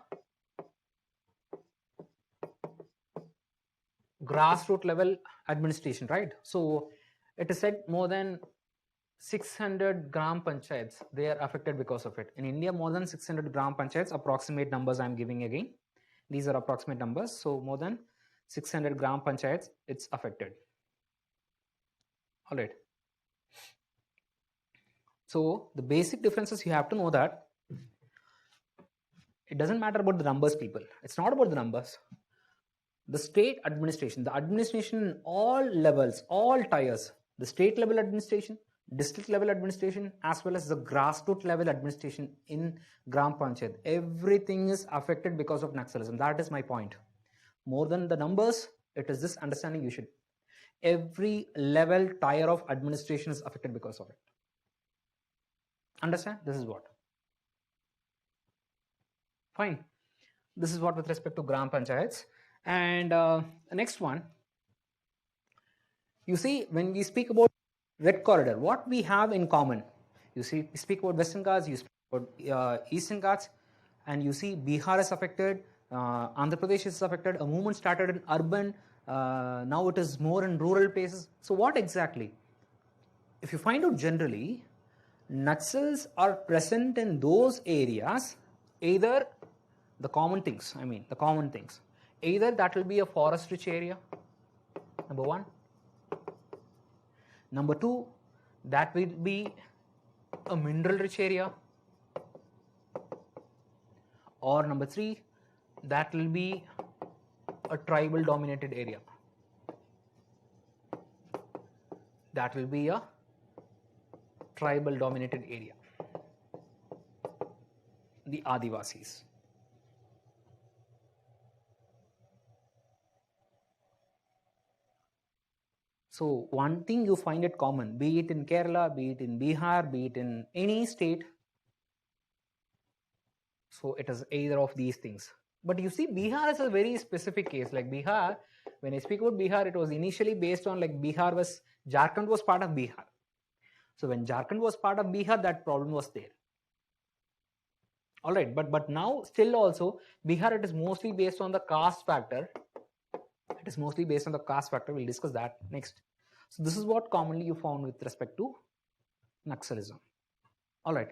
grassroots level administration, right? So it is said more than 600 gram panchayats, they are affected because of it. In India, more than 600 gram panchayats, approximate numbers I am giving again. These are approximate numbers. So more than 600 gram panchayats, it's affected. All right. So the basic differences, you have to know that it doesn't matter about the numbers, people. It's not about the numbers. The state administration, the administration in all levels, all tiers, the state level administration, district level administration, as well as the grassroots level administration in Gram Panchayat, everything is affected because of Naxalism. That is my point. More than the numbers, it is this understanding you should. Every level tier of administration is affected because of it. Understand? This is what. Fine. This is what with respect to Gram Panchayats. And the next one, you see, when we speak about Red Corridor, what we have in common? You see, we speak about Western Ghats, you speak about Eastern Ghats, and you see Bihar is affected, Andhra Pradesh is affected, a movement started in urban, now it is more in rural places. So what exactly? If you find out generally, Naxals are present in those areas, either the common things, either that will be a forest rich area, number one. Number two, that will be a mineral rich area. Or number three, that will be a tribal dominated area. That will be a tribal dominated area. The Adivasis. So one thing you find it common, be it in Kerala, be it in Bihar, be it in any state. So it is either of these things. But you see, Bihar is a very specific case. Like Bihar, when I speak about Bihar, it was initially based on like Jharkhand was part of Bihar. So when Jharkhand was part of Bihar, that problem was there. All right, but now still also Bihar, it is mostly based on the caste factor. It is mostly based on the caste factor. We'll discuss that next. So this is what commonly you found with respect to Naxalism. All right,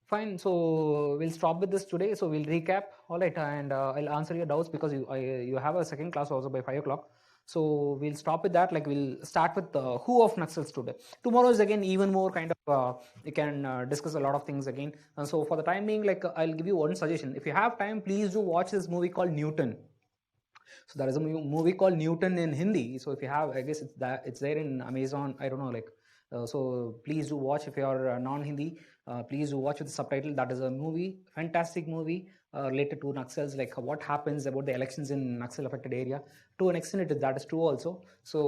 fine. So we'll stop with this today. So we'll recap. All right, and I'll answer your doubts because you have a second class also by 5 o'clock. So we'll stop with that. Like we'll start with who of Naxals today. Tomorrow is again even more kind of you can discuss a lot of things again. And so for the time being, like I'll give you one suggestion. If you have time, please do watch this movie called Newton. So there is a movie called Newton in Hindi. So if you have, I guess it's there in Amazon. I don't know, like so please do watch if you are non-Hindi. Please do watch with the subtitle. That is a movie, fantastic movie related to Naxals, like what happens about the elections in Naxal affected area. To an extent, that is true also. So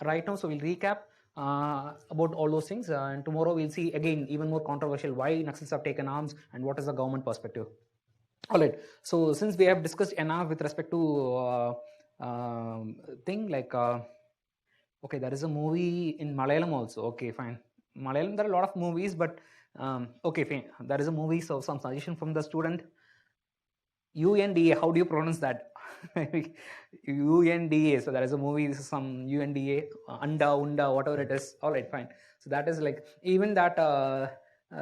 right now, so we'll recap about all those things, and tomorrow we'll see again even more controversial why Naxals have taken arms and what is the government perspective. All right. So since we have discussed enough with respect to thing like okay, there is a movie in Malayalam also. Okay, fine. Malayalam, there are a lot of movies, but okay, fine. There is a movie. So some suggestion from the student. UNDA. How do you pronounce that? UNDA. So there is a movie. This is some UNDA. Unda, whatever it is. All right, fine. So that is like even that.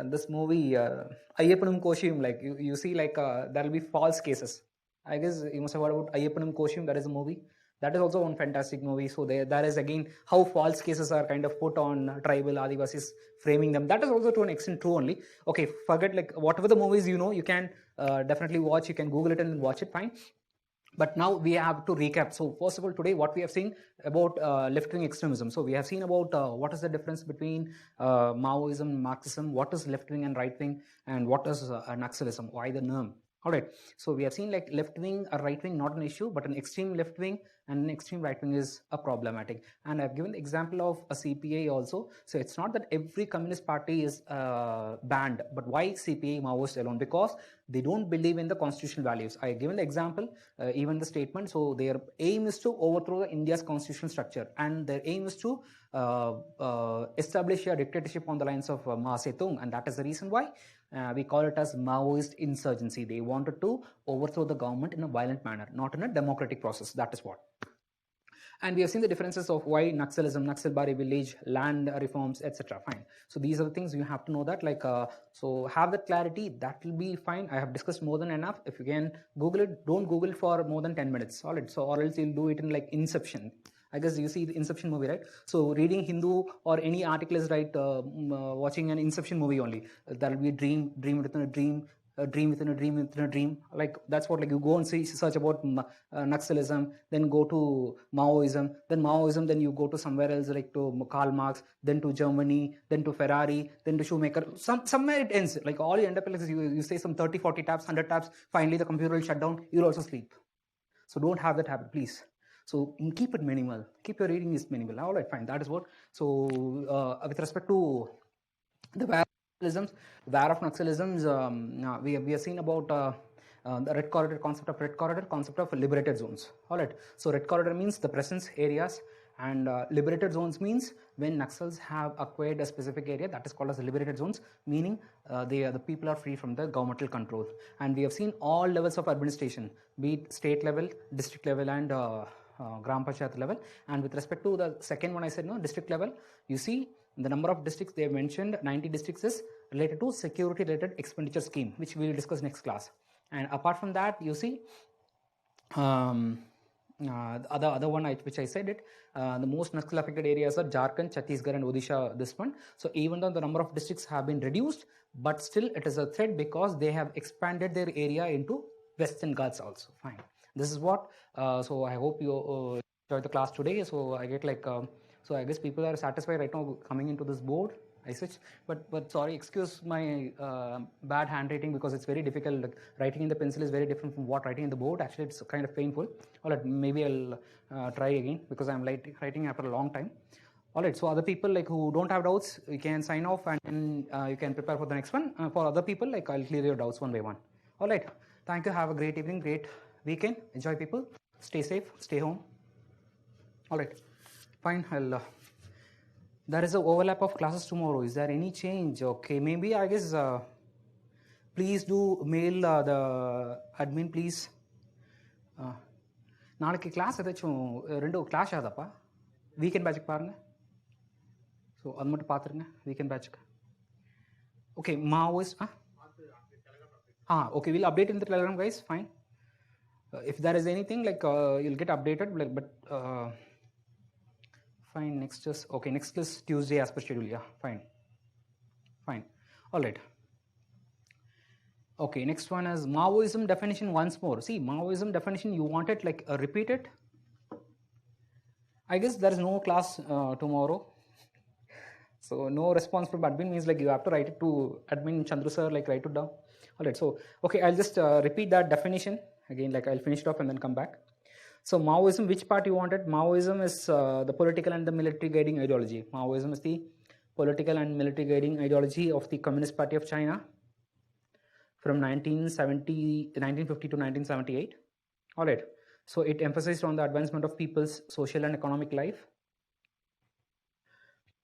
This movie, Ayyapanam Koshiyum, like you see, like there will be false cases. I guess you must have heard about Ayyapanam Koshiyum. That is a movie. That is also one fantastic movie. So there is again how false cases are kind of put on tribal Adivasis, framing them. That is also to an extent true only. Okay, forget like whatever the movies you can definitely watch. You can Google it and watch it. Fine. But now we have to recap. So first of all, today what we have seen about left-wing extremism. So we have seen about what is the difference between Maoism, Marxism, what is left-wing and right-wing, and what is Naxalism, why the term. All right. So we have seen like left-wing or right-wing not an issue, but an extreme left-wing and an extreme right-wing is a problematic. And I've given the example of a CPA also. So it's not that every communist party is banned, but why CPA, Maoist alone? Because they don't believe in the constitutional values. I have given the example, even the statement. So their aim is to overthrow India's constitutional structure, and their aim is to establish a dictatorship on the lines of Mao Zedong, and that is the reason why we call it as Maoist insurgency. They wanted to overthrow the government in a violent manner, not in a democratic process. That is what. And we have seen the differences of why Naxalism, Naxalbari village, land reforms, etc. Fine. So these are the things you have to know that. Like, so have that clarity. That will be fine. I have discussed more than enough. If you can Google it, don't Google it for more than 10 minutes. All right. So or else you'll do it in like Inception. I guess you see the Inception movie, right? So reading Hindu or any article is right. Watching an Inception movie only. There will be a dream within a dream. A dream within a dream within a dream. Like that's what, like you go and search about Naxalism, then go to Maoism, then you go to somewhere else like to Karl Marx, then to Germany, then to Ferrari, then to Shoemaker. Somewhere it ends. Like all you end up like you say some 30, 40 tabs, 100 tabs. Finally the computer will shut down. You'll also sleep. So don't have that habit, please. So keep it minimal. Keep your reading is minimal. All right, fine. That is what. So with respect to the war of Naxalisms, we have seen about the red corridor, concept of liberated zones. All right. So red corridor means the presence areas, and liberated zones means when Naxals have acquired a specific area, that is called as liberated zones, meaning the people are free from the governmental control. And we have seen all levels of administration, be it state level, district level, and Gram Panchayat level. And with respect to the second one, I said no, district level, you see the number of districts they mentioned, 90 districts, is related to security related expenditure scheme, which we will discuss next class. And apart from that, you see the other one which I said it, the most Naxal affected areas are Jharkhand, Chhattisgarh, and Odisha. This one. So even though the number of districts have been reduced, but still it is a threat because they have expanded their area into Western Ghats also. Fine. This is what. So I hope you enjoyed the class today. So I get like. So I guess people are satisfied right now coming into this board. I switch, but sorry, excuse my bad handwriting because it's very difficult. Like, writing in the pencil is very different from what writing in the board. Actually, it's kind of painful. All right, maybe I'll try again because I'm writing after a long time. All right, so other people like who don't have doubts, you can sign off and you can prepare for the next one. For other people, like I'll clear your doubts one by one. All right, thank you. Have a great evening, great weekend. Enjoy, people. Stay safe. Stay home. All right. Fine, there is an overlap of classes tomorrow. Is there any change? Okay, maybe I guess please do mail the admin, please. நாளைக்கு class ஏதாச்சும் ரெண்டு class ஆகுதாப்பா weekend பேட்சுக்கு பாருங்க. So அது மட்டும் பார்த்துருங்க weekend பேட்சுக்கு. Okay Maoist. Okay, we'll update in the Telegram, guys. Fine. If there is anything like you'll get updated, like, but fine. Next is Tuesday as per schedule. Yeah, fine. All right. Okay, next one is Maoism definition once more. See, Maoism definition, you want it like repeat it. I guess there is no class tomorrow. So no response from admin means like you have to write it to admin Chandru sir, like write it down. All right. So okay, I'll just repeat that definition again. Like I'll finish it off and then come back. So Maoism, which part you wanted? Maoism is the political and the military guiding ideology. Maoism is the political and military guiding ideology of the Communist Party of China from 1950 to 1978. All right. So it emphasized on the advancement of people's social and economic life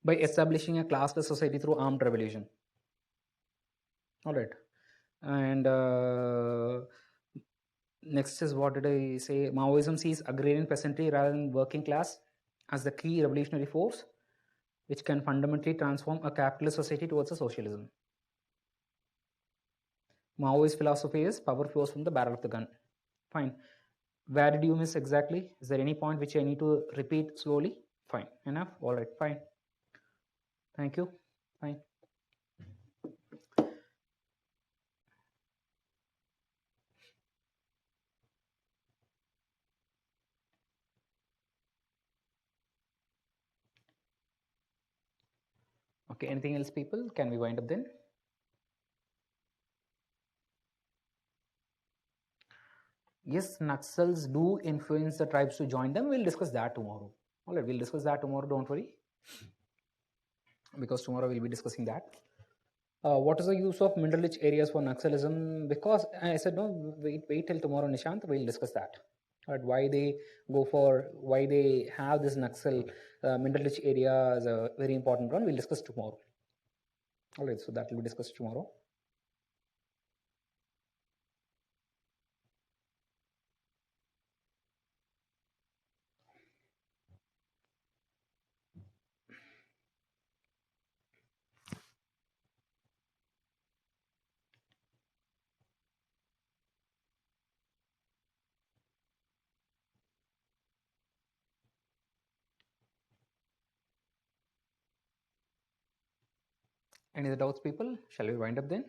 by establishing a classless society through armed revolution. All right. And next is, what did I say? Maoism sees agrarian peasantry rather than working class as the key revolutionary force which can fundamentally transform a capitalist society towards a socialism. Maoist philosophy is power flows from the barrel of the gun. Fine. Where did you miss exactly? Is there any point which I need to repeat slowly? Fine. Enough? All right. Fine. Thank you. Fine. Okay. Anything else, people? Can we wind up then? Yes, Naxals do influence the tribes to join them. We'll discuss that tomorrow. All right. We'll discuss that tomorrow. Don't worry. Because tomorrow we'll be discussing that. What is the use of mineral rich areas for Naxalism? Because I said no, wait till tomorrow, Nishant. We'll discuss that. Right, why they go for, why they have this Naxal mineral rich area as a very important one. We'll discuss tomorrow. All right, so that will be discussed tomorrow. Any other doubts, people? Shall we wind up then?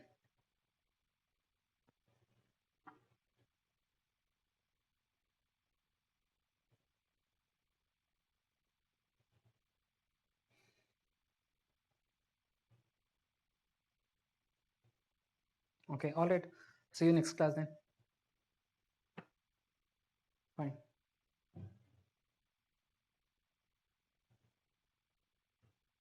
Okay, all right. See you next class then.